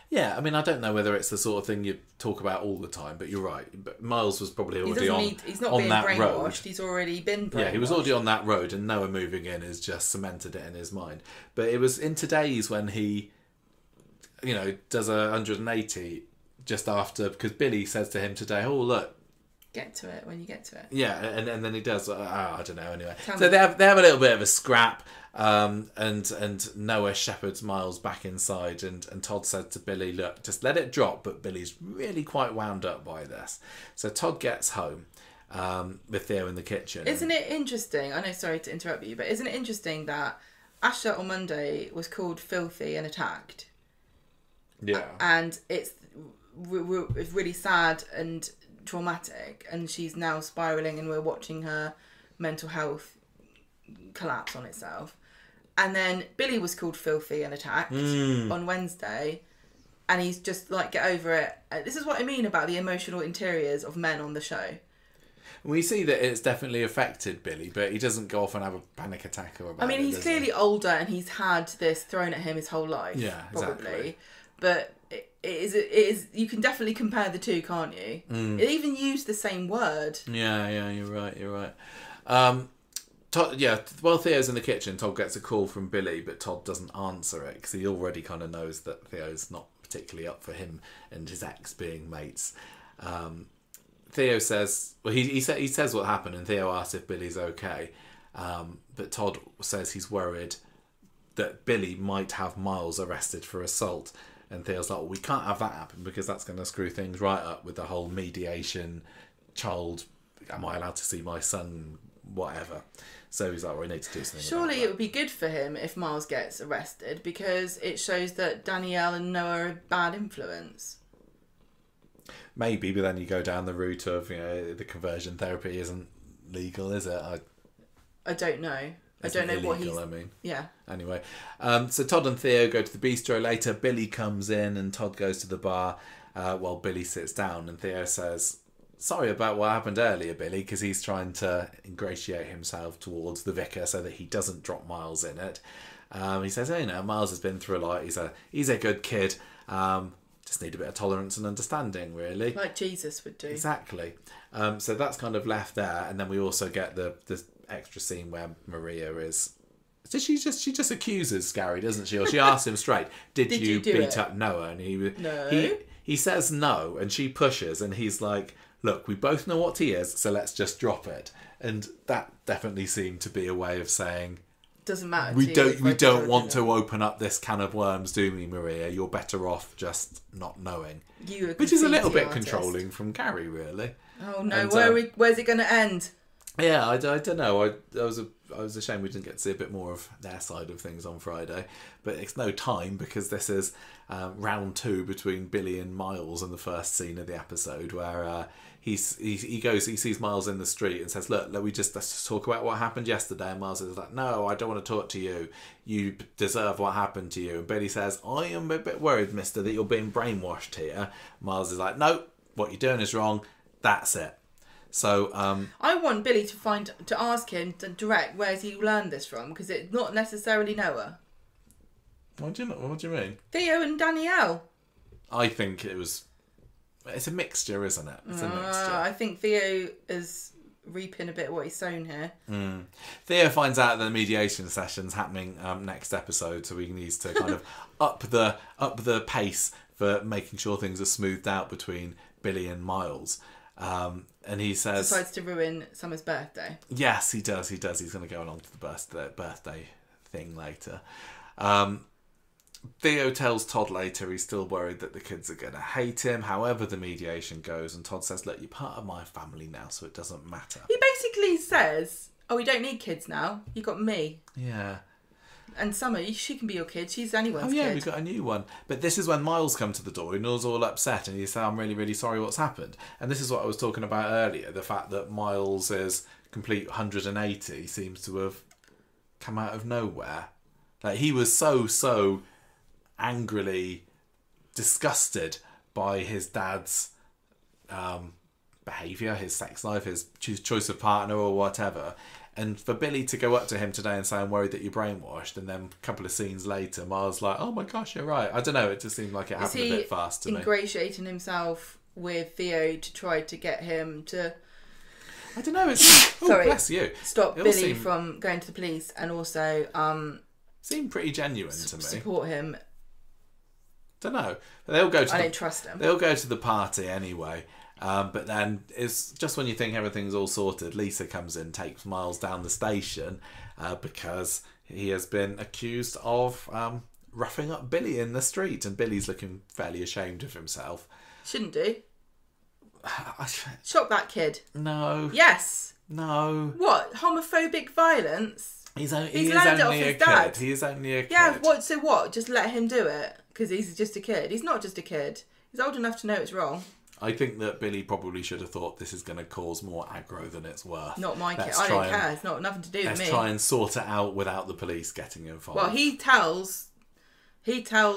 Yeah, I mean, I don't know whether it's the sort of thing you talk about all the time, but you're right. But Miles was probably already he's not being brainwashed. Road. He's already been brainwashed. Yeah, he was already on that road, and Noah moving in has just cemented it in his mind. But it was in today's when he, does 180 just after, because Billy says to him today, oh, look. Get to it when you get to it. Yeah, and then he does, I don't know, anyway. So they have a little bit of a scrap, and Noah shepherds Miles back inside, and Todd said to Billy, look, just let it drop, but Billy's really quite wound up by this. So Todd gets home with Theo in the kitchen. Isn't it interesting, I know, sorry to interrupt you, but isn't it interesting that Asher on Monday was called filthy and attacked? Yeah. And it's really sad and traumatic, and she's now spiralling, and we're watching her mental health collapse on itself. And then Billy was called filthy and attacked on Wednesday, and he's just like, get over it. This is what I mean about the emotional interiors of men on the show. We see that it's definitely affected Billy, but he doesn't go off and have a panic attack or about it. I mean, he's clearly older, and he's had this thrown at him his whole life. Yeah, probably. Exactly. But it is. You can definitely compare the two, can't you? It even used the same word. Yeah, you're right. Todd, while Theo's in the kitchen, Todd gets a call from Billy, but Todd doesn't answer it because he already kind of knows that Theo's not particularly up for him and his ex being mates. Theo says, well, he says what happened, and Theo asks if Billy's okay, but Todd says he's worried that Billy might have Miles arrested for assault. And Theo's like, well, we can't have that happen because that's going to screw things right up with the whole mediation, child, am I allowed to see my son, whatever. So he's like, well, we need to do something Surely about that. It would be good for him if Miles gets arrested because it shows that Danielle and Noah are a bad influence. Maybe, but then you go down the route of, the conversion therapy isn't legal, is it? I don't know. I don't know illegal, what he's... I mean. Yeah. Anyway, so Todd and Theo go to the bistro later. Billy comes in and Todd goes to the bar while Billy sits down. And Theo says, sorry about what happened earlier, Billy, because he's trying to ingratiate himself towards the vicar so that he doesn't drop Miles in it. He says, hey, Miles has been through a lot. He's a good kid. Just need a bit of tolerance and understanding, really. Like Jesus would do. Exactly. So that's kind of left there. And then we also get the extra scene where Maria is... So she just accuses Gary, doesn't she? Or she asks him straight, did you beat up Noah? And he says no, and she pushes, and he's like, look, we both know what he is, so let's just drop it. And that definitely seemed to be a way of saying... Doesn't matter. We don't want to open up this can of worms, do we, Maria? You're better off just not knowing. Which is a little bit controlling from Gary, really. Oh no, and, where's it going to end? Yeah, I don't know. I was ashamed we didn't get to see a bit more of their side of things on Friday, but it's no time because this is round 2 between Billy and Miles in the first scene of the episode where he sees Miles in the street and says, look, let's just talk about what happened yesterday. And Miles is like, no, I don't want to talk to you. You deserve what happened to you. And Billy says, I am a bit worried, mister, that you're being brainwashed here. Miles is like, no, what you're doing is wrong. That's it. So I want Billy to ask him to direct where's he learned this from, because it's not necessarily Noah. What do you mean? Theo and Danielle. I think it's a mixture, isn't it? It's a mixture. I think Theo is reaping a bit of what he's sown here. Theo finds out that the mediation session's happening next episode, so he needs to kind of up the pace for making sure things are smoothed out between Billy and Miles. And he says... Decides to ruin Summer's birthday. Yes, he does. He's going to go along to the birthday thing later. Theo tells Todd later he's still worried that the kids are going to hate him. However the mediation goes, and Todd says, look, you're part of my family now, so it doesn't matter. He basically says, oh, we don't need kids now. You got me. Yeah. And Summer, she can be your kid. She's anyone's kid. Oh yeah, we've got a new one. But this is when Miles comes to the door and Noel's all upset and he says, I'm really, really sorry what's happened. And this is what I was talking about earlier. The fact that Miles' complete 180 seems to have come out of nowhere. Like, he was so angrily disgusted by his dad's behaviour, his sex life, his choice of partner or whatever. And for Billy to go up to him today and say, I'm worried that you're brainwashed, and then a couple of scenes later, Miles like, oh my gosh, you're right. I don't know, it just seemed like it happened a bit fast to me. Ingratiating himself with Theo to try to get him to... I don't know, it's... Sorry, bless you. Stop Billy from going to the police, and also... seemed pretty genuine to me. Support him. Don't know. They'll go to I don't trust him. They'll go to the party anyway. But then it's just when you think everything's all sorted, Lisa comes in, takes Miles down the station because he has been accused of roughing up Billy in the street, and Billy's looking fairly ashamed of himself. Shouldn't do. Shock that kid. No. Yes. No. What? Homophobic violence? He's only a kid. He is only a kid. Yeah, what? So what? Just let him do it? Because he's just a kid. He's not just a kid. He's old enough to know it's wrong. I think that Billy probably should have thought this is going to cause more aggro than it's worth. Not my kid. I don't care. It's not nothing to do with me. Let's try and sort it out without the police getting involved. Well, he tells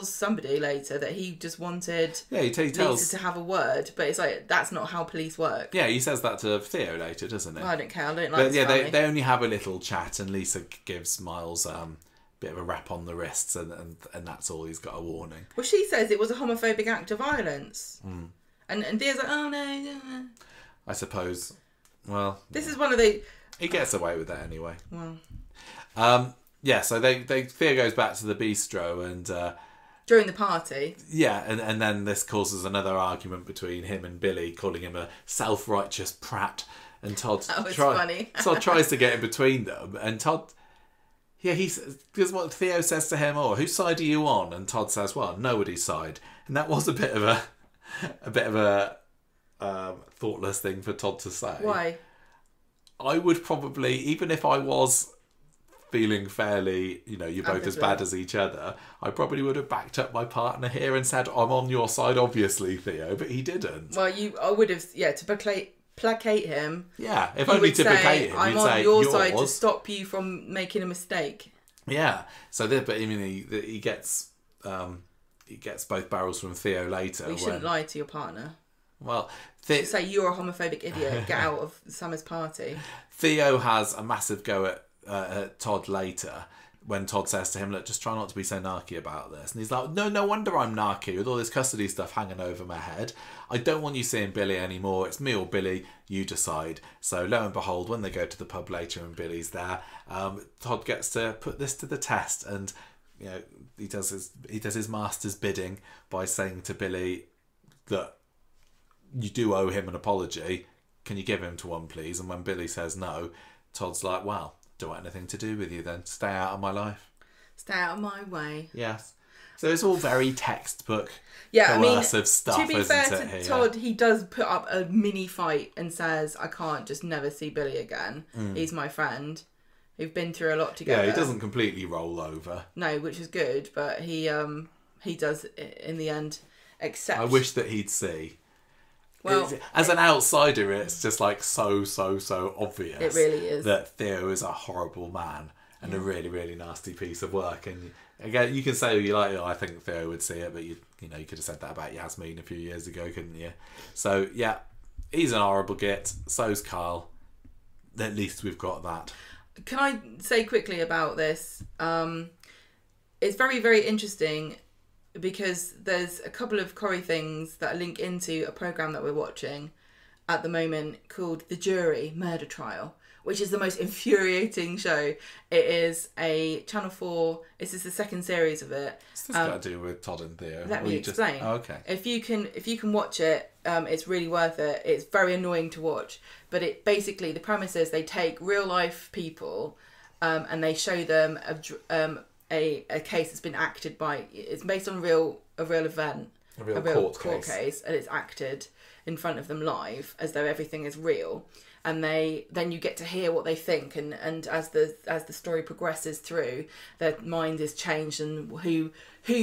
somebody later that he just wanted he tells Lisa to have a word, but it's like, that's not how police work. Yeah, he says that to Theo later, doesn't he? Well, I don't care. I don't like But yeah, family. they only have a little chat, and Lisa gives Miles a bit of a rap on the wrists, and that's all. He's got a warning. Well, she says it was a homophobic act of violence. And Theo's like, oh no. I suppose. Well, this is one of the... He gets away with that anyway. Well. Yeah, so Theo goes back to the bistro and... during the party. Yeah, and then this causes another argument between him and Billy, calling him a self-righteous prat. And Todd... funny. Todd tries to get in between them, and Todd... Yeah, because what Theo says to him, whose side are you on? And Todd says, well, nobody's side. And that was a bit of a thoughtless thing for Todd to say. Why? I would probably, even if I was feeling fairly, you're both as bad as each other, I probably would have backed up my partner here and said, I'm on your side, obviously, Theo, but he didn't. Well, I would have, to placate him. Yeah, if he only would to say, placate him. I'm You'd on say, your yours. side to stop you from making a mistake. Yeah. So, but I mean, he gets both barrels from Theo later. You shouldn't lie to your partner. Well, say you're a homophobic idiot. Get out of Summer's party. Theo has a massive go at Todd later when Todd says to him, look, just try not to be so narky about this. And he's like, no wonder I'm narky with all this custody stuff hanging over my head. I don't want you seeing Billy anymore. It's me or Billy. You decide. So lo and behold, when they go to the pub later and Billy's there, Todd gets to put this to the test. And, you know, he does his master's bidding by saying to Billy that you do owe him an apology. Can you give him to one, please? And when Billy says no, Todd's like, well, don't want anything to do with you then. Stay out of my life. Stay out of my way. Yes. So it's all very textbook coercive stuff, to be fair to here? Todd, he does put up a mini fight and says, I can't just never see Billy again. He's my friend. We've been through a lot together. Yeah, he doesn't completely roll over. No, which is good, but he does, in the end, accept. I wish that he'd see. Well, as an outsider, it's just like so obvious. It really is. That Theo is a horrible man and a really, really nasty piece of work. And again, you can say you like, I think Theo would see it, but you could have said that about Yasmin a few years ago, couldn't you? So yeah, he's an horrible git. So's Carl. At least we've got that. Can I say quickly about this? It's very, very interesting because there's a couple of Corrie things that link into a programme that we're watching at the moment called The Jury Murder Trial, which is the most infuriating show. It is a Channel 4, this is the second series of it. What's this got to do with Todd and Theo? Let me explain. Oh, okay. If you can watch it, it's really worth it. It's very annoying to watch, but it basically, the premise is they take real life people and they show them a case that's been acted by. It's based on a real event, a real court case, and it's acted in front of them live as though everything is real. And then you get to hear what they think, and as the story progresses through, their mind is changed and who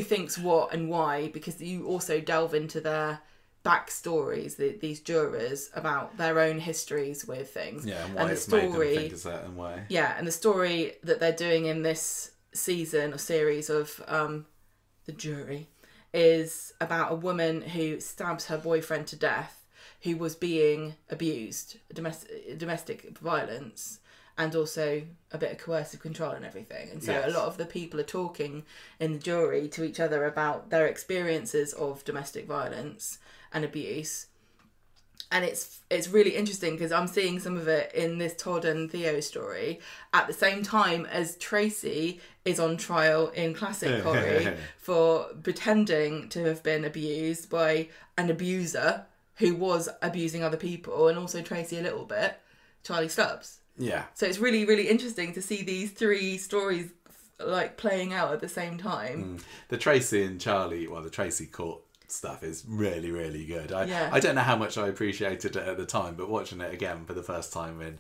thinks what and why, because you also delve into their backstories, these jurors, about their own histories with things. Yeah, and why it's made them think a certain way. Yeah, and the story that they're doing in this season or series of The Jury is about a woman who stabs her boyfriend to death, who was being abused, domestic violence, and also a bit of coercive control and everything. And so a lot of the people are talking in the jury to each other about their experiences of domestic violence and abuse. And it's really interesting because I'm seeing some of it in this Todd and Theo story at the same time as Tracy is on trial in classic Corrie for pretending to have been abused by an abuser who was abusing other people, and also Tracy a little bit, Charlie Stubbs. Yeah. So it's really, really interesting to see these three stories like playing out at the same time. The Tracy and Charlie, the Tracy court stuff is really, really good. I don't know how much I appreciated it at the time, but watching it again for the first time in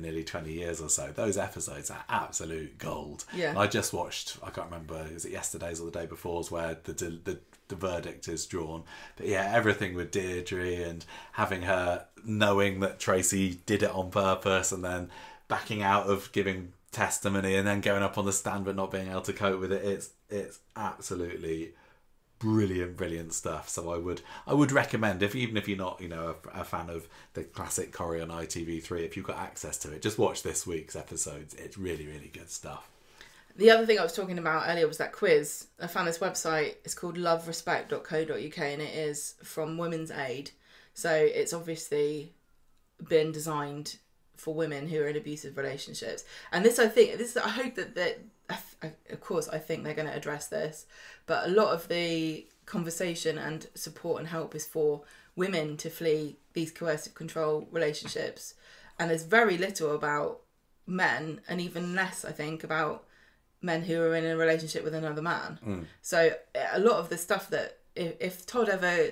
nearly 20 years or so, those episodes are absolute gold. Yeah. And I just watched, I can't remember, is it yesterday's or the day before's, where the verdict is drawn. But yeah, everything with Deirdre and having her knowing that Tracy did it on purpose and then backing out of giving testimony and then going up on the stand but not being able to cope with it, it's absolutely brilliant stuff. So I would recommend, even if you're not a fan of the classic Corrie on ITV3, if you've got access to it, just watch this week's episodes. It's really, really good stuff. The other thing I was talking about earlier was that quiz. I found this website. It's called loverespect.co.uk and it is from Women's Aid. So it's obviously been designed for women who are in abusive relationships. And I hope that of course, I think they're going to address this, but a lot of the conversation and support and help is for women to flee these coercive control relationships. And there's very little about men, and even less, I think, about men who are in a relationship with another man. So a lot of the stuff that, if Todd ever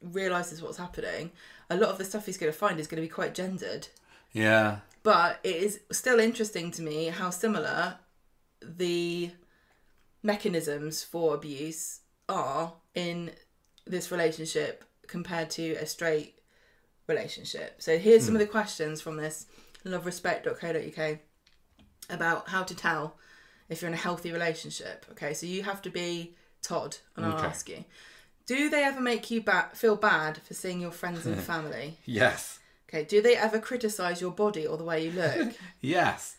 realises what's happening, a lot of the stuff he's going to find is going to be quite gendered. Yeah. But it is still interesting to me how similar the mechanisms for abuse are in this relationship compared to a straight relationship. So here's some of the questions from this loverespect.co.uk about how to tell if you're in a healthy relationship. Okay, so you have to be Todd, and I'll ask you. Do they ever make you feel bad for seeing your friends and family? Yes. Okay, do they ever criticise your body or the way you look? Yes.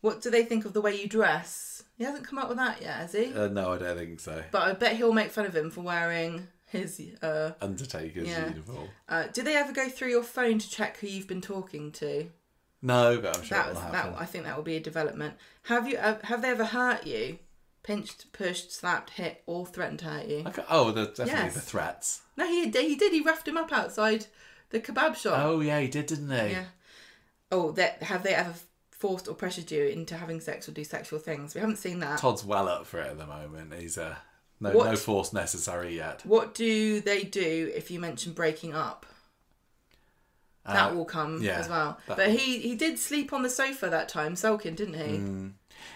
What do they think of the way you dress? He hasn't come up with that yet, has he? No, I don't think so. But I bet he'll make fun of him for wearing his... Undertaker's uniform. Do they ever go through your phone to check who you've been talking to? No, but I'm sure it'll happen. I think that will be a development. Have they ever hurt you? Pinched, pushed, slapped, hit, or threatened to hurt you? Definitely the threats. No, he did. He roughed him up outside the kebab shop. Oh, yeah, he did, didn't he? Yeah. Oh, have they ever forced or pressured you into having sex or do sexual things? We haven't seen that. Todd's well up for it at the moment. He's no force necessary yet. What do they do if you mention breaking up? That will come as well. But he did sleep on the sofa that time, sulking, didn't he?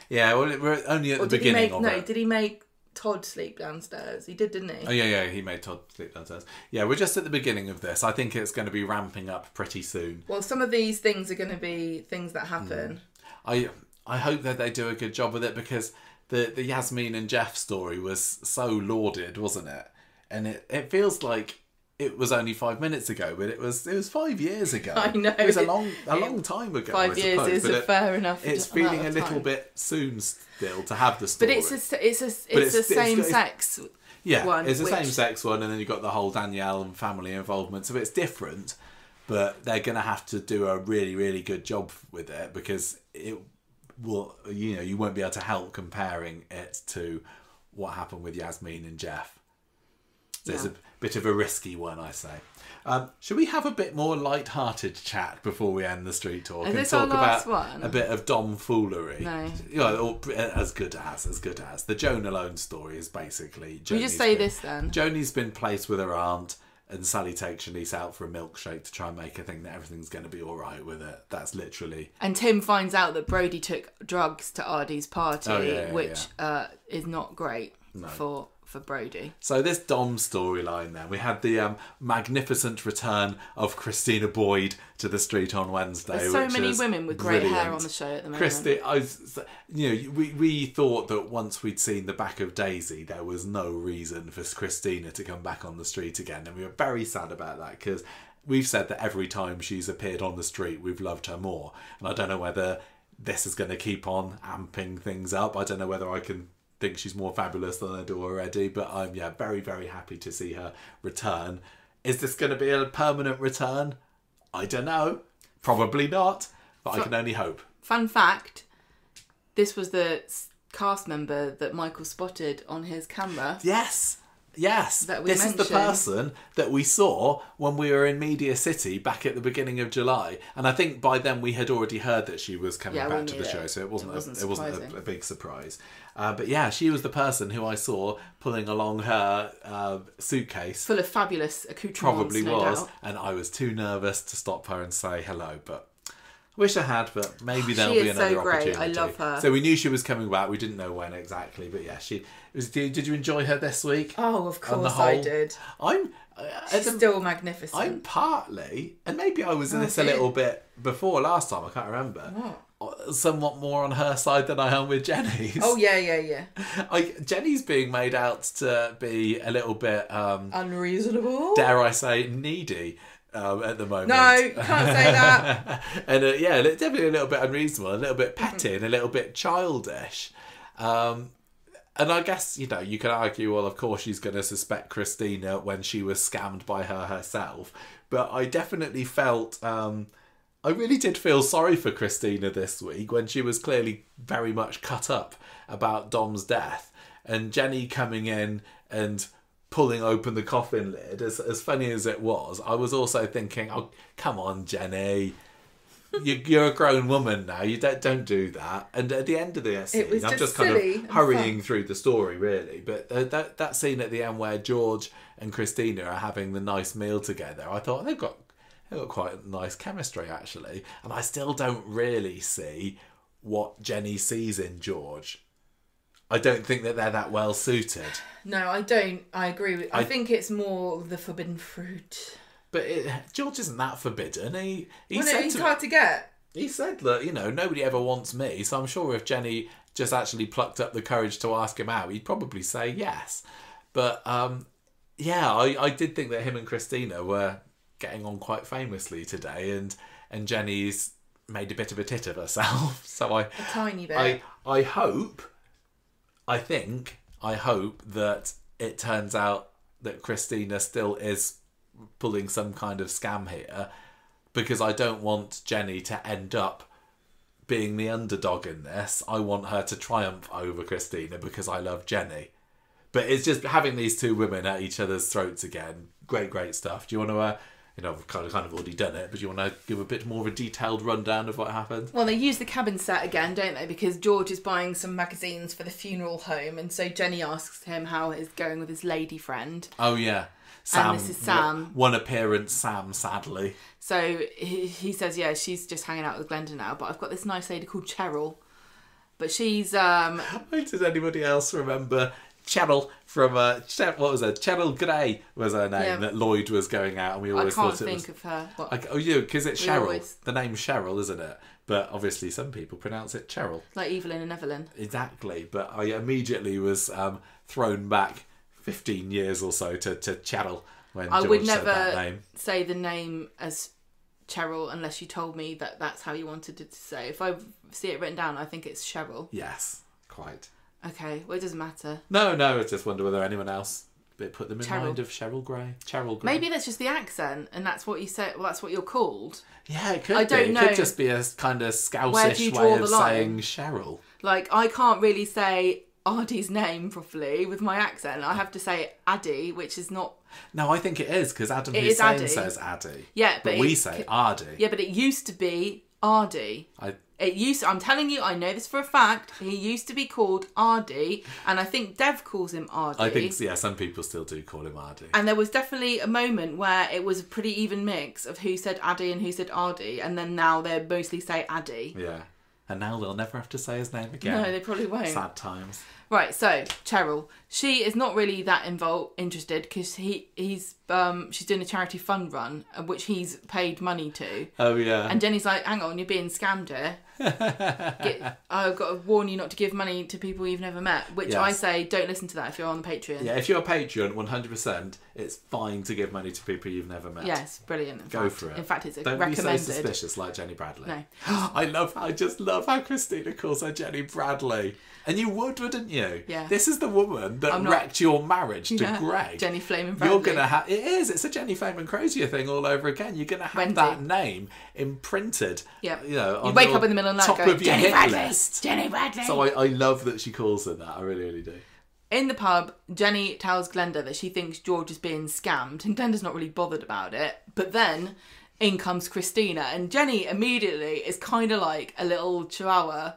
Yeah, well, we're only at the beginning of it. Did he make Todd sleep downstairs? He did, didn't he? Oh, yeah, he made Todd sleep downstairs. Yeah, we're just at the beginning of this. I think it's going to be ramping up pretty soon. Well, some of these things are going to be things that happen. I hope that they do a good job with it, because the Yasmin and Jeff story was so lauded, wasn't it? And it feels like it was only 5 minutes ago, but it was 5 years ago. I know. It was a long time ago. 5 years is fair enough. It's feeling a little bit soon still to have the story. But it's the same sex. Yeah, one, it's the same sex one, and then you've got the whole Danielle and family involvement, so it's different. But they're going to have to do a really, really good job with it, because it will, you won't be able to help comparing it to what happened with Yasmin and Jeff. So it's a bit of a risky one, I say. Should we have a bit more light-hearted chat before we end the street talk and talk about a bit of Dom foolery? No. As good as the Joan Alone story is basically. We just say this then. Joni's been placed with her aunt, and Sally takes Shanice out for a milkshake to try and make her think that everything's going to be all right with it. That's literally. And Tim finds out that Brody took drugs to Ardy's party, which is not great for Brody. So this Dom storyline then, we had the magnificent return of Christina Boyd to the street on Wednesday. There's so many women with great hair on the show at the moment. We thought that once we'd seen the back of Daisy, there was no reason for Christina to come back on the street again, and we were very sad about that, because we've said that every time she's appeared on the street, we've loved her more, and I don't know whether this is going to keep on amping things up. I don't know whether I can think she's more fabulous than I do already, but I'm very, very happy to see her return. Is this going to be a permanent return? I don't know. Probably not, but I can only hope. Fun fact, this was the cast member that Michael spotted on his camera. Yes. This is the person that we saw when we were in Media City back at the beginning of July, and I think by then we had already heard that she was coming back to the show, so it wasn't a big surprise. But yeah, she was the person who I saw pulling along her suitcase, full of fabulous accoutrements. Probably no was, doubt. And I was too nervous to stop her and say hello, but. Wish I had, but maybe there'll be another opportunity. I love her. So we knew she was coming back. We didn't know when exactly, but yeah, she was. Did you enjoy her this week? Oh, of course I did. She's still magnificent. I'm partly, and maybe I was in this a little bit before last time. I can't remember. What? Somewhat more on her side than I am with Jenny's. Oh yeah. Jenny's being made out to be a little bit unreasonable. Dare I say needy? At the moment. No, you can't say that. And definitely a little bit unreasonable, a little bit petty, and a little bit childish. And I guess, you can argue, well, of course she's going to suspect Christina when she was scammed by her herself. But I definitely felt, I really did feel sorry for Christina this week when she was clearly very much cut up about Dom's death. And Jenny coming in and pulling open the coffin lid, as funny as it was, I was also thinking, oh, come on, Jenny. You're a grown woman now. You don't do that. And at the end of the scene, I'm just kind of hurrying through the story, really. But that scene at the end where George and Christina are having the nice meal together, I thought they've got quite nice chemistry, actually. And I still don't really see what Jenny sees in George. I don't think that they're that well suited. No, I don't. I agree with. I think it's more the forbidden fruit. But George isn't that forbidden. He Well, said he's hard to get. He said that, you know, nobody ever wants me, so I'm sure if Jenny just actually plucked up the courage to ask him out, he'd probably say yes. But, yeah, I did think that him and Christina were getting on quite famously today, and Jenny's made a bit of a tit of herself. So a tiny bit. I hope that it turns out that Christina still is pulling some kind of scam here, because I don't want Jenny to end up being the underdog in this. I want her to triumph over Christina because I love Jenny. But it's just having these two women at each other's throats again. Great stuff. Do you want to, we've kind of already done it, but do you want to give a bit more of a detailed rundown of what happened? Well, they use the cabin set again, don't they? Because George is buying some magazines for the funeral home, and so Jenny asks him how it's going with his lady friend. Oh, yeah. Sam, and this is Sam. One appearance, Sam, sadly. So he says, yeah, she's just hanging out with Glenda now, but I've got this nice lady called Cheryl. But she's... Does anybody else remember Cheryl from... what was her? Cheryl Gray was her name, that Lloyd was going out, and we always thought it was... I can't think of her. What? Because it's Cheryl. The name's Cheryl, isn't it? But obviously some people pronounce it Cheryl. Like Evelyn and Evelyn. Exactly. But I immediately was thrown back 15 years or so to Cheryl when George said that name. I would never say the name as Cheryl unless you told me that that's how you wanted it to say. If I see it written down, I think it's Cheryl. Yes, quite. Okay, well, it doesn't matter. No, I just wonder whether anyone else put them in mind of Cheryl Gray. Cheryl Gray. Maybe that's just the accent, and that's what you say. Well, that's what you're called. Yeah, it could I don't know. It could just be a kind of Scouse-ish way of saying Cheryl. Like, I can't really say Ardy's name properly with my accent. I have to say Addy, which is not... No, I think it is, because Adam Hussein says Addy. Yeah, but we say Ardy. Yeah, but it used to be Ardy. I'm telling you, I know this for a fact. He used to be called Ardy, and I think Dev calls him Ardy. I think, yeah, some people still do call him Ardy. And there was definitely a moment where it was a pretty even mix of who said Addy and who said Ardy, and then now they mostly say Addy. Yeah. And now they'll never have to say his name again. No, they probably won't. Sad times. Right, so Cheryl, she is not really that interested because she's doing a charity fund run, which he's paid money to. Oh yeah. And Jenny's like, "Hang on, you're being scammed here. I've got to warn you not to give money to people you've never met." Which I say, don't listen to that if you're on the Patreon. Yeah, if you're a Patreon, 100%, it's fine to give money to people you've never met. Yes, brilliant. Go for it. In fact, it's Don't recommended. Don't be so suspicious like Jenny Bradley. No. I just love how Christina calls her Jenny Bradley. And you would, wouldn't you? Yeah. This is the woman that wrecked your marriage to Greg. Jenny Flamin' Bradley. You're going to have... It is. It's a Jenny Flamin' Crozier thing all over again. You're going to have that name imprinted. Yeah. You wake up in the middle of the night going, Jenny Bradley! Jenny Bradley! So I love that she calls her that. I really, really do. In the pub, Jenny tells Glenda that she thinks George is being scammed, and Glenda's not really bothered about it. But then in comes Christina, and Jenny immediately is kind of like a little chihuahua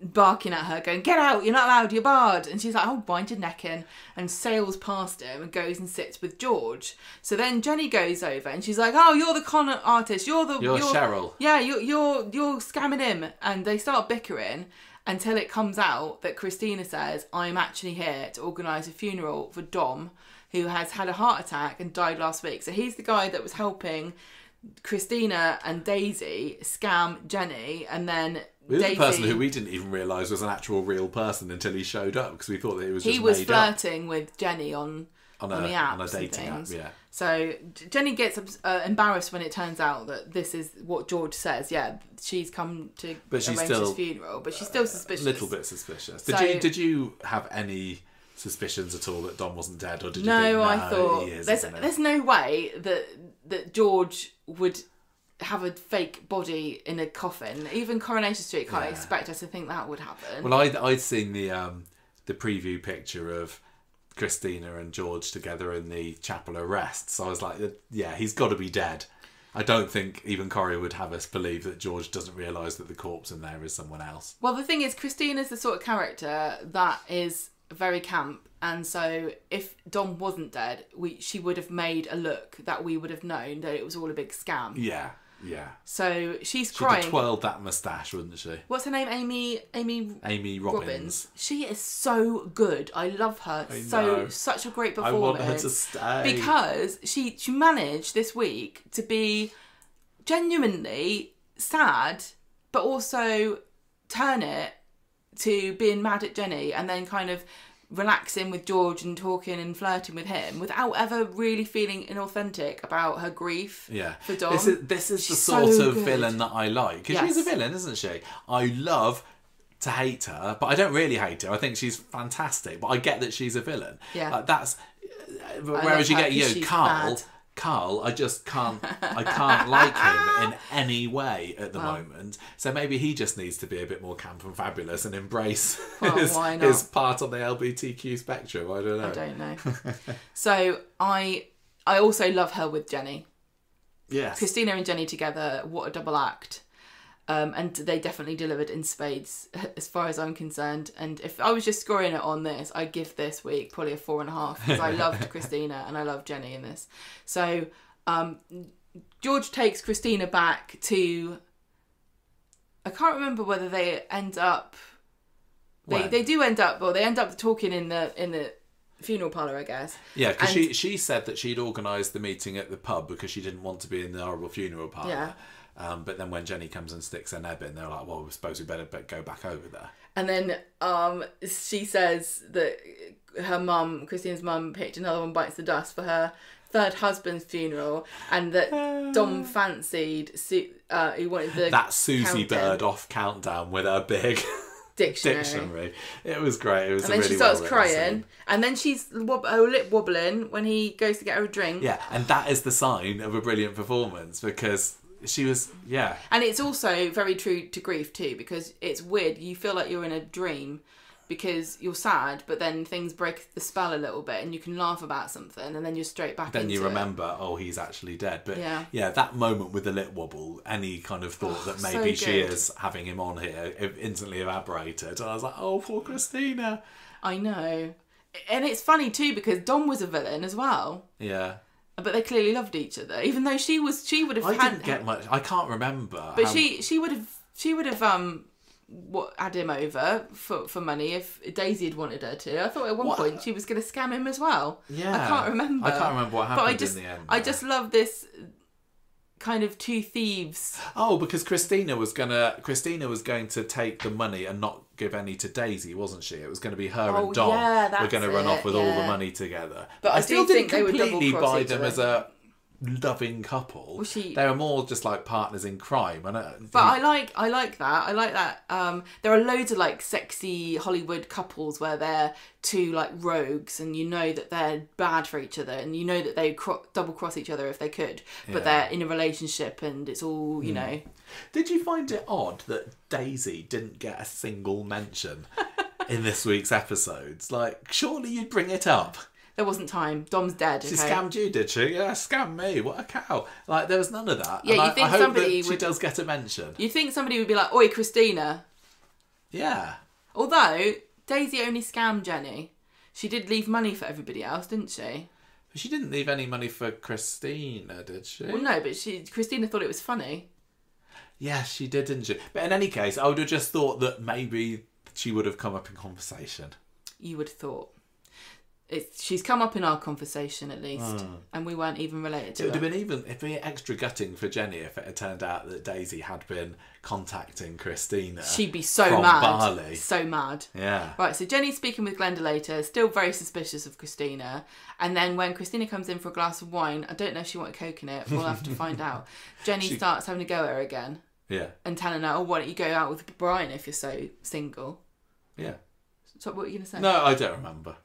barking at her, going, "Get out, you're not allowed, you're barred." And she's like, "Oh, wind your neck in," and sails past him and goes and sits with George. So then Jenny goes over and she's like, "Oh, you're the con artist, you're Cheryl. Yeah, you're scamming him." And they start bickering until it comes out that Christina says, "I'm actually here to organise a funeral for Dom, who has had a heart attack and died last week." So he's the guy that was helping Christina and Daisy scam Jenny, and then Daisy... the person who we didn't even realise was an actual real person until he showed up, because we thought that it was just made up. He was flirting with Jenny on the apps, on a dating app, yeah. So Jenny gets embarrassed when it turns out that this is what George says. Yeah, she's come to arrange his funeral, but she's still suspicious. A little bit suspicious. Did you have any suspicions at all that Dom wasn't dead, or did you think, I thought he is, there's no way that George would have a fake body in a coffin. Even Coronation Street can't expect us to think that would happen. Well, I'd seen the preview picture of Christina and George together in the chapel arrest, so I was like, yeah, he's got to be dead. I don't think even Corrie would have us believe that George doesn't realise that the corpse in there is someone else. Well, the thing is, Christina's the sort of character that is very camp, and so if Dom wasn't dead, she would have made a look that we would have known that it was all a big scam. Yeah. Yeah. So she's She'd crying. have twirled that moustache, wouldn't she? What's her name? Amy Robbins. She is so good. I love her. Such a great performance. I want her to stay. Because she managed this week to be genuinely sad, but also turn it to being mad at Jenny and then kind of relaxing with George and talking and flirting with him without ever really feeling inauthentic about her grief for Dom. This is the sort of villain that I like. Because she's a villain, isn't she? I love to hate her, but I don't really hate her. I think she's fantastic, but I get that she's a villain. Yeah. That's... Whereas you get, Carl, I just can't like him in any way at the moment. So maybe he just needs to be a bit more camp and fabulous and embrace his part on the LGBTQ spectrum. I don't know. So I also love her with Jenny. Yes. Christina and Jenny together, what a double act. And they definitely delivered in spades as far as I'm concerned. And if I was just scoring it on this, I'd give this week probably a 4.5 because I loved Christina and I loved Jenny in this. So George takes Christina back to... I can't remember whether they end up... They do end up... Well, they end up talking in the funeral parlour, I guess. Yeah, because she said that she'd organised the meeting at the pub because she didn't want to be in the horrible funeral parlour. Yeah. But then when Jenny comes and sticks her neb in, they're like, well, we suppose we better go back over there. And then she says that her mum, Christine's mum, picked Another One Bites the Dust for her third husband's funeral, and that Dom fancied, he wanted that Susie Bird off countdown with her big... dictionary. It was great. It was. And then she starts crying, and then she's her lip wobbling when he goes to get her a drink. Yeah, and that is the sign of a brilliant performance because she was, And it's also very true to grief too, because it's weird. You feel like you're in a dream because you're sad, but then things break the spell a little bit and you can laugh about something and then you're straight back into it. Then you remember, he's actually dead. But that moment with the lip wobble, any kind of thought that maybe she is having him on here, it instantly evaporated. And I was like, oh, poor Christina. I know. And it's funny too because Dom was a villain as well. Yeah. But they clearly loved each other, even though she would have. I didn't get much. I can't remember. But she would have had him over for money if Daisy had wanted her to. I thought at one point she was going to scam him as well. Yeah, I can't remember. What happened in the end. I just love this kind of two thieves. Oh, because Christina was going to take the money and not give any to Daisy, wasn't she? It was going to be her and Dom were going to run off with all the money together. But I still didn't completely buy them as a loving couple. They were more just like partners in crime. I like that. I like that. There are loads of like sexy Hollywood couples where they're two like rogues, and you know that they're bad for each other, and you know that they double cross each other if they could, but they're in a relationship, and it's all you know. Did you find it odd that Daisy didn't get a single mention in this week's episodes? Like, surely you'd bring it up. There wasn't time. Dom's dead. She scammed you, did she? Yeah, scammed me. What a cow. Like, there was none of that. Yeah, you think somebody she does get a mention. You think somebody would be like, oi, Christina. Yeah. Although, Daisy only scammed Jenny. She did leave money for everybody else, didn't she? But she didn't leave any money for Christina, did she? Well, no, but Christina thought it was funny. Yeah, she did, didn't she? But in any case, I would have just thought that maybe she would have come up in conversation. You would have thought. She's come up in our conversation at least, and we weren't even related to her. It'd be extra gutting for Jenny if it had turned out that Daisy had been contacting Christina. She'd be so from mad, Bali. So mad. Yeah. Right. So Jenny's speaking with Glenda later, still very suspicious of Christina, and then when Christina comes in for a glass of wine, I don't know if she wanted Coke in it. We'll have to find out. Jenny starts having a go at her again. Yeah. And telling her, why don't you go out with Brian if you're so single? Yeah. So what were you going to say? No, I don't remember.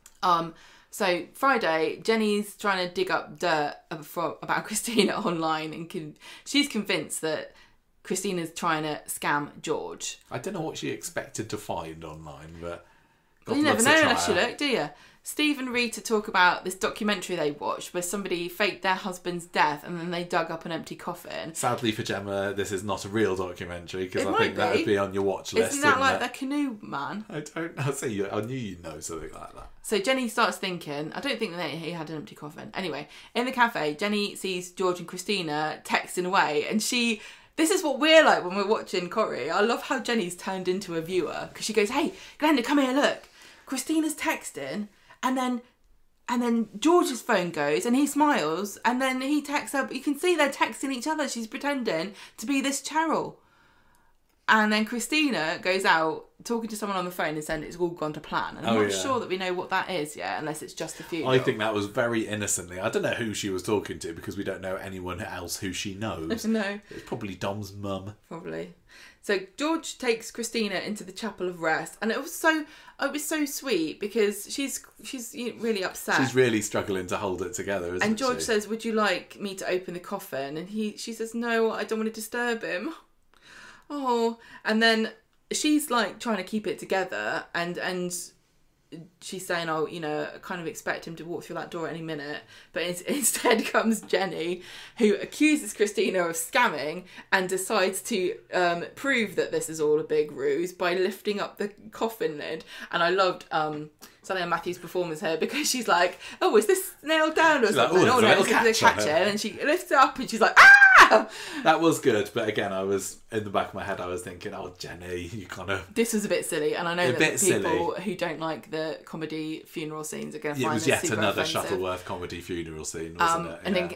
So Friday, Jenny's trying to dig up dirt about Christina online, and she's convinced that Christina's trying to scam George. I don't know what she expected to find online, but you never know unless you look, do you? Steve and Rita talk about this documentary they watched where somebody faked their husband's death and then they dug up an empty coffin. Sadly for Gemma, this is not a real documentary because I think that would be on your watch list. Isn't that like the Canoe Man? I don't know. See, I knew you'd know something like that. So Jenny starts thinking, I don't think that he had an empty coffin. Anyway, in the cafe, Jenny sees George and Christina texting away, and this is what we're like when we're watching Corrie. I love how Jenny's turned into a viewer because she goes, hey, Glenda, come here, look. Christina's texting. And then George's phone goes and he smiles and then he texts her. You can see they're texting each other. She's pretending to be this Cheryl. And then Christina goes out talking to someone on the phone and saying it's all gone to plan. And I'm not sure that we know what that is yet, unless it's just a funeral. I think that was very innocently. I don't know who she was talking to because we don't know anyone else who she knows. No. It's probably Dom's mum. Probably. So George takes Christina into the chapel of rest, and it was so sweet because she's really upset. She's really struggling to hold it together, isn't she? And George says, "Would you like me to open the coffin?" And she says, "No, I don't want to disturb him." Oh, and then she's like trying to keep it together, and she's saying, "Oh, kind of expect him to walk through that door any minute." But instead comes Jenny, who accuses Christina of scamming and decides to prove that this is all a big ruse by lifting up the coffin lid. And I loved Sally Matthews' performance here because she's like, "Oh, is this nailed down or something?" Like, oh no, it's a catch it. And she lifts it up and she's like, "Ah!" That was good, but again, I was in the back of my head. I was thinking, "Oh, Jenny, you kind of." This was a bit silly, and I know that people who don't like the comedy funeral scenes are going to find this super offensive. It was yet another Shuttleworth comedy funeral scene, wasn't it? And then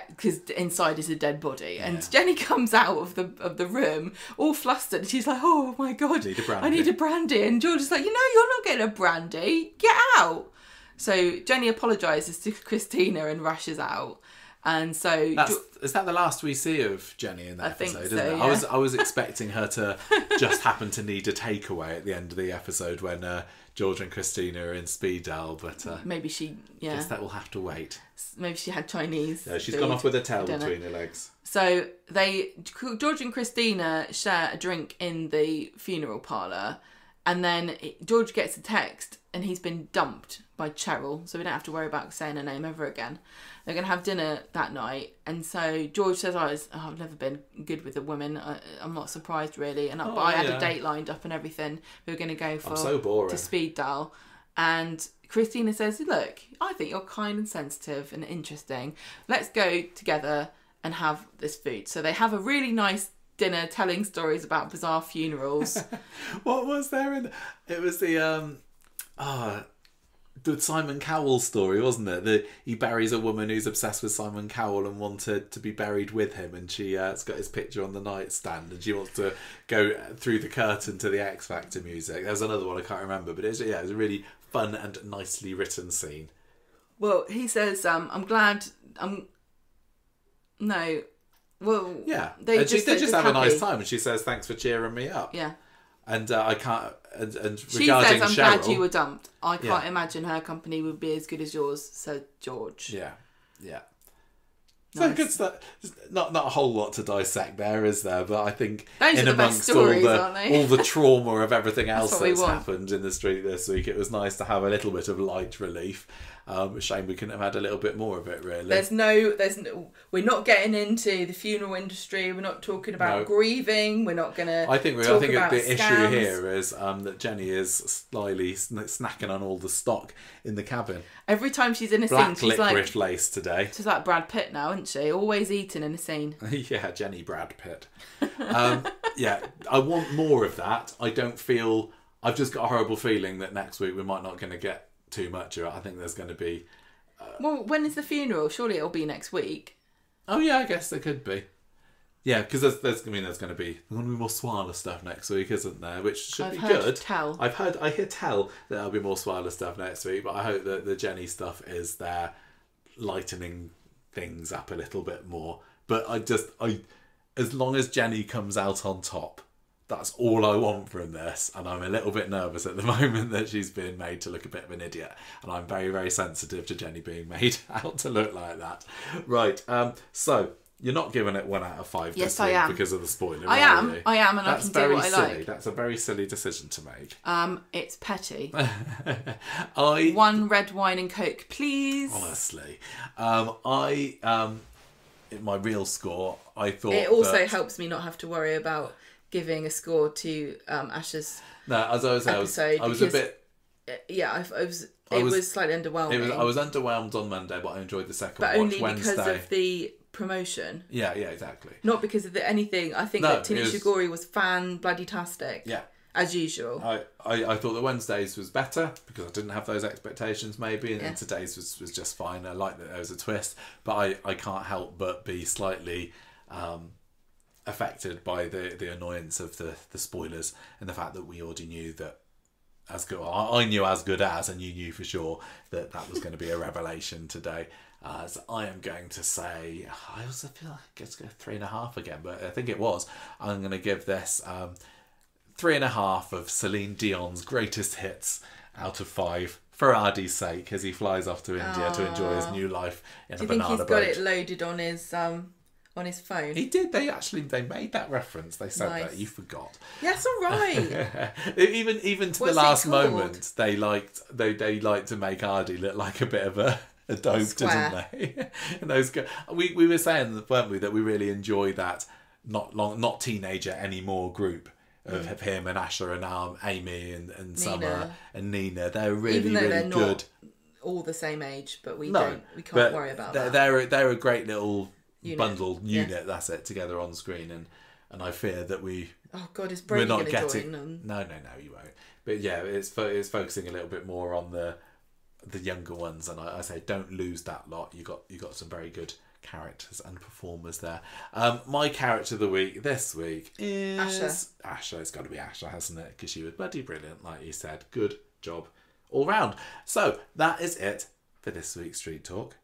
because inside is a dead body, and Jenny comes out of the room all flustered. And she's like, "Oh my god, I need a brandy." And George is like, "You're not getting a brandy. Get out." So Jenny apologises to Christina and rushes out. And so is that the last we see of Jenny in that episode? Think isn't so, it? yeah. I was expecting her to just happen to need a takeaway at the end of the episode when George and Christina are in Speed Dial, but maybe she guess that will have to wait. Maybe she had Chinese. No, she's gone off with a towel between her legs. So George and Christina share a drink in the funeral parlour, and then George gets a text and he's been dumped by Cheryl, so we don't have to worry about saying her name ever again. They're going to have dinner that night, and so George says, I've never been good with a woman. I'm not surprised, really. And I had a date lined up and everything. We were going to go to Speed Dial. And Christina says, look, I think you're kind and sensitive and interesting. Let's go together and have this food. So they have a really nice dinner telling stories about bizarre funerals. What was there it was the Simon Cowell story, wasn't it? He buries a woman who's obsessed with Simon Cowell and wanted to be buried with him, and she's got his picture on the nightstand, and she wants to go through the curtain to the X Factor music. There's another one I can't remember, but it was a really fun and nicely written scene. Well, he says, "I'm glad." No, well, yeah, they just have a nice time, and she says, "Thanks for cheering me up." Yeah. And I can't. And she regarding says, "I'm Cheryl, glad you were dumped. I can't imagine her company would be as good as yours," said George. Yeah. Nice. So good stuff. Not a whole lot to dissect there, is there? But I think those in are the amongst best stories, aren't they? all the trauma of everything else that's want. happened in the street this week, it was nice to have a little bit of light relief. Shame we couldn't have had a little bit more of it, really. There's no. We're not getting into the funeral industry. We're not talking about grieving. We're not going to. I think the scams. issue here is that Jenny is slyly snacking on all the stock in the cabin. Every time she's in a Black scene, she's licorice lace today. She's like Brad Pitt now, isn't she? Always eating in a scene. Yeah, Jenny Brad Pitt. I want more of that. I don't feel. I've just got a horrible feeling that next week we might not going to get too much of it. I think there's going to be. Well, when is the funeral? Surely it'll be next week. Oh yeah, I guess there could be. Yeah, because there's going to be more Swala stuff next week, isn't there? Which should be good. I hear tell that there'll be more Swala stuff next week, but I hope that the Jenny stuff is there, lightening things up a little bit more. But as long as Jenny comes out on top, that's all I want from this. And I'm a little bit nervous at the moment that she's being made to look a bit of an idiot. And I'm very, very sensitive to Jenny being made out to look like that. Right, so You're not giving it 1 out of 5 Yes, this I week am. because of the spoiler. I am, and That's I can do what silly. I like. That's a very silly decision to make. It's petty. 1 red wine and Coke, please. Honestly, in my real score, I thought it also helps me not have to worry about giving a score to Ash's episode. I was a bit. Yeah, it was slightly underwhelming. I was underwhelmed on Monday, but I enjoyed the second but watch only Wednesday. because of the promotion. Yeah, exactly. Not because of anything. I think that Tanisha Gori was fan-bloody-tastic. Yeah. As usual. I thought the Wednesdays was better because I didn't have those expectations maybe, and today's was just fine. I like that there was a twist, but I can't help but be slightly affected by the annoyance of the spoilers and the fact that we already knew that I knew as good as, and you knew for sure that was going to be a revelation today. So I am going to say, I also feel like it's going to 3.5 again, but I think it was. I'm going to give this 3.5 of Celine Dion's greatest hits out of 5 for Adi's sake, as he flies off to India to enjoy his new life in a banana boat. Do you think he's got it loaded on his phone? He did. They made that reference. They said that. You forgot. Yes, all right. even to the last moment, they liked to make Adi look like a bit of a dope, didn't they? And those we were saying, weren't we, that we really enjoy that not teenager anymore group of him and Asha and Amy and Summer and Nina. They're really Even though really they're good. Not all the same age, but we can't worry about that. They're a great little bundle unit. That's it, together on screen, and I fear that oh God, is Brady going to join them? No, you won't. But yeah, it's focusing a little bit more on the younger ones, and I say don't lose that lot. You got some very good characters and performers there. My character of the week this week is Asha. It's got to be Asha, hasn't it? Because she was bloody brilliant, like you said. Good job all round. So that is it for this week's Street Talk.